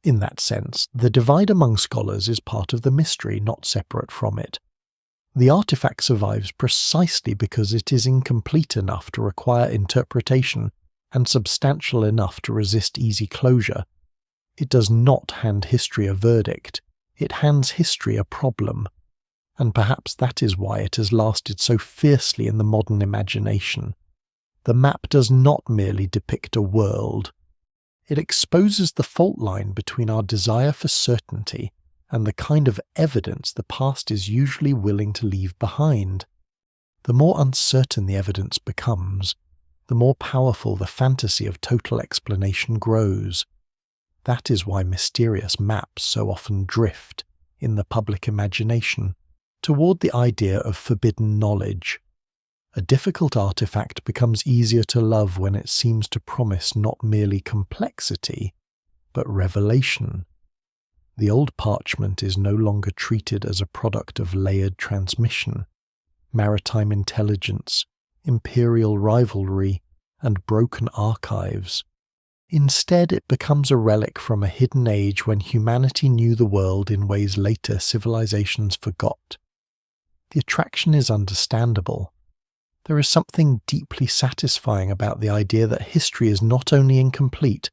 In that sense, the divide among scholars is part of the mystery, not separate from it. The artifact survives precisely because it is incomplete enough to require interpretation and substantial enough to resist easy closure. It does not hand history a verdict, it hands history a problem. And perhaps that is why it has lasted so fiercely in the modern imagination. The map does not merely depict a world. It exposes the fault line between our desire for certainty and the kind of evidence the past is usually willing to leave behind. The more uncertain the evidence becomes, the more powerful the fantasy of total explanation grows. That is why mysterious maps so often drift, in the public imagination, toward the idea of forbidden knowledge. A difficult artifact becomes easier to love when it seems to promise not merely complexity, but revelation. The old parchment is no longer treated as a product of layered transmission, maritime intelligence, imperial rivalry, and broken archives. Instead, it becomes a relic from a hidden age when humanity knew the world in ways later civilizations forgot. The attraction is understandable. There is something deeply satisfying about the idea that history is not only incomplete,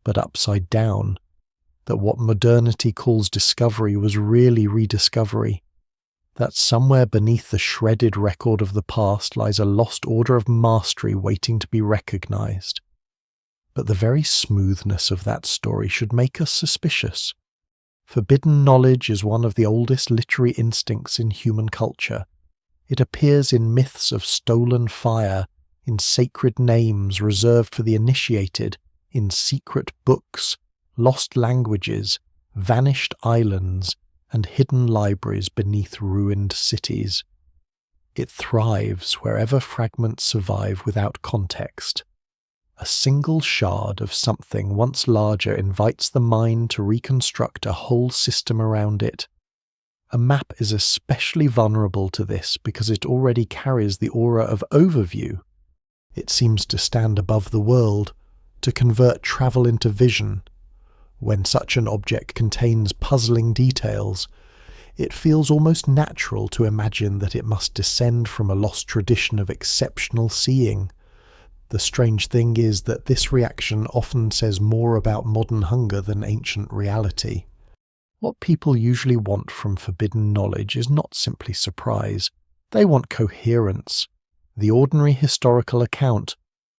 but upside down, that what modernity calls discovery was really rediscovery, that somewhere beneath the shredded record of the past lies a lost order of mastery waiting to be recognized. But the very smoothness of that story should make us suspicious. Forbidden knowledge is one of the oldest literary instincts in human culture. It appears in myths of stolen fire, in sacred names reserved for the initiated, in secret books, lost languages, vanished islands, and hidden libraries beneath ruined cities. It thrives wherever fragments survive without context. A single shard of something once larger invites the mind to reconstruct a whole system around it. A map is especially vulnerable to this because it already carries the aura of overview. It seems to stand above the world, to convert travel into vision. When such an object contains puzzling details, it feels almost natural to imagine that it must descend from a lost tradition of exceptional seeing. The strange thing is that this reaction often says more about modern hunger than ancient reality. What people usually want from forbidden knowledge is not simply surprise. They want coherence. The ordinary historical account,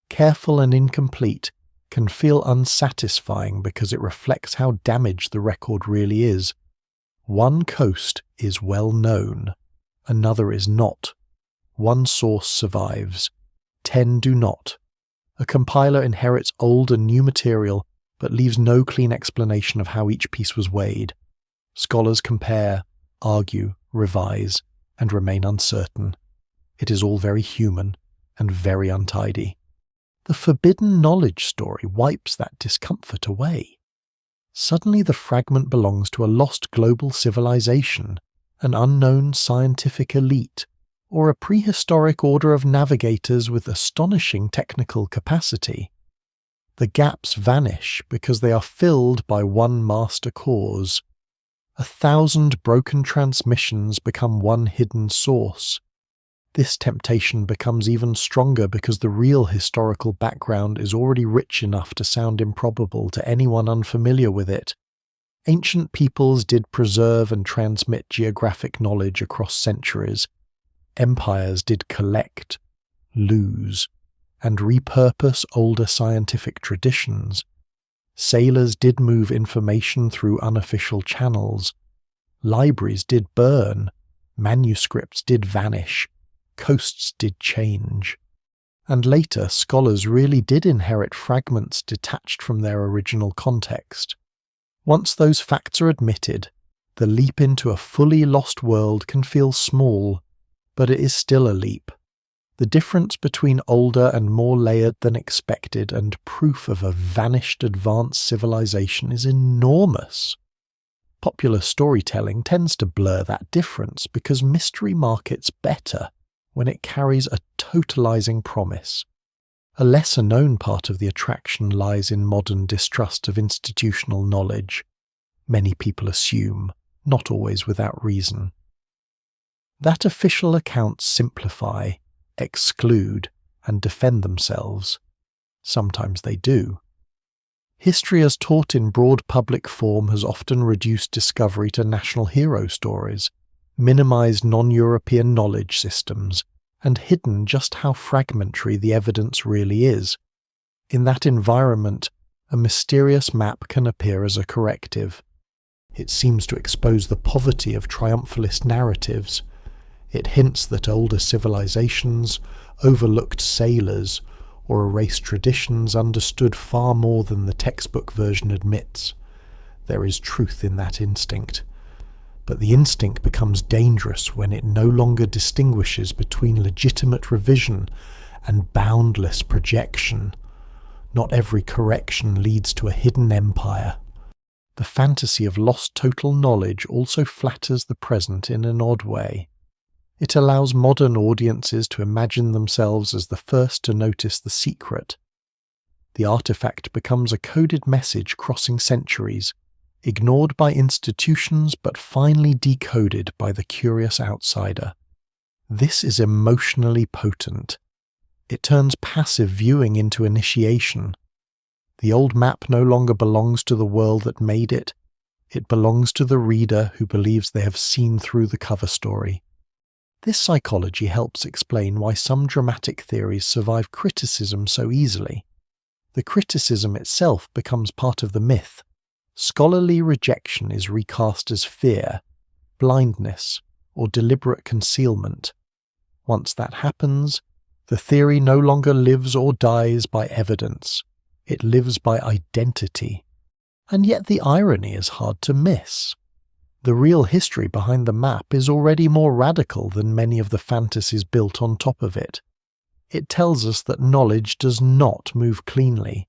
careful and incomplete, can feel unsatisfying because it reflects how damaged the record really is. One coast is well known, another is not. One source survives, 10 do not. A compiler inherits old and new material, but leaves no clean explanation of how each piece was weighed. Scholars compare, argue, revise, and remain uncertain. It is all very human and very untidy. The forbidden knowledge story wipes that discomfort away. Suddenly the fragment belongs to a lost global civilization, an unknown scientific elite, or a prehistoric order of navigators with astonishing technical capacity. The gaps vanish because they are filled by one master cause. 1,000 broken transmissions become one hidden source. This temptation becomes even stronger because the real historical background is already rich enough to sound improbable to anyone unfamiliar with it. Ancient peoples did preserve and transmit geographic knowledge across centuries. Empires did collect, lose, and repurpose older scientific traditions. Sailors did move information through unofficial channels. Libraries did burn. Manuscripts did vanish. Coasts did change. And later, scholars really did inherit fragments detached from their original context. Once those facts are admitted, the leap into a fully lost world can feel small, but it is still a leap. The difference between older and more layered than expected and proof of a vanished advanced civilization is enormous. Popular storytelling tends to blur that difference because mystery markets better when it carries a totalizing promise. A lesser-known part of the attraction lies in modern distrust of institutional knowledge. Many people assume, not always without reason, that official accounts simplify, exclude, and defend themselves. Sometimes they do. History as taught in broad public form has often reduced discovery to national hero stories, minimized non-European knowledge systems, and hidden just how fragmentary the evidence really is. In that environment, a mysterious map can appear as a corrective. It seems to expose the poverty of triumphalist narratives. It hints that older civilizations, overlooked sailors, or erased traditions understood far more than the textbook version admits. There is truth in that instinct. But the instinct becomes dangerous when it no longer distinguishes between legitimate revision and boundless projection. Not every correction leads to a hidden empire. The fantasy of lost total knowledge also flatters the present in an odd way. It allows modern audiences to imagine themselves as the first to notice the secret. The artifact becomes a coded message crossing centuries, ignored by institutions but finally decoded by the curious outsider. This is emotionally potent. It turns passive viewing into initiation. The old map no longer belongs to the world that made it. It belongs to the reader who believes they have seen through the cover story. This psychology helps explain why some dramatic theories survive criticism so easily. The criticism itself becomes part of the myth. Scholarly rejection is recast as fear, blindness, or deliberate concealment. Once that happens, the theory no longer lives or dies by evidence. It lives by identity. And yet the irony is hard to miss. The real history behind the map is already more radical than many of the fantasies built on top of it. It tells us that knowledge does not move cleanly,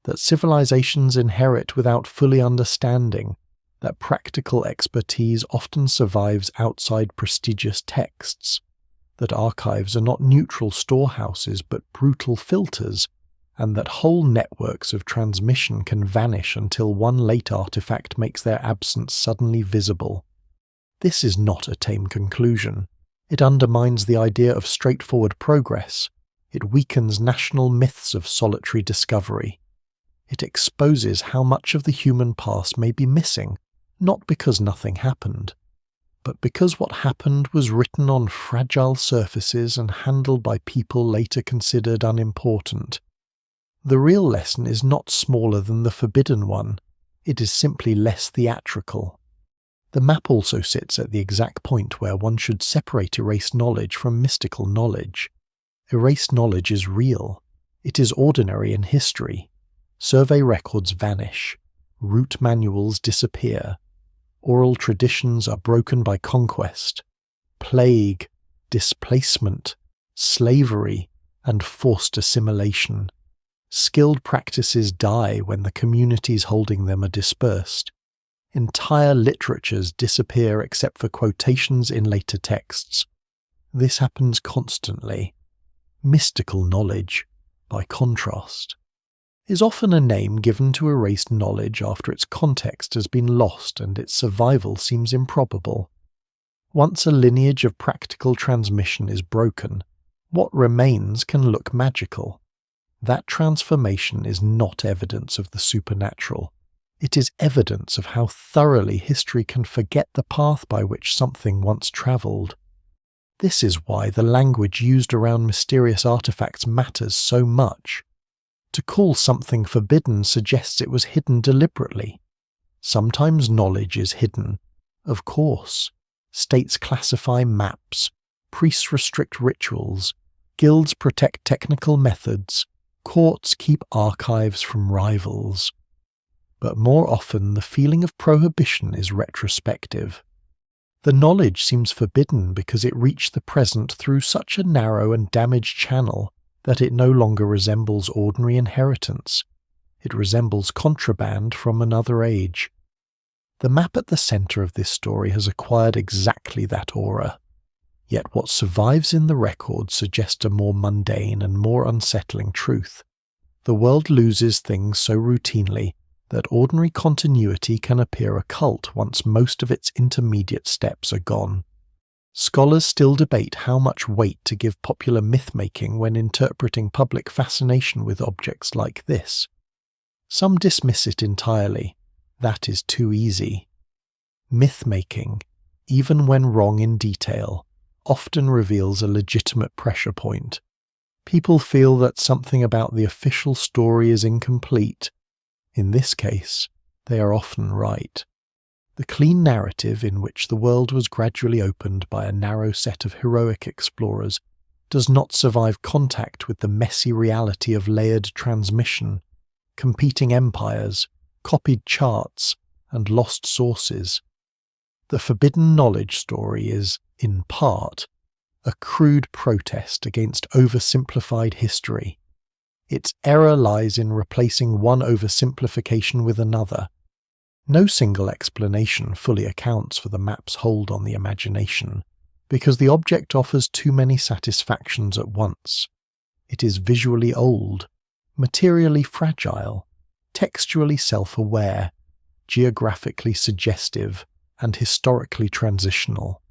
that civilizations inherit without fully understanding, that practical expertise often survives outside prestigious texts, that archives are not neutral storehouses but brutal filters, and that whole networks of transmission can vanish until one late artifact makes their absence suddenly visible. This is not a tame conclusion. It undermines the idea of straightforward progress. It weakens national myths of solitary discovery. It exposes how much of the human past may be missing, not because nothing happened, but because what happened was written on fragile surfaces and handled by people later considered unimportant. The real lesson is not smaller than the forbidden one, it is simply less theatrical. The map also sits at the exact point where one should separate erased knowledge from mystical knowledge. Erased knowledge is real. It is ordinary in history. Survey records vanish. Route manuals disappear. Oral traditions are broken by conquest. Plague, displacement, slavery, and forced assimilation. Skilled practices die when the communities holding them are dispersed. Entire literatures disappear except for quotations in later texts. This happens constantly. Mystical knowledge, by contrast, is often a name given to erased knowledge after its context has been lost and its survival seems improbable. Once a lineage of practical transmission is broken, what remains can look magical. That transformation is not evidence of the supernatural. It is evidence of how thoroughly history can forget the path by which something once travelled. This is why the language used around mysterious artifacts matters so much. To call something forbidden suggests it was hidden deliberately. Sometimes knowledge is hidden. Of course. States classify maps. Priests restrict rituals. Guilds protect technical methods. Courts keep archives from rivals. But more often the feeling of prohibition is retrospective. The knowledge seems forbidden because it reached the present through such a narrow and damaged channel that it no longer resembles ordinary inheritance. It resembles contraband from another age. The map at the centre of this story has acquired exactly that aura. Yet what survives in the record suggests a more mundane and more unsettling truth. The world loses things so routinely that ordinary continuity can appear occult once most of its intermediate steps are gone. Scholars still debate how much weight to give popular myth-making when interpreting public fascination with objects like this. Some dismiss it entirely. That is too easy. Myth-making, even when wrong in detail, often reveals a legitimate pressure point. People feel that something about the official story is incomplete. In this case, they are often right. The clean narrative in which the world was gradually opened by a narrow set of heroic explorers does not survive contact with the messy reality of layered transmission, competing empires, copied charts, and lost sources. The forbidden knowledge story is, in part, a crude protest against oversimplified history. Its error lies in replacing one oversimplification with another. No single explanation fully accounts for the map's hold on the imagination, because the object offers too many satisfactions at once. It is visually old, materially fragile, textually self-aware, geographically suggestive, and historically transitional.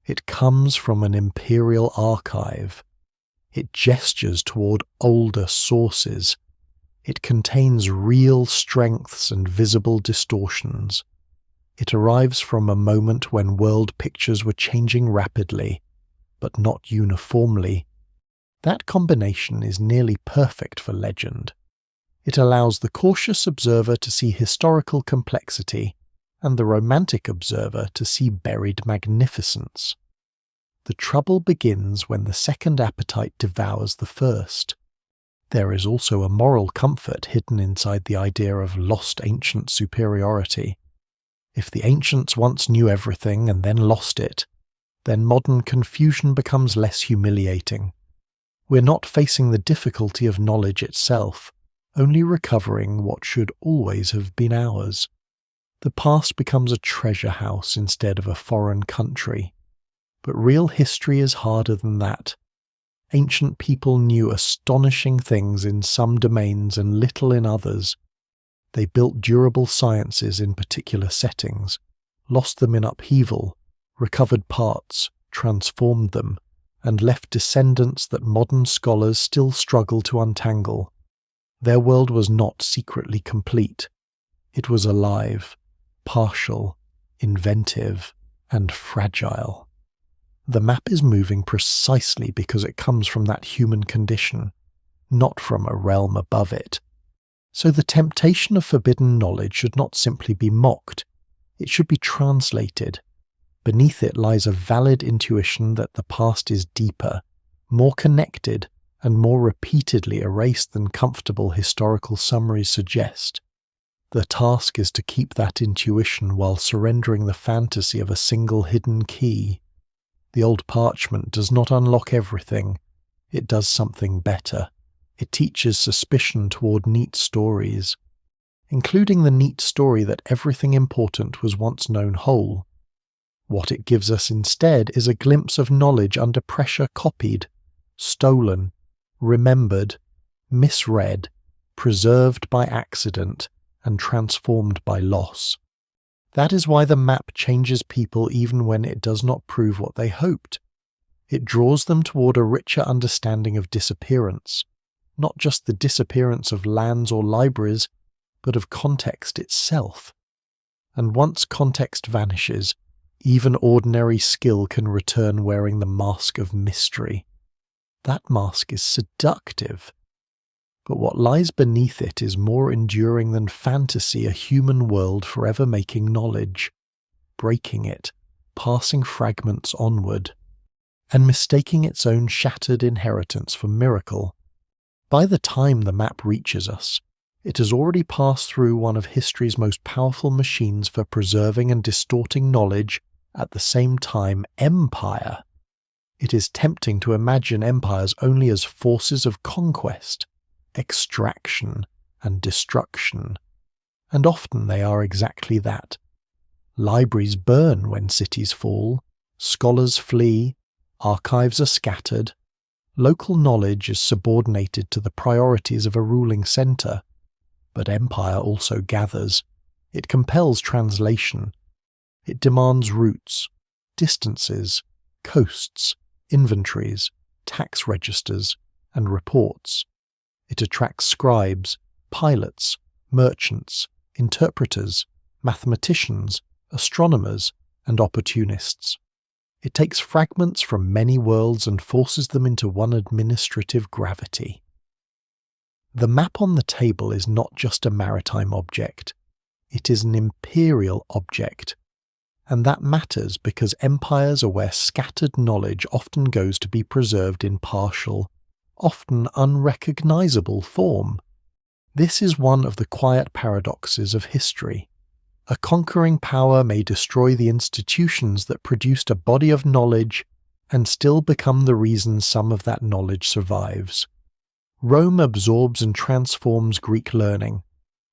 It comes from an imperial archive. It gestures toward older sources. It contains real strengths and visible distortions. It arrives from a moment when world pictures were changing rapidly, but not uniformly. That combination is nearly perfect for legend. It allows the cautious observer to see historical complexity, and the romantic observer to see buried magnificence. The trouble begins when the second appetite devours the first. There is also a moral comfort hidden inside the idea of lost ancient superiority. If the ancients once knew everything and then lost it, then modern confusion becomes less humiliating. We're not facing the difficulty of knowledge itself, only recovering what should always have been ours. The past becomes a treasure house instead of a foreign country. But real history is harder than that. Ancient people knew astonishing things in some domains and little in others. They built durable sciences in particular settings, lost them in upheaval, recovered parts, transformed them, and left descendants that modern scholars still struggle to untangle. Their world was not secretly complete. It was alive, partial, inventive, and fragile. The map is moving precisely because it comes from that human condition, not from a realm above it. So the temptation of forbidden knowledge should not simply be mocked. It should be translated. Beneath it lies a valid intuition that the past is deeper, more connected, and more repeatedly erased than comfortable historical summaries suggest. The task is to keep that intuition while surrendering the fantasy of a single hidden key. The old parchment does not unlock everything. It does something better. It teaches suspicion toward neat stories, including the neat story that everything important was once known whole. What it gives us instead is a glimpse of knowledge under pressure copied, stolen, remembered, misread, preserved by accident, and transformed by loss. That is why the map changes people even when it does not prove what they hoped. It draws them toward a richer understanding of disappearance, not just the disappearance of lands or libraries, but of context itself. And once context vanishes, even ordinary skill can return wearing the mask of mystery. That mask is seductive. But what lies beneath it is more enduring than fantasy, a human world forever making knowledge, breaking it, passing fragments onward, and mistaking its own shattered inheritance for miracle. By the time the map reaches us, it has already passed through one of history's most powerful machines for preserving and distorting knowledge, at the same time empire. It is tempting to imagine empires only as forces of conquest, extraction, and destruction, and often they are exactly that. Libraries burn when cities fall, scholars flee, archives are scattered, local knowledge is subordinated to the priorities of a ruling centre. But empire also gathers. It compels translation. It demands routes, distances, coasts, inventories, tax registers, and reports. It attracts scribes, pilots, merchants, interpreters, mathematicians, astronomers, and opportunists. It takes fragments from many worlds and forces them into one administrative gravity. The map on the table is not just a maritime object. It is an imperial object. And that matters because empires are where scattered knowledge often goes to be preserved in partial, often unrecognizable form. This is one of the quiet paradoxes of history. A conquering power may destroy the institutions that produced a body of knowledge and still become the reason some of that knowledge survives. Rome absorbs and transforms Greek learning.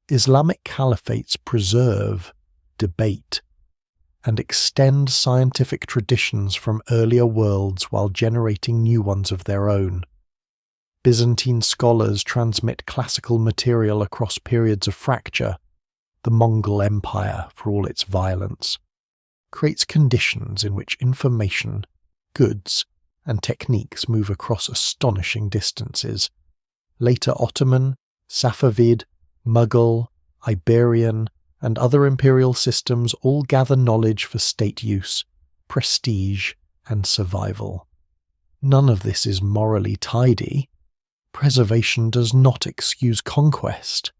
Islamic caliphates preserve, debate, and extend scientific traditions from earlier worlds while generating new ones of their own. Byzantine scholars transmit classical material across periods of fracture. The Mongol Empire, for all its violence, creates conditions in which information, goods, and techniques move across astonishing distances. Later Ottoman, Safavid, Mughal, Iberian, and other imperial systems all gather knowledge for state use, prestige, and survival. None of this is morally tidy. Preservation does not excuse conquest.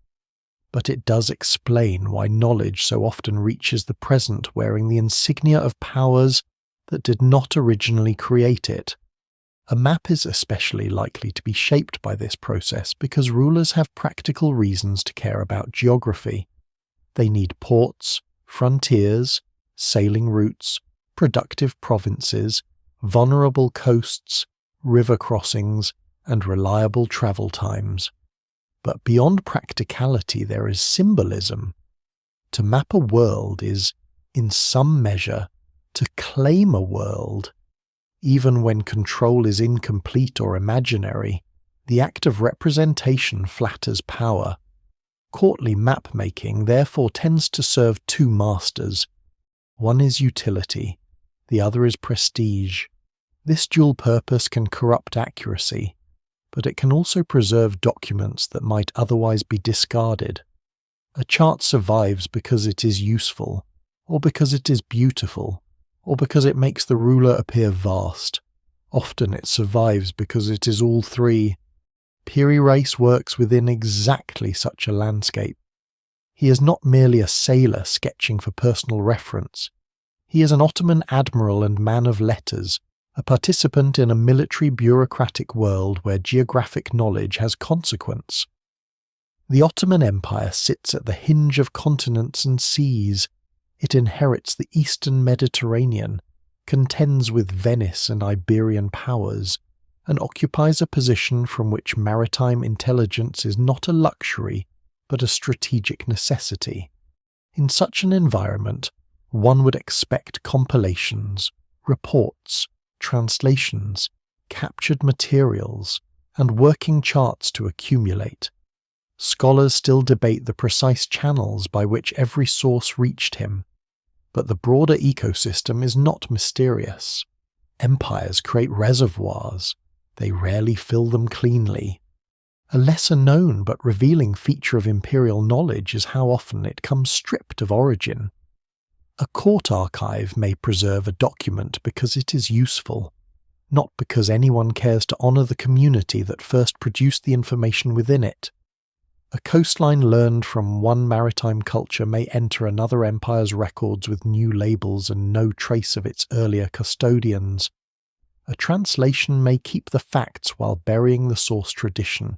But it does explain why knowledge so often reaches the present wearing the insignia of powers that did not originally create it. A map is especially likely to be shaped by this process because rulers have practical reasons to care about geography. They need ports, frontiers, sailing routes, productive provinces, vulnerable coasts, river crossings, and reliable travel times. But beyond practicality there is symbolism. To map a world is, in some measure, to claim a world. Even when control is incomplete or imaginary, the act of representation flatters power. Courtly map-making therefore tends to serve two masters. One is utility, the other is prestige. This dual purpose can corrupt accuracy, but it can also preserve documents that might otherwise be discarded. A chart survives because it is useful, or because it is beautiful, or because it makes the ruler appear vast. Often it survives because it is all three. Piri Reis works within exactly such a landscape. He is not merely a sailor sketching for personal reference. He is an Ottoman admiral and man of letters, a participant in a military bureaucratic world where geographic knowledge has consequence. The Ottoman Empire sits at the hinge of continents and seas. It inherits the eastern Mediterranean, contends with Venice and Iberian powers, and occupies a position from which maritime intelligence is not a luxury, but a strategic necessity. In such an environment, one would expect compilations, reports, translations, captured materials, and working charts to accumulate. Scholars still debate the precise channels by which every source reached him, but the broader ecosystem is not mysterious. Empires create reservoirs. They rarely fill them cleanly. A lesser-known but revealing feature of imperial knowledge is how often it comes stripped of origin. A court archive may preserve a document because it is useful, not because anyone cares to honour the community that first produced the information within it. A coastline learned from one maritime culture may enter another empire's records with new labels and no trace of its earlier custodians. A translation may keep the facts while burying the source tradition.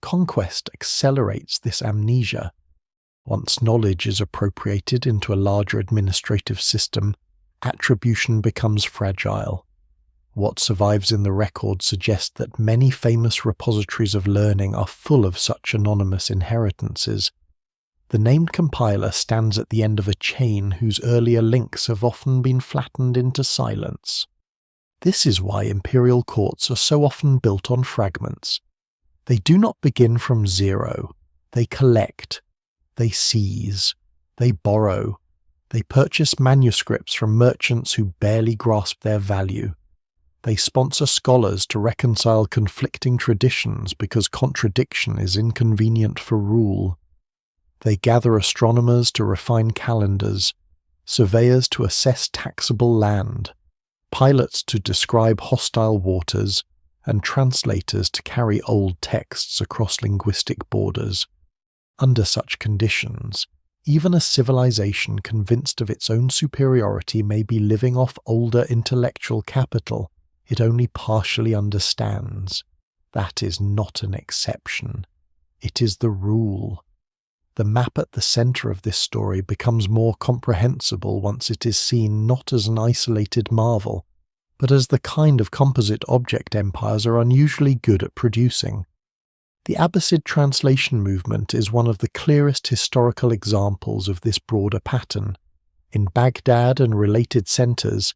Conquest accelerates this amnesia. Once knowledge is appropriated into a larger administrative system, attribution becomes fragile. What survives in the record suggests that many famous repositories of learning are full of such anonymous inheritances. The named compiler stands at the end of a chain whose earlier links have often been flattened into silence. This is why imperial courts are so often built on fragments. They do not begin from zero. They collect. They seize. They borrow. They purchase manuscripts from merchants who barely grasp their value. They sponsor scholars to reconcile conflicting traditions because contradiction is inconvenient for rule. They gather astronomers to refine calendars, surveyors to assess taxable land, pilots to describe hostile waters, and translators to carry old texts across linguistic borders. Under such conditions, even a civilization convinced of its own superiority may be living off older intellectual capital it only partially understands. That is not an exception. It is the rule. The map at the centre of this story becomes more comprehensible once it is seen not as an isolated marvel, but as the kind of composite object empires are unusually good at producing. The Abbasid translation movement is one of the clearest historical examples of this broader pattern. In Baghdad and related centres,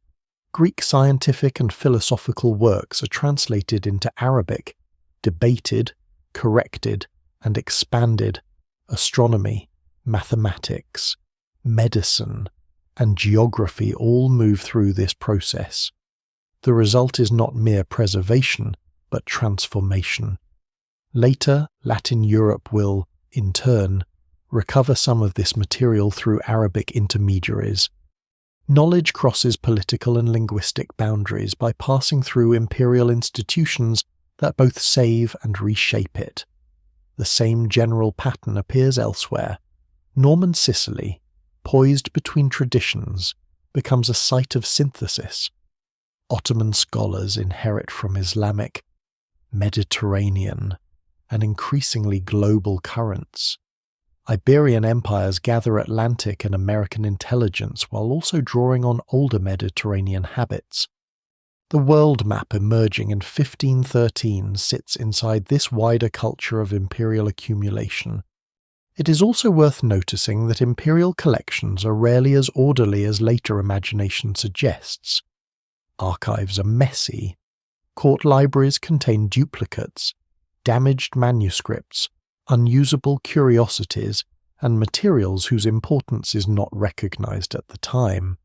Greek scientific and philosophical works are translated into Arabic, debated, corrected, and expanded. Astronomy, mathematics, medicine, and geography all move through this process. The result is not mere preservation, but transformation. Later, Latin Europe will, in turn, recover some of this material through Arabic intermediaries. Knowledge crosses political and linguistic boundaries by passing through imperial institutions that both save and reshape it. The same general pattern appears elsewhere. Norman Sicily, poised between traditions, becomes a site of synthesis. Ottoman scholars inherit from Islamic, Mediterranean, and increasingly global currents. Iberian empires gather Atlantic and American intelligence while also drawing on older Mediterranean habits. The world map emerging in 1513 sits inside this wider culture of imperial accumulation. It is also worth noticing that imperial collections are rarely as orderly as later imagination suggests. Archives are messy. Court libraries contain duplicates, damaged manuscripts, unusable curiosities, and materials whose importance is not recognized at the time.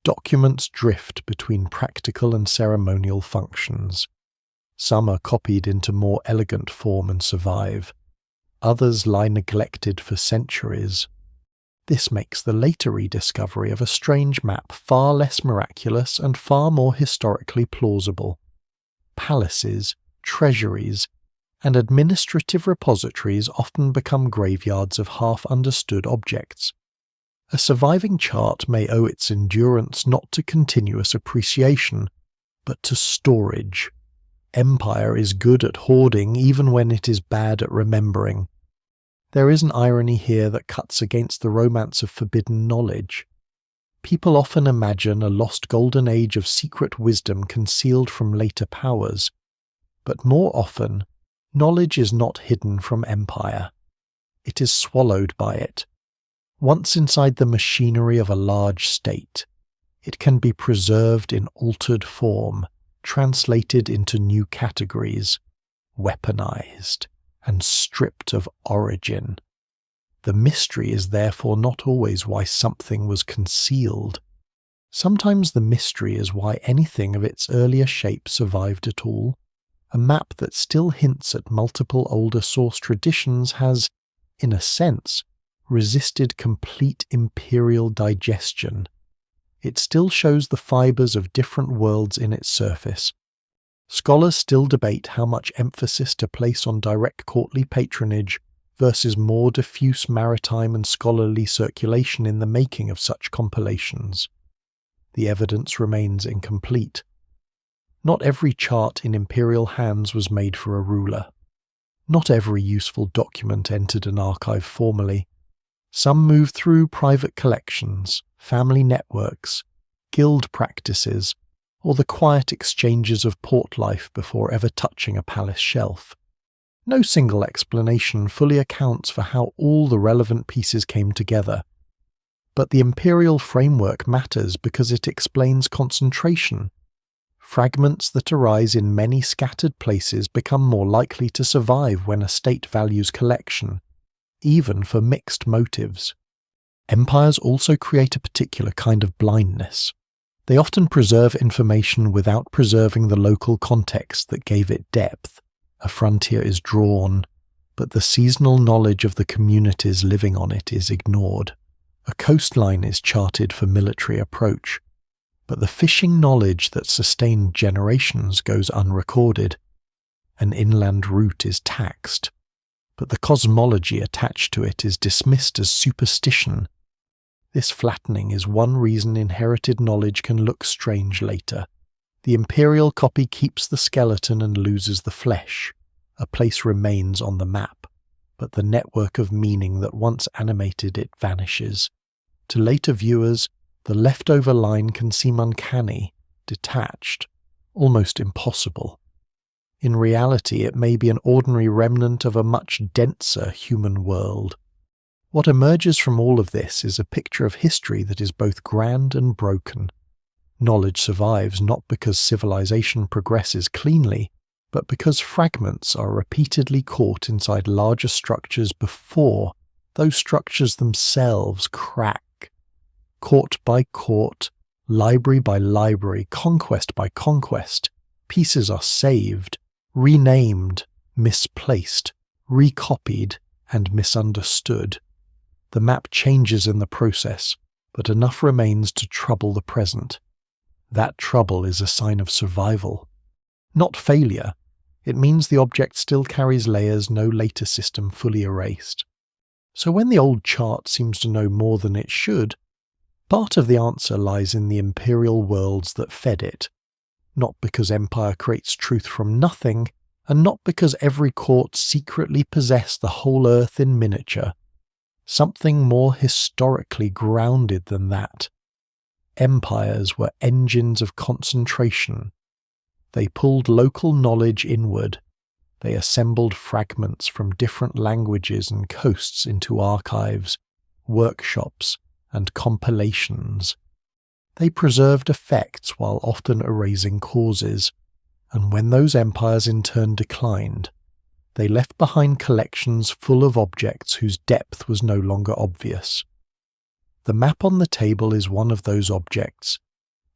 Documents drift between practical and ceremonial functions. Some are copied into more elegant form and survive. Others lie neglected for centuries. This makes the later rediscovery of a strange map far less miraculous and far more historically plausible. Palaces, treasuries, and administrative repositories often become graveyards of half-understood objects. A surviving chart may owe its endurance not to continuous appreciation, but to storage. Empire is good at hoarding even when it is bad at remembering. There is an irony here that cuts against the romance of forbidden knowledge. People often imagine a lost golden age of secret wisdom concealed from later powers, but more often, knowledge is not hidden from empire. It is swallowed by it. Once inside the machinery of a large state, it can be preserved in altered form, translated into new categories, weaponized, and stripped of origin. The mystery is therefore not always why something was concealed. Sometimes the mystery is why anything of its earlier shape survived at all. A map that still hints at multiple older source traditions has, in a sense, resisted complete imperial digestion. It still shows the fibers of different worlds in its surface. Scholars still debate how much emphasis to place on direct courtly patronage versus more diffuse maritime and scholarly circulation in the making of such compilations. The evidence remains incomplete. Not every chart in imperial hands was made for a ruler. Not every useful document entered an archive formally. Some moved through private collections, family networks, guild practices, or the quiet exchanges of port life before ever touching a palace shelf. No single explanation fully accounts for how all the relevant pieces came together. But the imperial framework matters because it explains concentration. Fragments that arise in many scattered places become more likely to survive when a state values collection, even for mixed motives. Empires also create a particular kind of blindness. They often preserve information without preserving the local context that gave it depth. A frontier is drawn, but the seasonal knowledge of the communities living on it is ignored. A coastline is charted for military approach, but the fishing knowledge that sustained generations goes unrecorded. An inland route is taxed, but the cosmology attached to it is dismissed as superstition. This flattening is one reason inherited knowledge can look strange later. The imperial copy keeps the skeleton and loses the flesh. A place remains on the map, but the network of meaning that once animated it vanishes. To later viewers, the leftover line can seem uncanny, detached, almost impossible. In reality, it may be an ordinary remnant of a much denser human world. What emerges from all of this is a picture of history that is both grand and broken. Knowledge survives not because civilization progresses cleanly, but because fragments are repeatedly caught inside larger structures before those structures themselves crack. Court by court, library by library, conquest by conquest, pieces are saved, renamed, misplaced, recopied, and misunderstood. The map changes in the process, but enough remains to trouble the present. That trouble is a sign of survival. Not failure. It means the object still carries layers no later system fully erased. So when the old chart seems to know more than it should, part of the answer lies in the imperial worlds that fed it. Not because empire creates truth from nothing, and not because every court secretly possessed the whole earth in miniature. Something more historically grounded than that. Empires were engines of concentration. They pulled local knowledge inward. They assembled fragments from different languages and coasts into archives, workshops, and compilations. They preserved effects while often erasing causes, and when those empires in turn declined, they left behind collections full of objects whose depth was no longer obvious. The map on the table is one of those objects.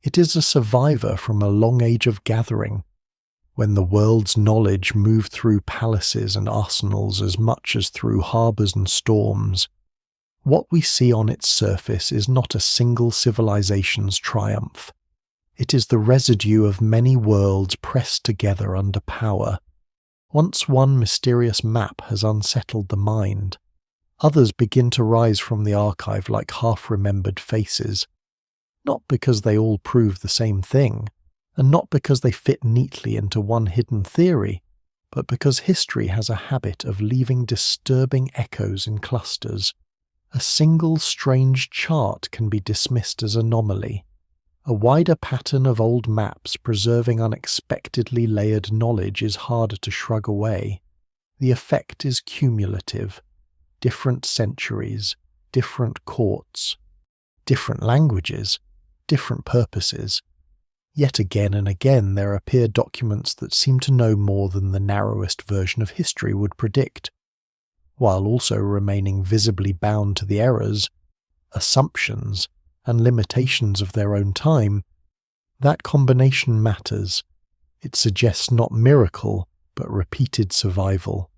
It is a survivor from a long age of gathering, when the world's knowledge moved through palaces and arsenals as much as through harbours and storms. What we see on its surface is not a single civilization's triumph. It is the residue of many worlds pressed together under power. Once one mysterious map has unsettled the mind, others begin to rise from the archive like half-remembered faces, not because they all prove the same thing, and not because they fit neatly into one hidden theory, but because history has a habit of leaving disturbing echoes in clusters. A single strange chart can be dismissed as anomaly. A wider pattern of old maps preserving unexpectedly layered knowledge is harder to shrug away. The effect is cumulative. Different centuries, different courts, different languages, different purposes. Yet again and again there appear documents that seem to know more than the narrowest version of history would predict, while also remaining visibly bound to the errors, assumptions, and limitations of their own time. That combination matters. It suggests not miracle, but repeated survival.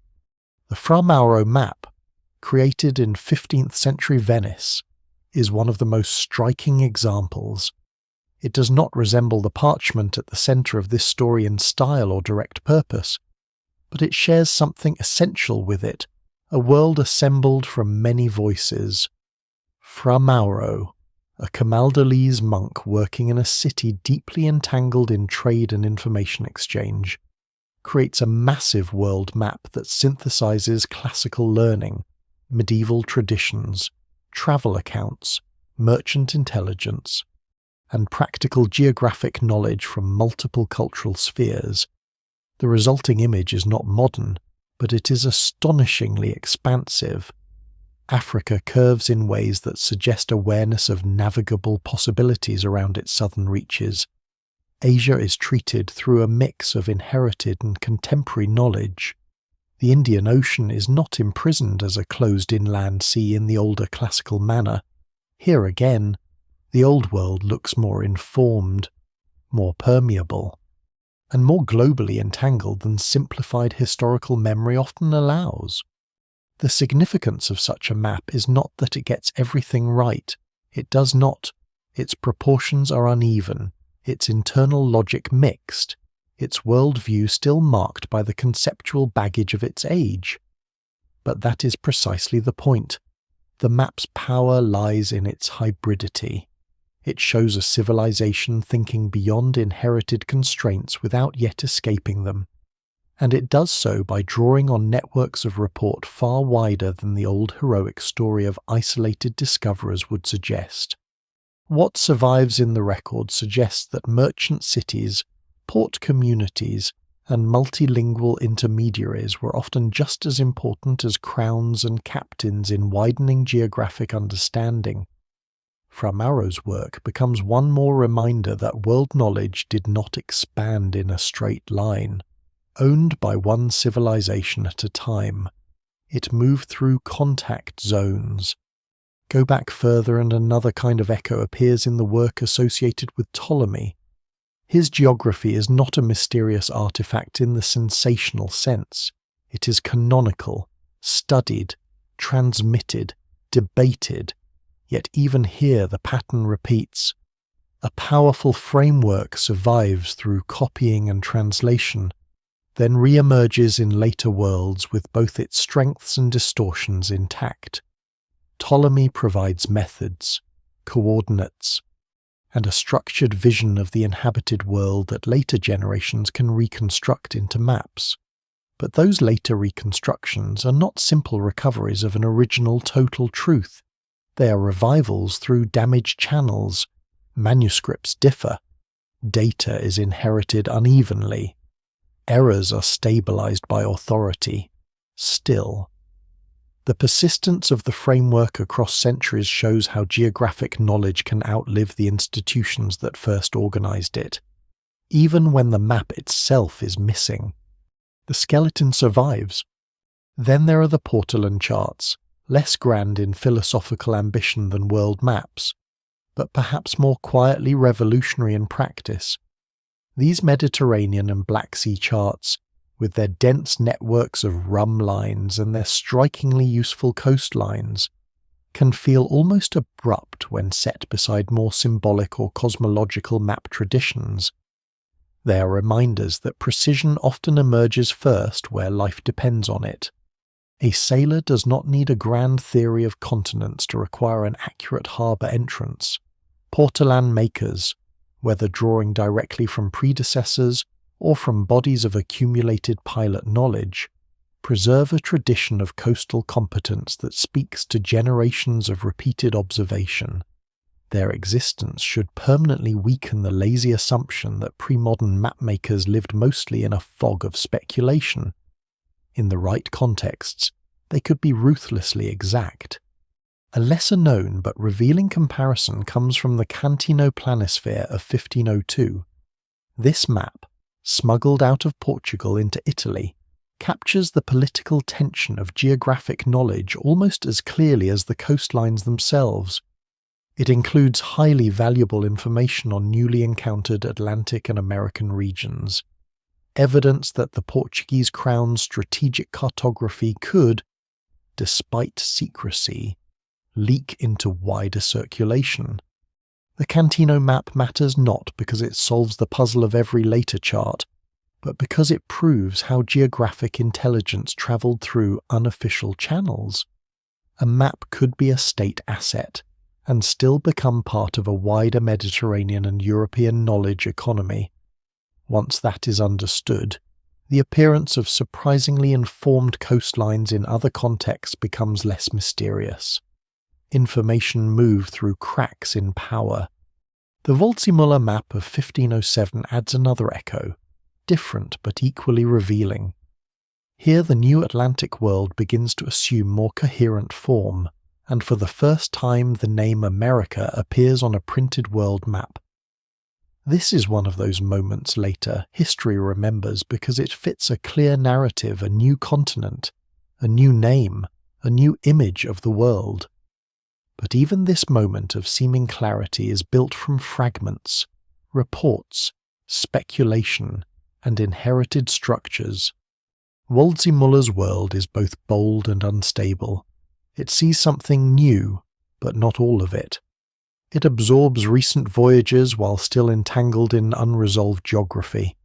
The Fra Mauro map, created in 15th century Venice, is one of the most striking examples. It does not resemble the parchment at the centre of this story in style or direct purpose, but it shares something essential with it, a world assembled from many voices. Fra Mauro, a Camaldolese monk working in a city deeply entangled in trade and information exchange, creates a massive world map that synthesizes classical learning, medieval traditions, travel accounts, merchant intelligence, and practical geographic knowledge from multiple cultural spheres. The resulting image is not modern, but it is astonishingly expansive. Africa curves in ways that suggest awareness of navigable possibilities around its southern reaches. Asia is treated through a mix of inherited and contemporary knowledge. The Indian Ocean is not imprisoned as a closed inland sea in the older classical manner. Here again, the Old World looks more informed, more permeable, and more globally entangled than simplified historical memory often allows. The significance of such a map is not that it gets everything right. It does not. Its proportions are uneven, its internal logic mixed, its worldview still marked by the conceptual baggage of its age. But that is precisely the point. The map's power lies in its hybridity. It shows a civilization thinking beyond inherited constraints without yet escaping them, and it does so by drawing on networks of report far wider than the old heroic story of isolated discoverers would suggest. What survives in the record suggests that merchant cities, port communities, and multilingual intermediaries were often just as important as crowns and captains in widening geographic understanding. Fra Mauro's work becomes one more reminder that world knowledge did not expand in a straight line, owned by one civilization at a time. It moved through contact zones. Go back further and another kind of echo appears in the work associated with Ptolemy. His geography is not a mysterious artifact in the sensational sense. It is canonical, studied, transmitted, debated. Yet even here the pattern repeats. A powerful framework survives through copying and translation, then re-emerges in later worlds with both its strengths and distortions intact. Ptolemy provides methods, coordinates, and a structured vision of the inhabited world that later generations can reconstruct into maps. But those later reconstructions are not simple recoveries of an original total truth. They are revivals through damaged channels. Manuscripts differ. Data is inherited unevenly. Errors are stabilized by authority. Still, the persistence of the framework across centuries shows how geographic knowledge can outlive the institutions that first organized it. Even when the map itself is missing, the skeleton survives. Then there are the portolan charts, less grand in philosophical ambition than world maps, but perhaps more quietly revolutionary in practice. These Mediterranean and Black Sea charts, with their dense networks of rum lines and their strikingly useful coastlines, can feel almost abrupt when set beside more symbolic or cosmological map traditions. They are reminders that precision often emerges first where life depends on it. A sailor does not need a grand theory of continents to require an accurate harbour entrance. Portolan makers, whether drawing directly from predecessors or from bodies of accumulated pilot knowledge, preserve a tradition of coastal competence that speaks to generations of repeated observation. Their existence should permanently weaken the lazy assumption that pre-modern mapmakers lived mostly in a fog of speculation. In the right contexts, they could be ruthlessly exact. A lesser-known but revealing comparison comes from the Cantino Planisphere of 1502. This map, smuggled out of Portugal into Italy, captures the political tension of geographic knowledge almost as clearly as the coastlines themselves. It includes highly valuable information on newly encountered Atlantic and American regions, evidence that the Portuguese crown's strategic cartography could, despite secrecy, leak into wider circulation. The Cantino map matters not because it solves the puzzle of every later chart, but because it proves how geographic intelligence travelled through unofficial channels. A map could be a state asset, and still become part of a wider Mediterranean and European knowledge economy. Once that is understood, the appearance of surprisingly informed coastlines in other contexts becomes less mysterious. Information moved through cracks in power. The Waldseemüller map of 1507 adds another echo, different but equally revealing. Here the new Atlantic world begins to assume more coherent form, and for the first time the name America appears on a printed world map. This is one of those moments later history remembers because it fits a clear narrative, a new continent, a new name, a new image of the world. But even this moment of seeming clarity is built from fragments, reports, speculation, and inherited structures. Waldseemüller's world is both bold and unstable. It sees something new, but not all of it. It absorbs recent voyages while still entangled in unresolved geography.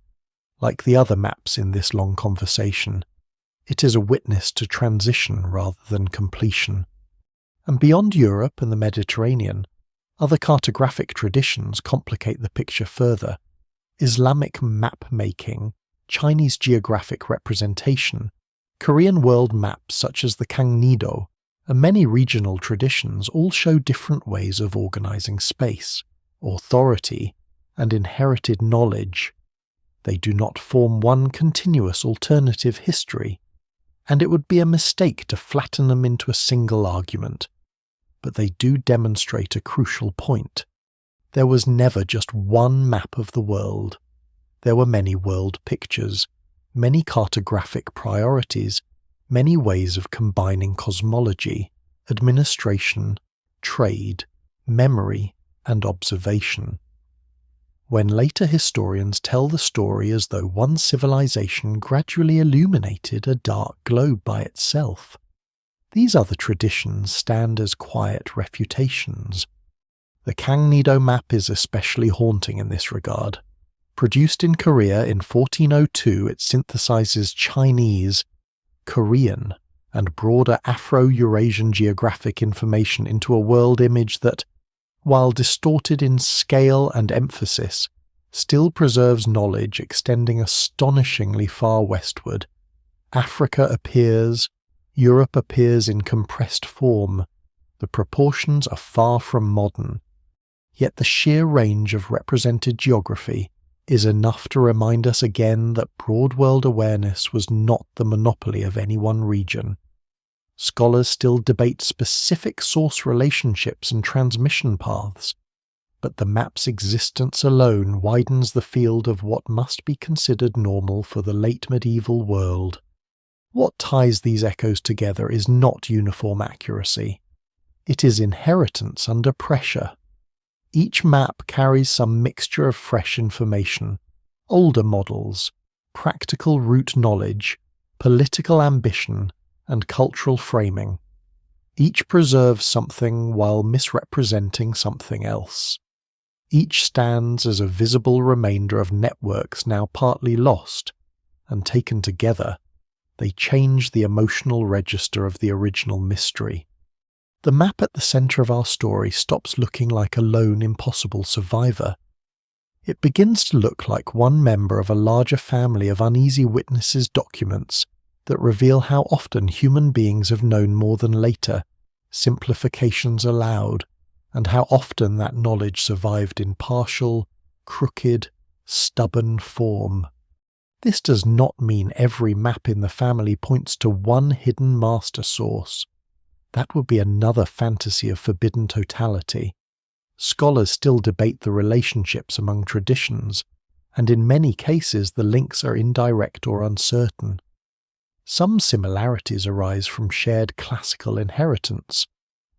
Like the other maps in this long conversation, it is a witness to transition rather than completion. And beyond Europe and the Mediterranean, other cartographic traditions complicate the picture further. Islamic map-making, Chinese geographic representation, Korean world maps such as the Gangnido, and many regional traditions all show different ways of organizing space, authority, and inherited knowledge. They do not form one continuous alternative history, and it would be a mistake to flatten them into a single argument. But they do demonstrate a crucial point. There was never just one map of the world. There were many world pictures, many cartographic priorities, many ways of combining cosmology, administration, trade, memory, and observation. When later historians tell the story as though one civilization gradually illuminated a dark globe by itself, these other traditions stand as quiet refutations. The Gangnido map is especially haunting in this regard. Produced in Korea in 1402, it synthesizes Chinese, Korean, and broader Afro-Eurasian geographic information into a world image that, while distorted in scale and emphasis, still preserves knowledge extending astonishingly far westward. Africa appears, Europe appears in compressed form. The proportions are far from modern. Yet the sheer range of represented geography is enough to remind us again that broad world awareness was not the monopoly of any one region. Scholars still debate specific source relationships and transmission paths, but the map's existence alone widens the field of what must be considered normal for the late medieval world. What ties these echoes together is not uniform accuracy. It is inheritance under pressure. Each map carries some mixture of fresh information, older models, practical route knowledge, political ambition, and cultural framing. Each preserves something while misrepresenting something else. Each stands as a visible remainder of networks now partly lost, and taken together, they change the emotional register of the original mystery. The map at the centre of our story stops looking like a lone, impossible survivor. It begins to look like one member of a larger family of uneasy witnesses' documents that reveal how often human beings have known more than later, simplifications allowed, and how often that knowledge survived in partial, crooked, stubborn form. This does not mean every map in the family points to one hidden master source. That would be another fantasy of forbidden totality. Scholars still debate the relationships among traditions, and in many cases the links are indirect or uncertain. Some similarities arise from shared classical inheritance,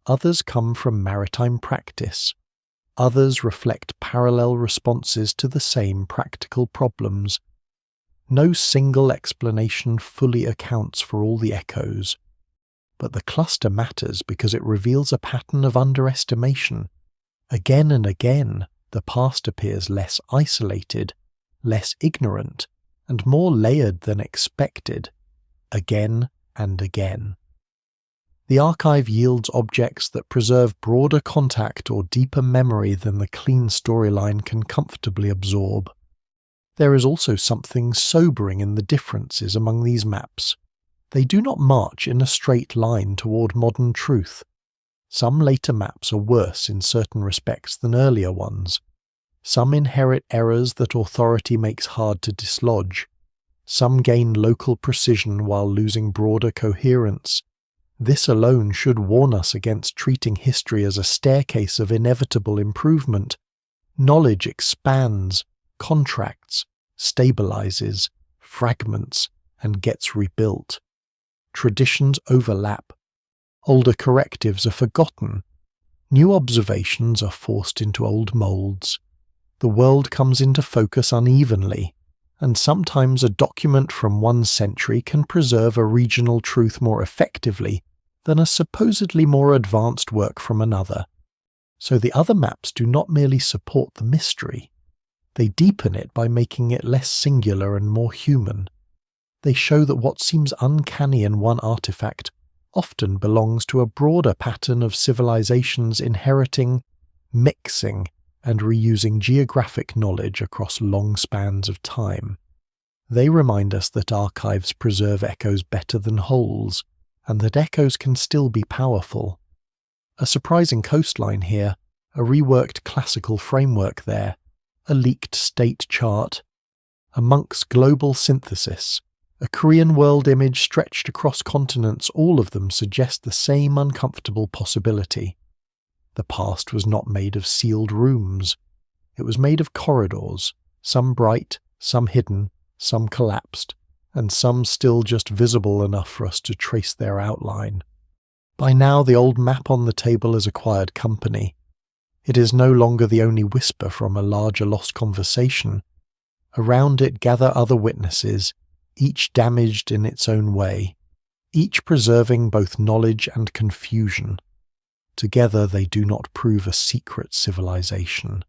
others come from maritime practice, others reflect parallel responses to the same practical problems. No single explanation fully accounts for all the echoes, but the cluster matters because it reveals a pattern of underestimation. Again and again, the past appears less isolated, less ignorant, and more layered than expected, again and again. The archive yields objects that preserve broader contact or deeper memory than the clean storyline can comfortably absorb. There is also something sobering in the differences among these maps. They do not march in a straight line toward modern truth. Some later maps are worse in certain respects than earlier ones. Some inherit errors that authority makes hard to dislodge. Some gain local precision while losing broader coherence. This alone should warn us against treating history as a staircase of inevitable improvement. Knowledge expands, contracts, stabilizes, fragments, and gets rebuilt. Traditions overlap. Older correctives are forgotten. New observations are forced into old moulds. The world comes into focus unevenly, and sometimes a document from one century can preserve a regional truth more effectively than a supposedly more advanced work from another. So the other maps do not merely support the mystery, they deepen it by making it less singular and more human. They show that what seems uncanny in one artifact often belongs to a broader pattern of civilizations inheriting, mixing, and reusing geographic knowledge across long spans of time. They remind us that archives preserve echoes better than wholes, and that echoes can still be powerful. A surprising coastline here, a reworked classical framework there, a leaked state chart, a monk's global synthesis, a Korean world image stretched across continents, all of them suggest the same uncomfortable possibility. The past was not made of sealed rooms. It was made of corridors, some bright, some hidden, some collapsed, and some still just visible enough for us to trace their outline. By now the old map on the table has acquired company. It is no longer the only whisper from a larger lost conversation. Around it gather other witnesses, each damaged in its own way, each preserving both knowledge and confusion. Together they do not prove a secret civilization.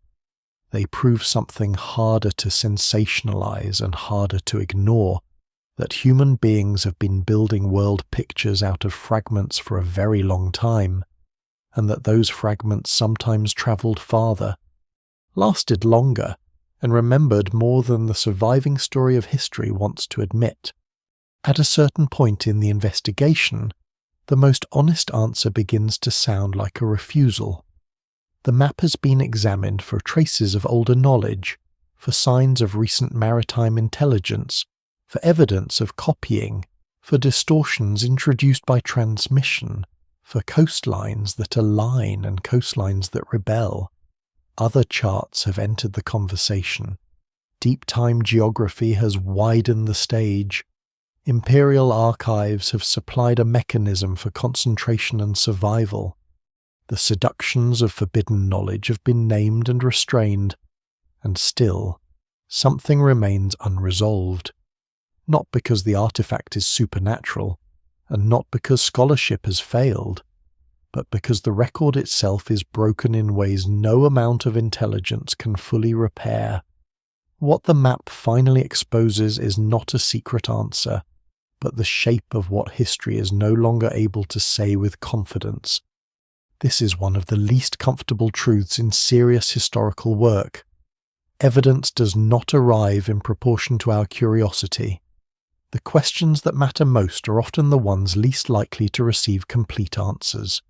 They prove something harder to sensationalize and harder to ignore, that human beings have been building world pictures out of fragments for a very long time, and that those fragments sometimes travelled farther, lasted longer, and remembered more than the surviving story of history wants to admit. At a certain point in the investigation, the most honest answer begins to sound like a refusal. The map has been examined for traces of older knowledge, for signs of recent maritime intelligence, for evidence of copying, for distortions introduced by transmission, for coastlines that align and coastlines that rebel. Other charts have entered the conversation. Deep time geography has widened the stage. Imperial archives have supplied a mechanism for concentration and survival. The seductions of forbidden knowledge have been named and restrained, and still, something remains unresolved. Not because the artifact is supernatural, and not because scholarship has failed, but because the record itself is broken in ways no amount of intelligence can fully repair. What the map finally exposes is not a secret answer, but the shape of what history is no longer able to say with confidence. This is one of the least comfortable truths in serious historical work. Evidence does not arrive in proportion to our curiosity. The questions that matter most are often the ones least likely to receive complete answers.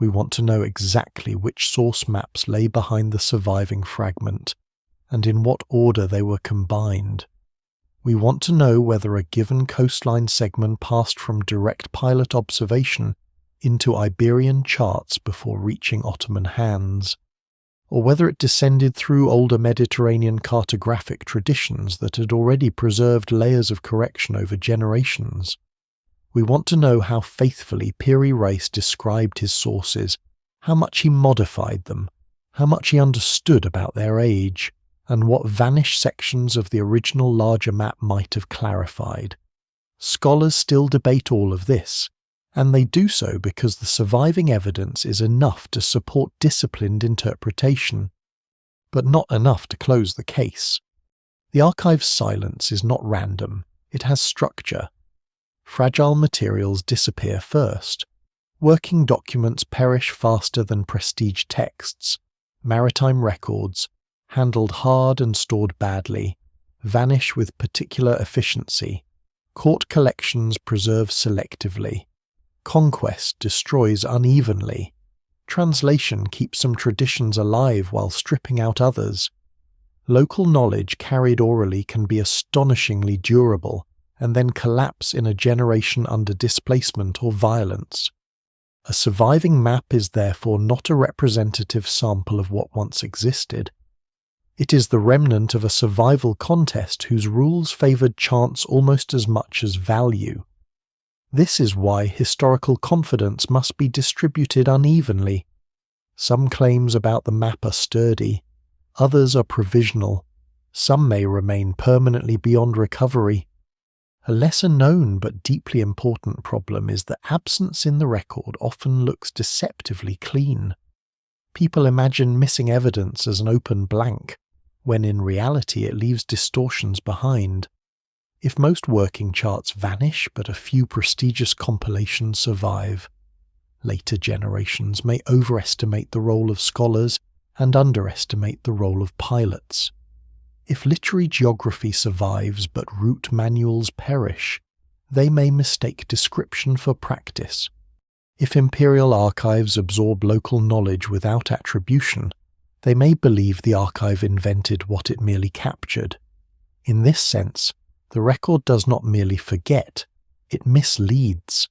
We want to know exactly which source maps lay behind the surviving fragment, and in what order they were combined. We want to know whether a given coastline segment passed from direct pilot observation into Iberian charts before reaching Ottoman hands, or whether it descended through older Mediterranean cartographic traditions that had already preserved layers of correction over generations. We want to know how faithfully Piri Reis described his sources, how much he modified them, how much he understood about their age, and what vanished sections of the original larger map might have clarified. Scholars still debate all of this, and they do so because the surviving evidence is enough to support disciplined interpretation, but not enough to close the case. The archive's silence is not random, it has structure. Fragile materials disappear first. Working documents perish faster than prestige texts. Maritime records, handled hard and stored badly, vanish with particular efficiency. Court collections preserve selectively. Conquest destroys unevenly. Translation keeps some traditions alive while stripping out others. Local knowledge carried orally can be astonishingly durable and then collapse in a generation under displacement or violence. A surviving map is therefore not a representative sample of what once existed. It is the remnant of a survival contest whose rules favoured chance almost as much as value. This is why historical confidence must be distributed unevenly. Some claims about the map are sturdy, others are provisional, some may remain permanently beyond recovery. A lesser known but deeply important problem is that absence in the record often looks deceptively clean. People imagine missing evidence as an open blank, when in reality it leaves distortions behind. If most working charts vanish but a few prestigious compilations survive, later generations may overestimate the role of scholars and underestimate the role of pilots. If literary geography survives but route manuals perish, they may mistake description for practice. If imperial archives absorb local knowledge without attribution, they may believe the archive invented what it merely captured. In this sense, the record does not merely forget, it misleads.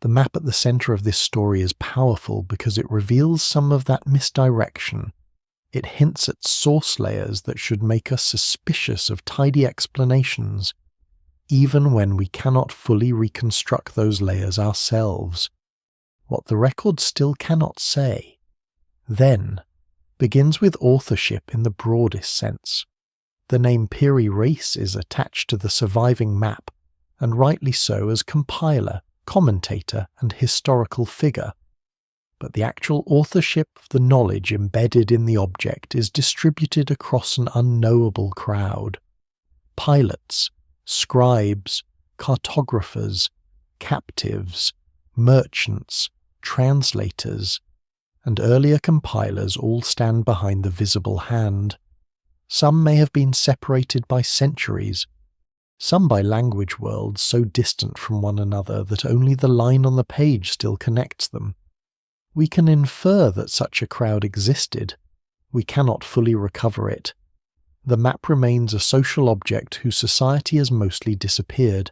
The map at the centre of this story is powerful because it reveals some of that misdirection. It hints at source layers that should make us suspicious of tidy explanations, even when we cannot fully reconstruct those layers ourselves. What the record still cannot say, then, begins with authorship in the broadest sense. The name Piri Reis is attached to the surviving map, and rightly so as compiler, commentator, and historical figure. But the actual authorship of the knowledge embedded in the object is distributed across an unknowable crowd. Pilots, scribes, cartographers, captives, merchants, translators, and earlier compilers all stand behind the visible hand. Some may have been separated by centuries, some by language worlds so distant from one another that only the line on the page still connects them. We can infer that such a crowd existed. We cannot fully recover it. The map remains a social object whose society has mostly disappeared.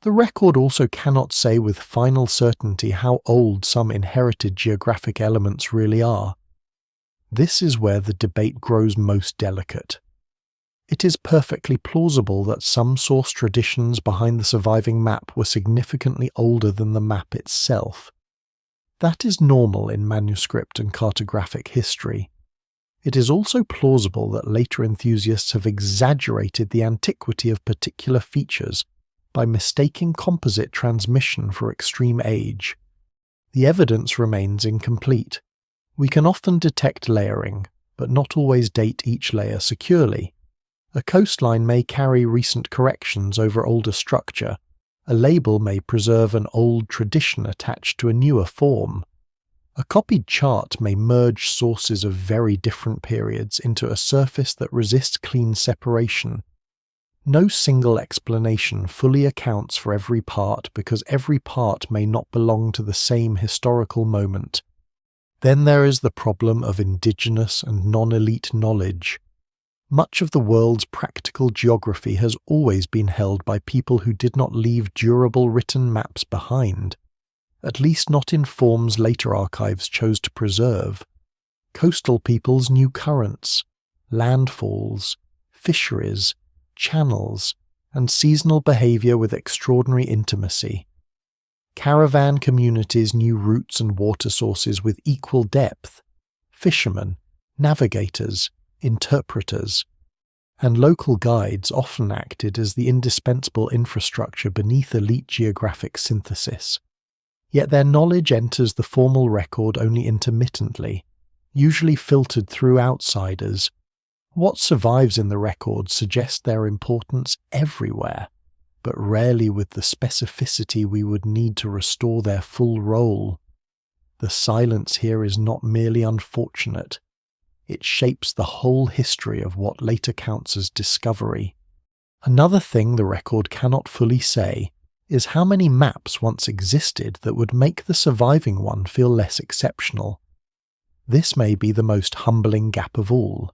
The record also cannot say with final certainty how old some inherited geographic elements really are. This is where the debate grows most delicate. It is perfectly plausible that some source traditions behind the surviving map were significantly older than the map itself. That is normal in manuscript and cartographic history. It is also plausible that later enthusiasts have exaggerated the antiquity of particular features by mistaking composite transmission for extreme age. The evidence remains incomplete. We can often detect layering, but not always date each layer securely. A coastline may carry recent corrections over older structure. A label may preserve an old tradition attached to a newer form. A copied chart may merge sources of very different periods into a surface that resists clean separation. No single explanation fully accounts for every part because every part may not belong to the same historical moment. Then there is the problem of indigenous and non-elite knowledge. Much of the world's practical geography has always been held by people who did not leave durable written maps behind, at least not in forms later archives chose to preserve. Coastal peoples knew currents, landfalls, fisheries, channels, and seasonal behavior with extraordinary intimacy. Caravan communities knew routes and water sources with equal depth. Fishermen, navigators, interpreters, and local guides often acted as the indispensable infrastructure beneath elite geographic synthesis. Yet their knowledge enters the formal record only intermittently, usually filtered through outsiders. What survives in the record suggests their importance everywhere, but rarely with the specificity we would need to restore their full role. The silence here is not merely unfortunate. It shapes the whole history of what later counts as discovery. Another thing the record cannot fully say is how many maps once existed that would make the surviving one feel less exceptional. This may be the most humbling gap of all.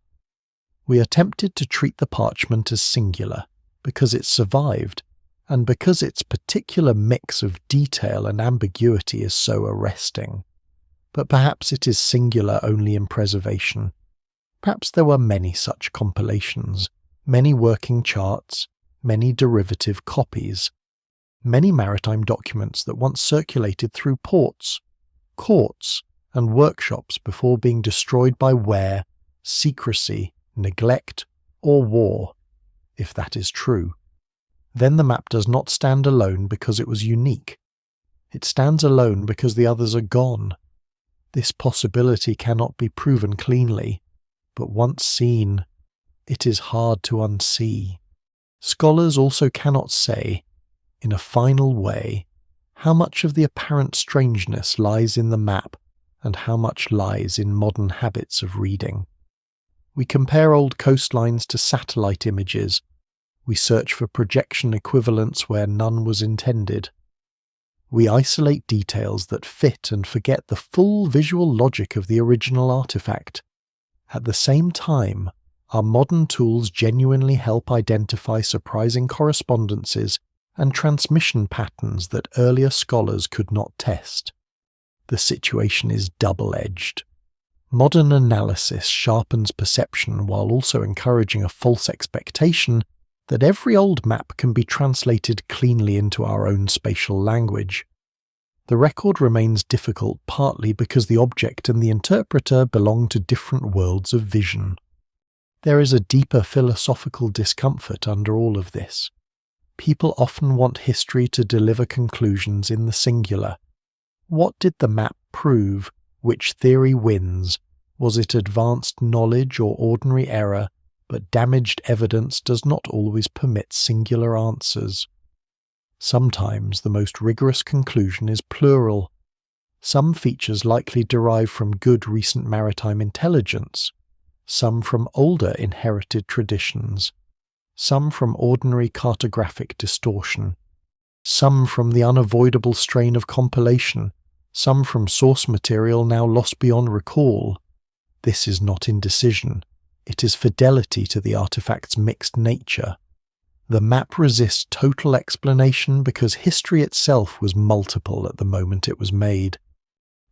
We are tempted to treat the parchment as singular because it survived, and because its particular mix of detail and ambiguity is so arresting. But perhaps it is singular only in preservation. Perhaps there were many such compilations, many working charts, many derivative copies, many maritime documents that once circulated through ports, courts, and workshops before being destroyed by wear, secrecy, neglect, or war, if that is true. Then the map does not stand alone because it was unique. It stands alone because the others are gone. This possibility cannot be proven cleanly, but once seen, it is hard to unsee. Scholars also cannot say, in a final way, how much of the apparent strangeness lies in the map and how much lies in modern habits of reading. We compare old coastlines to satellite images. We search for projection equivalents where none was intended. We isolate details that fit and forget the full visual logic of the original artifact. At the same time, our modern tools genuinely help identify surprising correspondences and transmission patterns that earlier scholars could not test. The situation is double-edged. Modern analysis sharpens perception while also encouraging a false expectation that every old map can be translated cleanly into our own spatial language. The record remains difficult partly because the object and the interpreter belong to different worlds of vision. There is a deeper philosophical discomfort under all of this. People often want history to deliver conclusions in the singular. What did the map prove? Which theory wins? Was it advanced knowledge or ordinary error? But damaged evidence does not always permit singular answers. Sometimes the most rigorous conclusion is plural. Some features likely derive from good recent maritime intelligence, some from older inherited traditions, some from ordinary cartographic distortion, some from the unavoidable strain of compilation, some from source material now lost beyond recall. This is not indecision. It is fidelity to the artifact's mixed nature. The map resists total explanation because history itself was multiple at the moment it was made.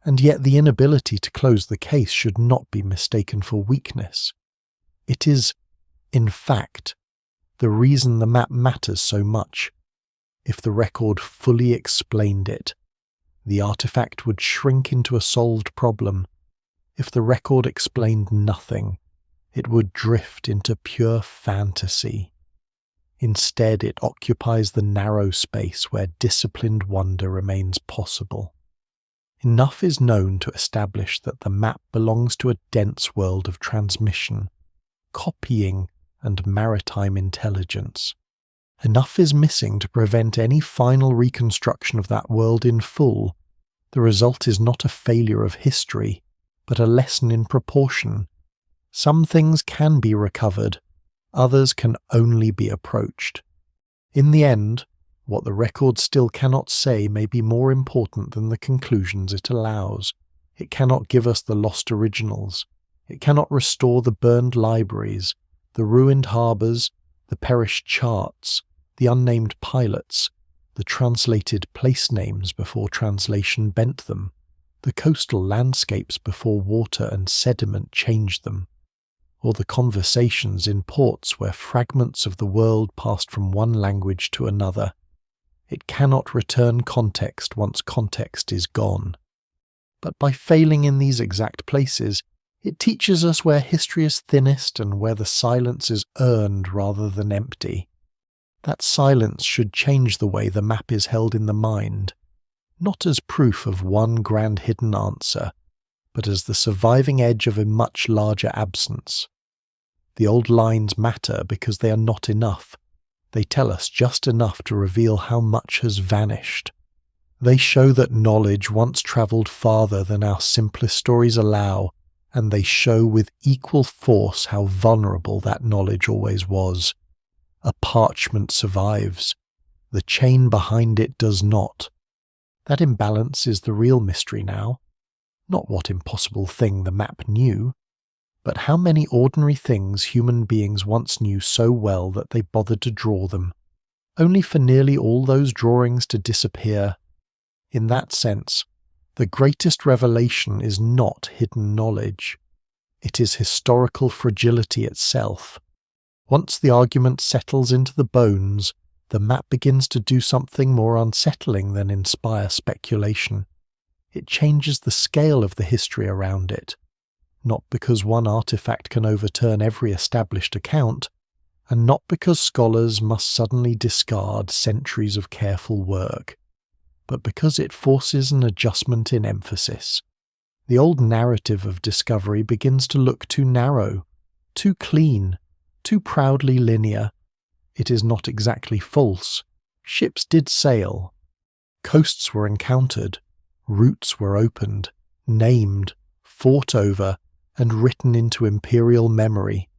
And yet the inability to close the case should not be mistaken for weakness. It is, in fact, the reason the map matters so much. If the record fully explained it, the artifact would shrink into a solved problem. If the record explained nothing, it would drift into pure fantasy. Instead, it occupies the narrow space where disciplined wonder remains possible. enough is known to establish that the map belongs to a dense world of transmission, copying, and maritime intelligence. Enough is missing to prevent any final reconstruction of that world in full. The result is not a failure of history, but a lesson in proportion. Some things can be recovered, others can only be approached. In the end, what the record still cannot say may be more important than the conclusions it allows. It cannot give us the lost originals. It cannot restore the burned libraries, the ruined harbours, the perished charts, the unnamed pilots, the translated place names before translation bent them, the coastal landscapes before water and sediment changed them, or the conversations in ports where fragments of the world passed from one language to another. It cannot return context once context is gone. But by failing in these exact places, it teaches us where history is thinnest and where the silence is earned rather than empty. That silence should change the way the map is held in the mind, not as proof of one grand hidden answer, but as the surviving edge of a much larger absence. The old lines matter because they are not enough. They tell us just enough to reveal how much has vanished. They show that knowledge once travelled farther than our simplest stories allow, and they show with equal force how vulnerable that knowledge always was. A parchment survives. The chain behind it does not. That imbalance is the real mystery now. Not what impossible thing the map knew, but how many ordinary things human beings once knew so well that they bothered to draw them, only for nearly all those drawings to disappear. In that sense, the greatest revelation is not hidden knowledge. It is historical fragility itself. Once the argument settles into the bones, the map begins to do something more unsettling than inspire speculation. It changes the scale of the history around it, not because one artifact can overturn every established account, and not because scholars must suddenly discard centuries of careful work, but because it forces an adjustment in emphasis. The old narrative of discovery begins to look too narrow, too clean, too proudly linear. It is not exactly false. Ships did sail. Coasts were encountered. Routes were opened, named, fought over, and written into imperial memory.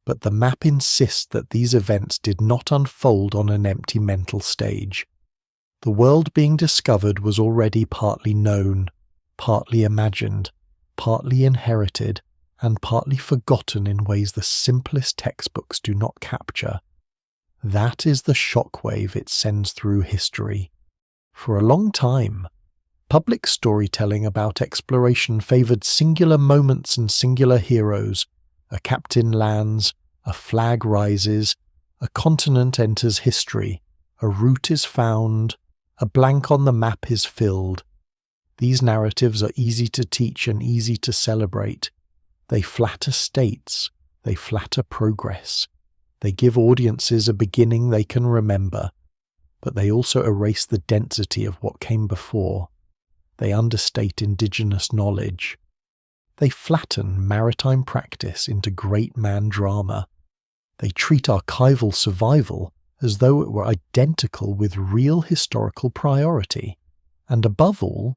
But the map insists that these events did not unfold on an empty mental stage. The world being discovered was already partly known, partly imagined, partly inherited, and partly forgotten in ways the simplest textbooks do not capture. That is the shockwave it sends through history. For a long time, public storytelling about exploration favoured singular moments and singular heroes. A captain lands, a flag rises, a continent enters history, a route is found, a blank on the map is filled. These narratives are easy to teach and easy to celebrate. They flatter states, they flatter progress. They give audiences a beginning they can remember, but they also erase the density of what came before. They understate indigenous knowledge. They flatten maritime practice into great man drama. They treat archival survival as though it were identical with real historical priority. And above all,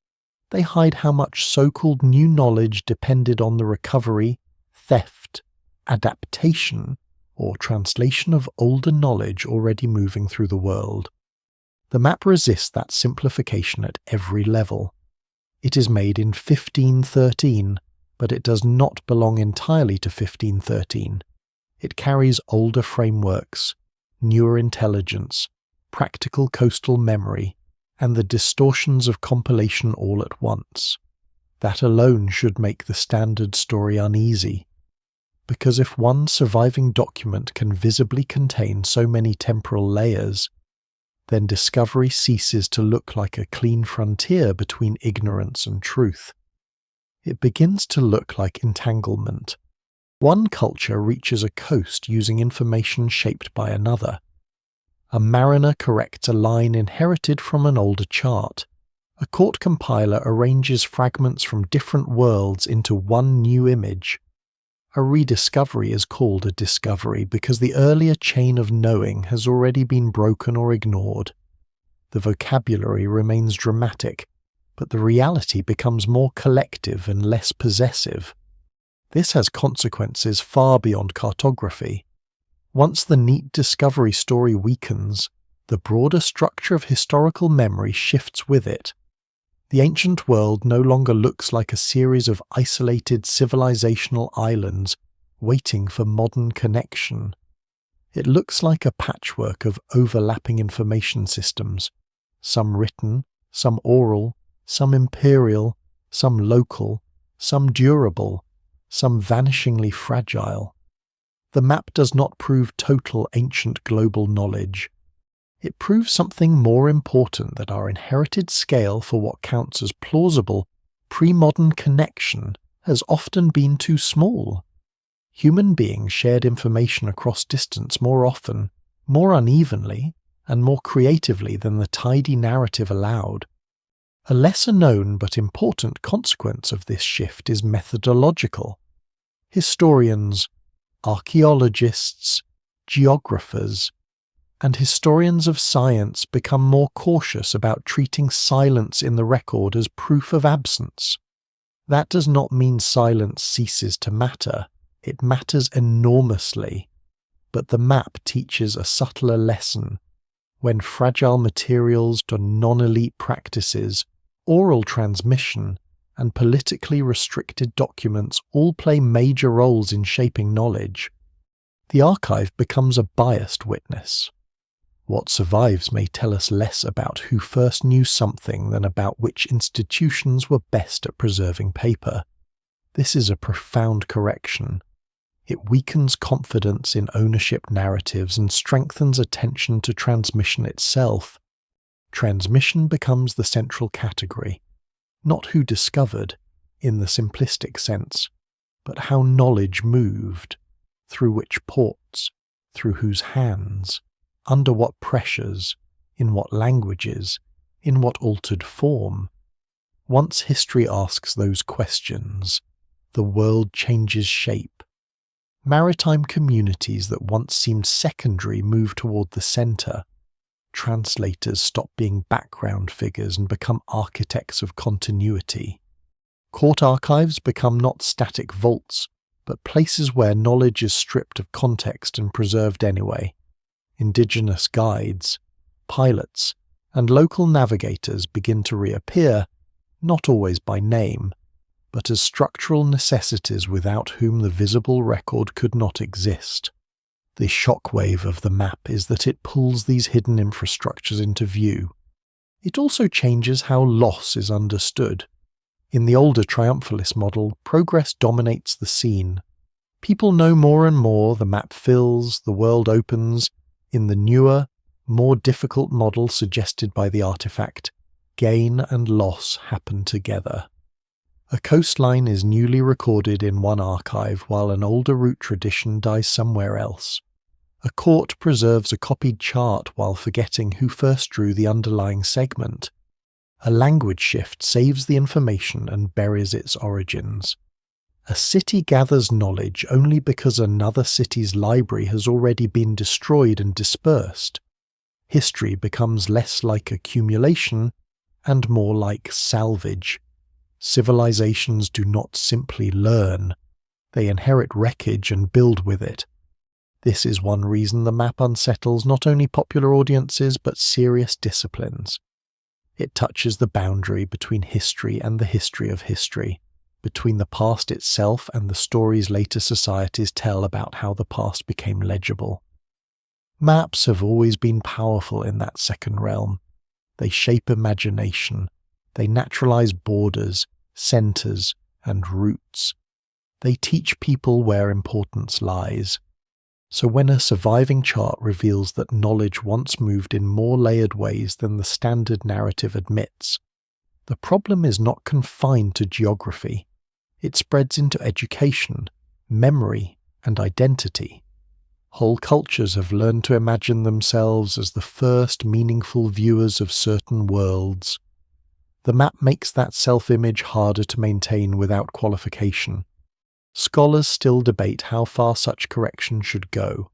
they hide how much so-called new knowledge depended on the recovery, theft, adaptation, or translation of older knowledge already moving through the world. The map resists that simplification at every level. It is made in 1513, but it does not belong entirely to 1513. It carries older frameworks, newer intelligence, practical coastal memory, and the distortions of compilation all at once. That alone should make the standard story uneasy, because if one surviving document can visibly contain so many temporal layers, then discovery ceases to look like a clean frontier between ignorance and truth. It begins to look like entanglement. One culture reaches a coast using information shaped by another. A mariner corrects a line inherited from an older chart. A court compiler arranges fragments from different worlds into one new image. A rediscovery is called a discovery because the earlier chain of knowing has already been broken or ignored. The vocabulary remains dramatic, but the reality becomes more collective and less possessive. This has consequences far beyond cartography. Once the neat discovery story weakens, the broader structure of historical memory shifts with it. The ancient world no longer looks like a series of isolated civilizational islands waiting for modern connection. It looks like a patchwork of overlapping information systems, some written, some oral, some imperial, some local, some durable, some vanishingly fragile. The map does not prove total ancient global knowledge. It proves something more important, that our inherited scale for what counts as plausible, pre-modern connection has often been too small. Human beings shared information across distance more often, more unevenly, and more creatively than the tidy narrative allowed. A lesser-known but important consequence of this shift is methodological. Historians, archaeologists, geographers, and historians of science become more cautious about treating silence in the record as proof of absence. That does not mean silence ceases to matter. It matters enormously. But the map teaches a subtler lesson. When fragile materials to non-elite practices, oral transmission, and politically restricted documents all play major roles in shaping knowledge, the archive becomes a biased witness. What survives may tell us less about who first knew something than about which institutions were best at preserving paper. This is a profound correction. It weakens confidence in ownership narratives and strengthens attention to transmission itself. Transmission becomes the central category, not who discovered, in the simplistic sense, but how knowledge moved, through which ports, through whose hands, under what pressures, in what languages, in what altered form. Once history asks those questions, the world changes shape. Maritime communities that once seemed secondary move toward the centre. Translators stop being background figures and become architects of continuity. Court archives become not static vaults, but places where knowledge is stripped of context and preserved anyway. Indigenous guides, pilots, and local navigators begin to reappear, not always by name, but as structural necessities without whom the visible record could not exist. The shockwave of the map is that it pulls these hidden infrastructures into view. It also changes how loss is understood. In the older triumphalist model, progress dominates the scene. People know more and more, the map fills, the world opens. In the newer, more difficult model suggested by the artifact, gain and loss happen together. A coastline is newly recorded in one archive while an older route tradition dies somewhere else. A court preserves a copied chart while forgetting who first drew the underlying segment. A language shift saves the information and buries its origins. A city gathers knowledge only because another city's library has already been destroyed and dispersed. History becomes less like accumulation and more like salvage. Civilizations do not simply learn. They inherit wreckage and build with it. This is one reason the map unsettles not only popular audiences but serious disciplines. It touches the boundary between history and the history of history, between the past itself and the stories later societies tell about how the past became legible. Maps have always been powerful in that second realm. They shape imagination. They naturalize borders, centers, and roots. They teach people where importance lies. So when a surviving chart reveals that knowledge once moved in more layered ways than the standard narrative admits, the problem is not confined to geography. It spreads into education, memory, and identity. Whole cultures have learned to imagine themselves as the first meaningful viewers of certain worlds. The map makes that self-image harder to maintain without qualification. Scholars still debate how far such correction should go.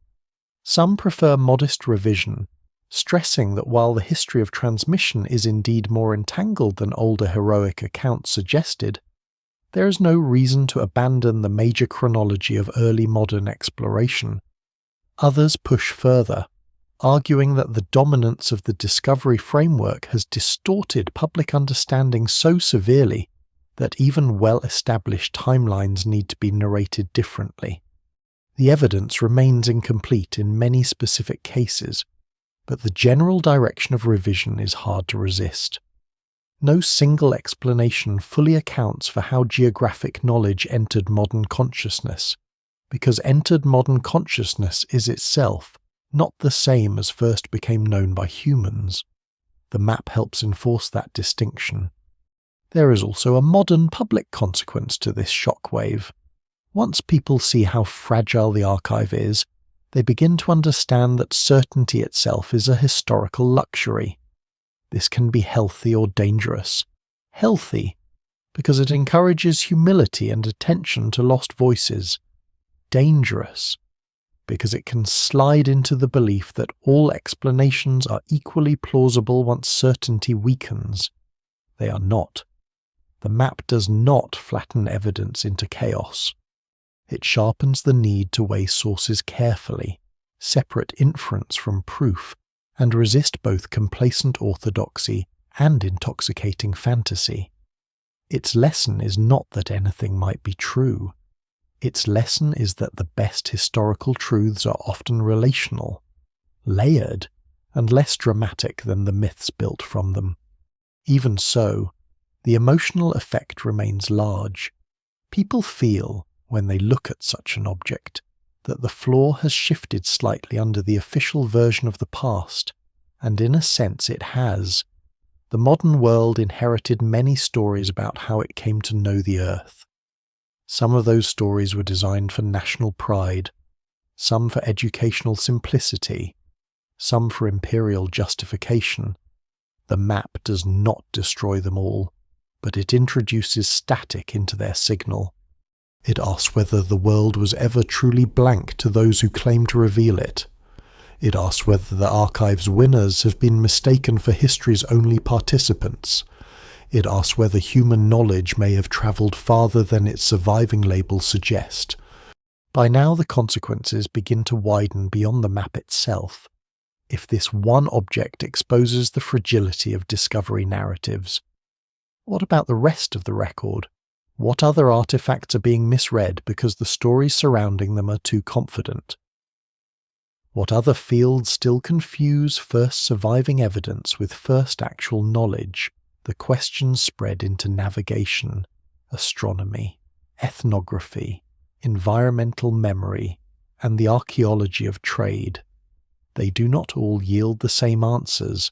Some prefer modest revision, stressing that while the history of transmission is indeed more entangled than older heroic accounts suggested, there is no reason to abandon the major chronology of early modern exploration. Others push further, arguing that the dominance of the discovery framework has distorted public understanding so severely that even well-established timelines need to be narrated differently. The evidence remains incomplete in many specific cases, but the general direction of revision is hard to resist. No single explanation fully accounts for how geographic knowledge entered modern consciousness, because entered modern consciousness is itself not the same as first became known by humans. The map helps enforce that distinction. There is also a modern public consequence to this shockwave. Once people see how fragile the archive is, they begin to understand that certainty itself is a historical luxury. This can be healthy or dangerous. Healthy, because it encourages humility and attention to lost voices. Dangerous, because it can slide into the belief that all explanations are equally plausible once certainty weakens. They are not. The map does not flatten evidence into chaos. It sharpens the need to weigh sources carefully, separate inference from proof, and resist both complacent orthodoxy and intoxicating fantasy. Its lesson is not that anything might be true. Its lesson is that the best historical truths are often relational, layered, and less dramatic than the myths built from them. Even so, the emotional effect remains large. People feel, when they look at such an object, that the floor has shifted slightly under the official version of the past, and in a sense it has. The modern world inherited many stories about how it came to know the earth. Some of those stories were designed for national pride, some for educational simplicity, some for imperial justification. The map does not destroy them all, but it introduces static into their signal. It asks whether the world was ever truly blank to those who claim to reveal it. It asks whether the archive's winners have been mistaken for history's only participants. It asks whether human knowledge may have travelled farther than its surviving labels suggest. By now the consequences begin to widen beyond the map itself. If this one object exposes the fragility of discovery narratives, what about the rest of the record? What other artifacts are being misread because the stories surrounding them are too confident? What other fields still confuse first surviving evidence with first actual knowledge? The questions spread into navigation, astronomy, ethnography, environmental memory, and the archaeology of trade. They do not all yield the same answers,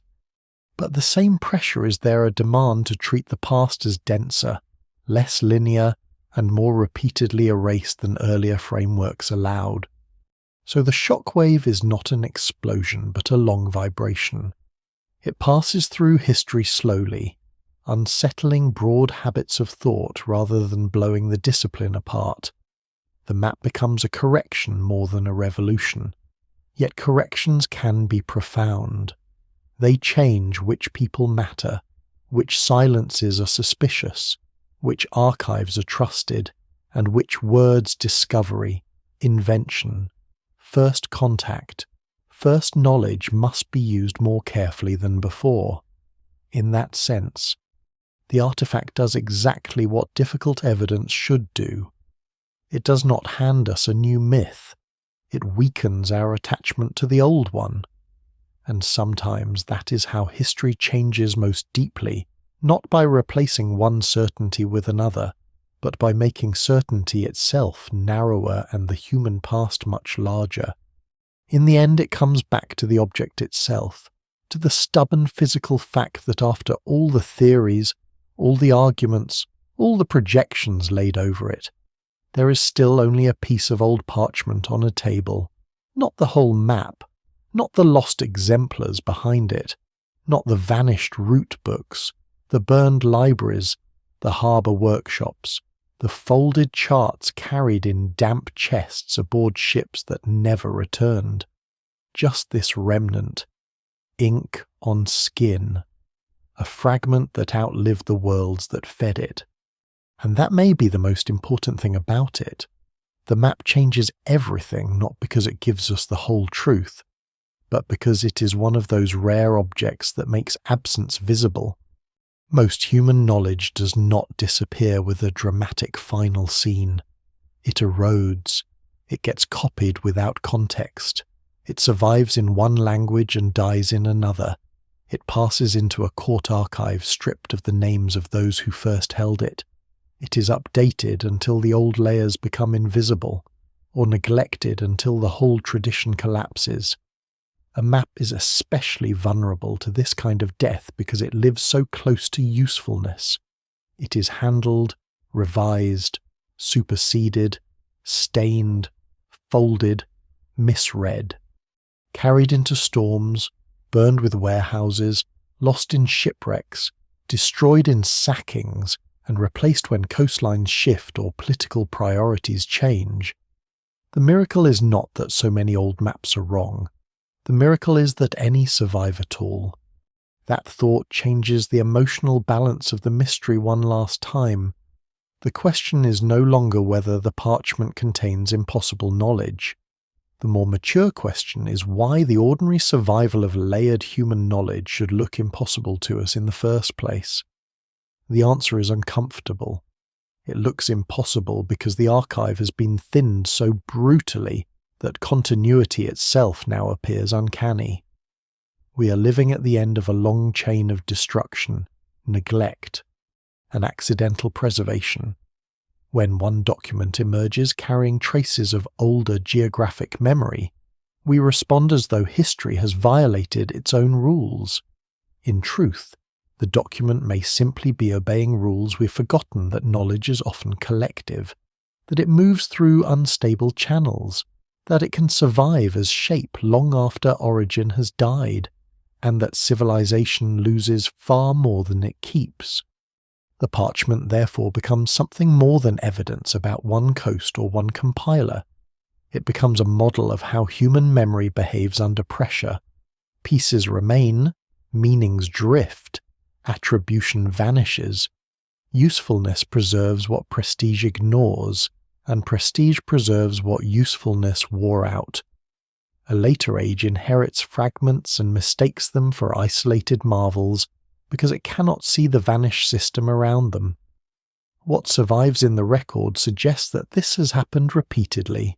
but the same pressure is there a demand to treat the past as denser, less linear, and more repeatedly erased than earlier frameworks allowed. So the shockwave is not an explosion but a long vibration. It passes through history slowly, unsettling broad habits of thought rather than blowing the discipline apart. The map becomes a correction more than a revolution. Yet corrections can be profound. They change which people matter, which silences are suspicious, which archives are trusted, and which words discovery, invention, first contact, first knowledge must be used more carefully than before. In that sense, the artifact does exactly what difficult evidence should do. It does not hand us a new myth. It weakens our attachment to the old one. And sometimes that is how history changes most deeply, not by replacing one certainty with another, but by making certainty itself narrower and the human past much larger. In the end it comes back to the object itself, to the stubborn physical fact that after all the theories, all the arguments, all the projections laid over it, there is still only a piece of old parchment on a table, not the whole map, not the lost exemplars behind it, not the vanished route books, The burned libraries, the harbour workshops, the folded charts carried in damp chests aboard ships that never returned. Just this remnant, ink on skin, a fragment that outlived the worlds that fed it. And that may be the most important thing about it. The map changes everything not because it gives us the whole truth, but because it is one of those rare objects that makes absence visible. Most human knowledge does not disappear with a dramatic final scene. It erodes. It gets copied without context. It survives in one language and dies in another. It passes into a court archive stripped of the names of those who first held it. It is updated until the old layers become invisible, or neglected until the whole tradition collapses. A map is especially vulnerable to this kind of death because it lives so close to usefulness. It is handled, revised, superseded, stained, folded, misread, carried into storms, burned with warehouses, lost in shipwrecks, destroyed in sackings, and replaced when coastlines shift or political priorities change. The miracle is not that so many old maps are wrong. The miracle is that any survive at all. That thought changes the emotional balance of the mystery one last time. The question is no longer whether the parchment contains impossible knowledge. The more mature question is why the ordinary survival of layered human knowledge should look impossible to us in the first place. The answer is uncomfortable. It looks impossible because the archive has been thinned so brutally that continuity itself now appears uncanny. We are living at the end of a long chain of destruction, neglect, and accidental preservation. When one document emerges carrying traces of older geographic memory, we respond as though history has violated its own rules. In truth, the document may simply be obeying rules we've forgotten, that knowledge is often collective, that it moves through unstable channels, that it can survive as shape long after origin has died, and that civilization loses far more than it keeps. The parchment therefore becomes something more than evidence about one coast or one compiler. It becomes a model of how human memory behaves under pressure. Pieces remain, meanings drift, attribution vanishes. Usefulness preserves what prestige ignores, and prestige preserves what usefulness wore out. A later age inherits fragments and mistakes them for isolated marvels because it cannot see the vanished system around them. What survives in the record suggests that this has happened repeatedly,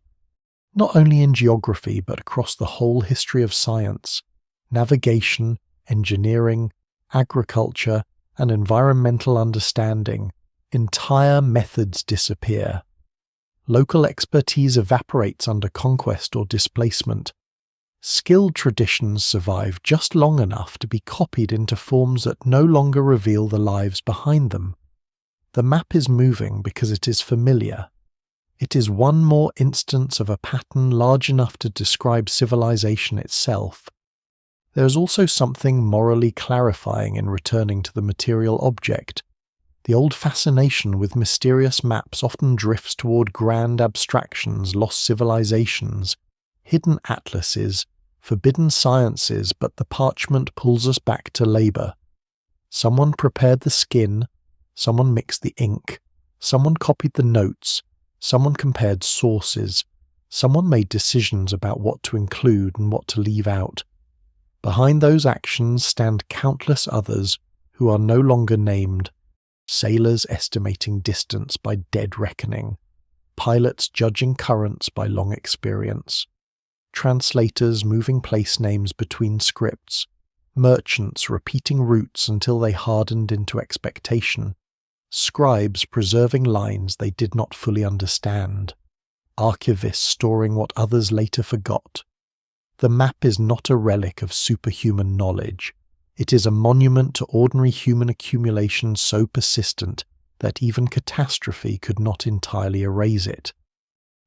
not only in geography but across the whole history of science. Navigation, engineering, agriculture, and environmental understanding, entire methods disappear. Local expertise evaporates under conquest or displacement. Skilled traditions survive just long enough to be copied into forms that no longer reveal the lives behind them. The map is moving because it is familiar. It is one more instance of a pattern large enough to describe civilization itself. There is also something morally clarifying in returning to the material object. The old fascination with mysterious maps often drifts toward grand abstractions, lost civilizations, hidden atlases, forbidden sciences, but the parchment pulls us back to labor. Someone prepared the skin, someone mixed the ink, someone copied the notes, someone compared sources, someone made decisions about what to include and what to leave out. Behind those actions stand countless others who are no longer named. Sailors estimating distance by dead reckoning, pilots judging currents by long experience, translators moving place names between scripts, merchants repeating routes until they hardened into expectation, scribes preserving lines they did not fully understand, archivists storing what others later forgot. The map is not a relic of superhuman knowledge. It is a monument to ordinary human accumulation so persistent that even catastrophe could not entirely erase it.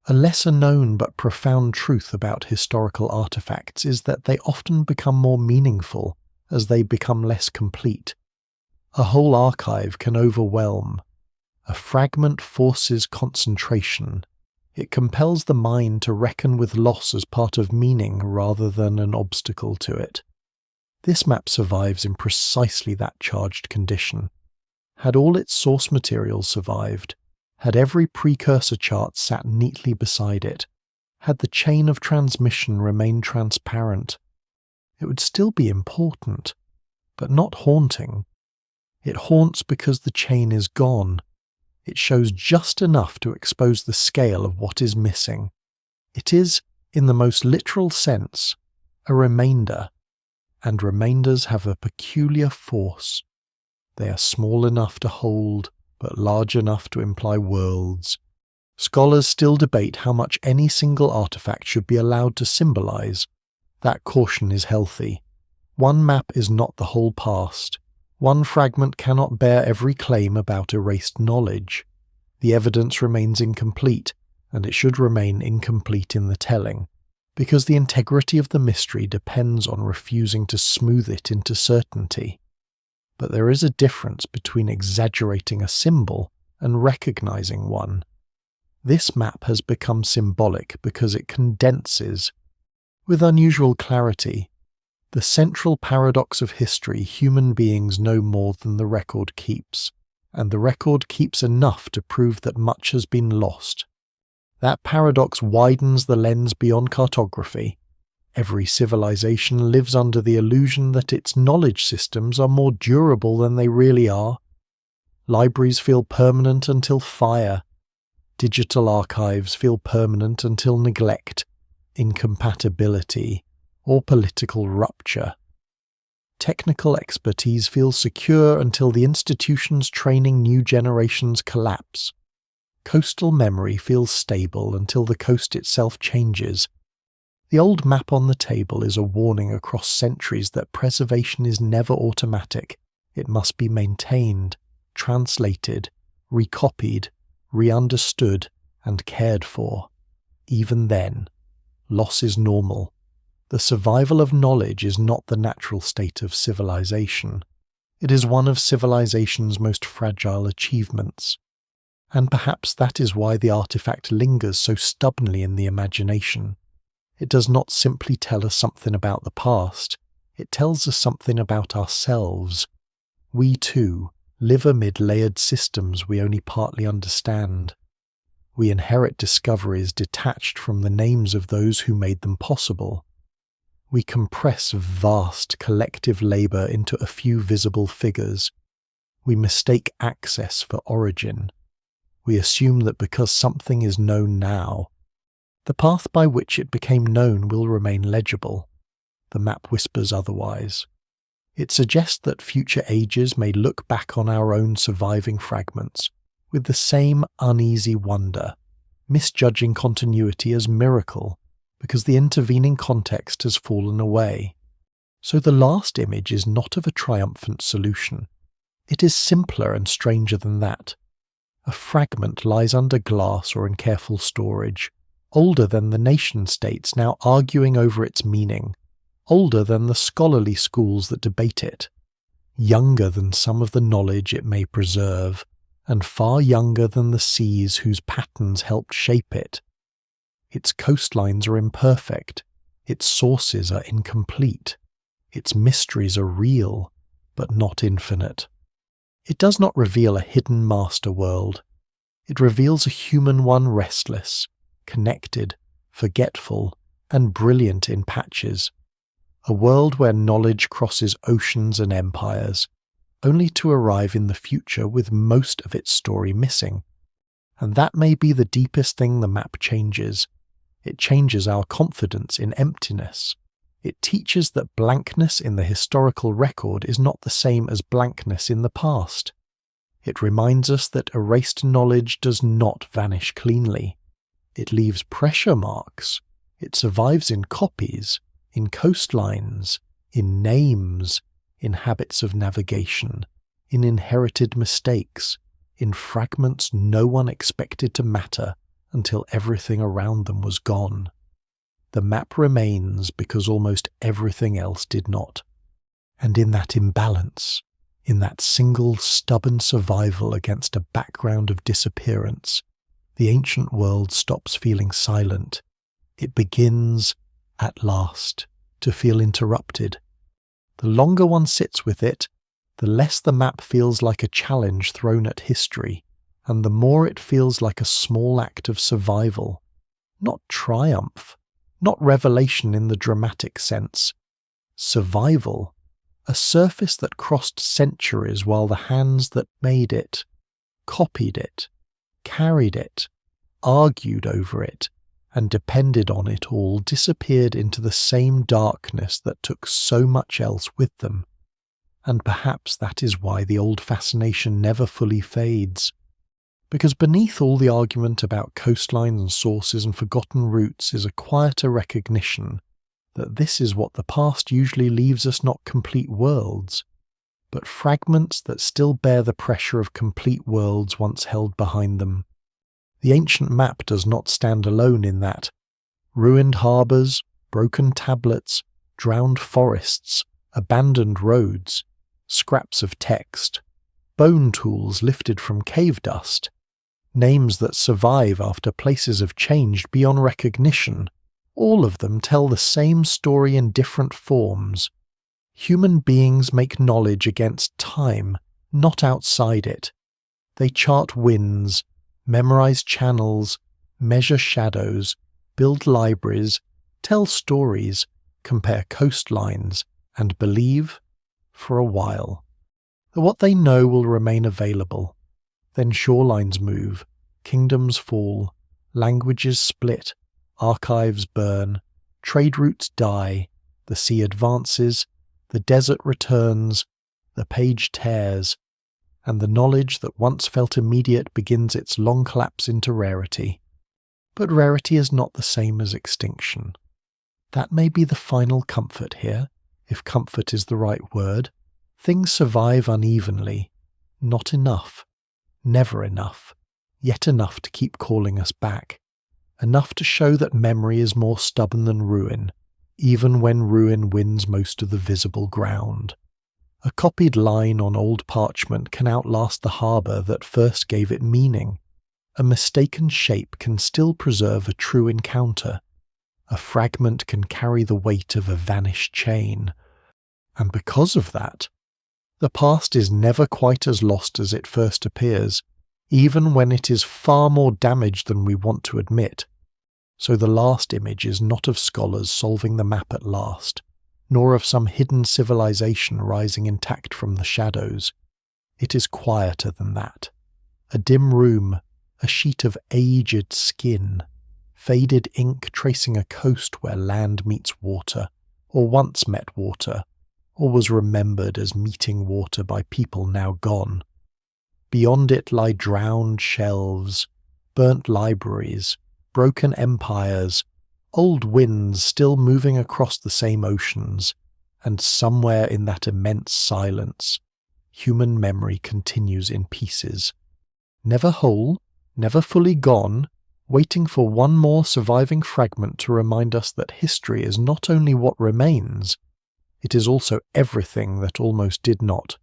A lesser known but profound truth about historical artifacts is that they often become more meaningful as they become less complete. A whole archive can overwhelm. A fragment forces concentration. It compels the mind to reckon with loss as part of meaning rather than an obstacle to it. This map survives in precisely that charged condition. Had all its source material survived, had every precursor chart sat neatly beside it, had the chain of transmission remained transparent, it would still be important, but not haunting. It haunts because the chain is gone. It shows just enough to expose the scale of what is missing. It is, in the most literal sense, a remainder, and remainders have a peculiar force. They are small enough to hold, but large enough to imply worlds. Scholars still debate how much any single artifact should be allowed to symbolize. That caution is healthy. One map is not the whole past. One fragment cannot bear every claim about erased knowledge. The evidence remains incomplete, and it should remain incomplete in the telling, because the integrity of the mystery depends on refusing to smooth it into certainty. But there is a difference between exaggerating a symbol and recognizing one. This map has become symbolic because it condenses, with unusual clarity, the central paradox of history. Human beings know more than the record keeps, and the record keeps enough to prove that much has been lost. That paradox widens the lens beyond cartography. Every civilization lives under the illusion that its knowledge systems are more durable than they really are. Libraries feel permanent until fire. Digital archives feel permanent until neglect, incompatibility, or political rupture. Technical expertise feels secure until the institutions training new generations collapse. Coastal memory feels stable until the coast itself changes. The old map on the table is a warning across centuries that preservation is never automatic. It must be maintained, translated, recopied, re-understood, and cared for. Even then, loss is normal. The survival of knowledge is not the natural state of civilization. It is one of civilization's most fragile achievements. And perhaps that is why the artifact lingers so stubbornly in the imagination. It does not simply tell us something about the past, it tells us something about ourselves. We, too, live amid layered systems we only partly understand. We inherit discoveries detached from the names of those who made them possible. We compress vast collective labour into a few visible figures. We mistake access for origin. We assume that because something is known now, the path by which it became known will remain legible. The map whispers otherwise. It suggests that future ages may look back on our own surviving fragments with the same uneasy wonder, misjudging continuity as miracle because the intervening context has fallen away. So the last image is not of a triumphant solution. It is simpler and stranger than that. A fragment lies under glass or in careful storage, older than the nation-states now arguing over its meaning, older than the scholarly schools that debate it, younger than some of the knowledge it may preserve, and far younger than the seas whose patterns helped shape it. Its coastlines are imperfect, its sources are incomplete, its mysteries are real, but not infinite. It does not reveal a hidden master world. It reveals a human one restless, connected, forgetful, and brilliant in patches. A world where knowledge crosses oceans and empires, only to arrive in the future with most of its story missing. And that may be the deepest thing the map changes. It changes our confidence in emptiness. It teaches that blankness in the historical record is not the same as blankness in the past. It reminds us that erased knowledge does not vanish cleanly. It leaves pressure marks. It survives in copies, in coastlines, in names, in habits of navigation, in inherited mistakes, in fragments no one expected to matter until everything around them was gone. The map remains because almost everything else did not. And in that imbalance, In that single stubborn survival against a background of disappearance, the ancient world stops feeling silent. It begins, at last, to feel interrupted. The longer one sits with it, the less the map feels like a challenge thrown at history, and the more it feels like a small act of survival. Not triumph, not revelation in the dramatic sense. Survival, a surface that crossed centuries while the hands that made it, copied it, carried it, argued over it, and depended on it all disappeared into the same darkness that took so much else with them. And perhaps that is why the old fascination never fully fades. Because beneath all the argument about coastlines and sources and forgotten roots is a quieter recognition that this is what the past usually leaves us, not complete worlds, but fragments that still bear the pressure of complete worlds once held behind them. The ancient map does not stand alone in that. Ruined harbours, broken tablets, drowned forests, abandoned roads, scraps of text, bone tools lifted from cave dust, names that survive after places have changed beyond recognition, all of them tell the same story in different forms. Human beings make knowledge against time, not outside it. They chart winds, memorize channels, measure shadows, build libraries, tell stories, compare coastlines, and believe, for a while, that what they know will remain available. Then shorelines move, kingdoms fall, languages split, archives burn, trade routes die, the sea advances, the desert returns, the page tears, and the knowledge that once felt immediate begins its long collapse into rarity. But rarity is not the same as extinction. That may be the final comfort here, if comfort is the right word. Things survive unevenly, not enough, never enough, yet enough to keep calling us back. Enough to show that memory is more stubborn than ruin, even when ruin wins most of the visible ground. A copied line on old parchment can outlast the harbour that first gave it meaning. A mistaken shape can still preserve a true encounter. A fragment can carry the weight of a vanished chain. And because of that, the past is never quite as lost as it first appears, even when it is far more damaged than we want to admit. So the last image is not of scholars solving the map at last, nor of some hidden civilization rising intact from the shadows. It is quieter than that. A dim room, a sheet of aged skin, faded ink tracing a coast where land meets water, or once met water, or was remembered as meeting water by people now gone. Beyond it lie drowned shelves, burnt libraries, broken empires, old winds still moving across the same oceans, and somewhere in that immense silence, human memory continues in pieces. Never whole, never fully gone, waiting for one more surviving fragment to remind us that history is not only what remains, it is also everything that almost did not.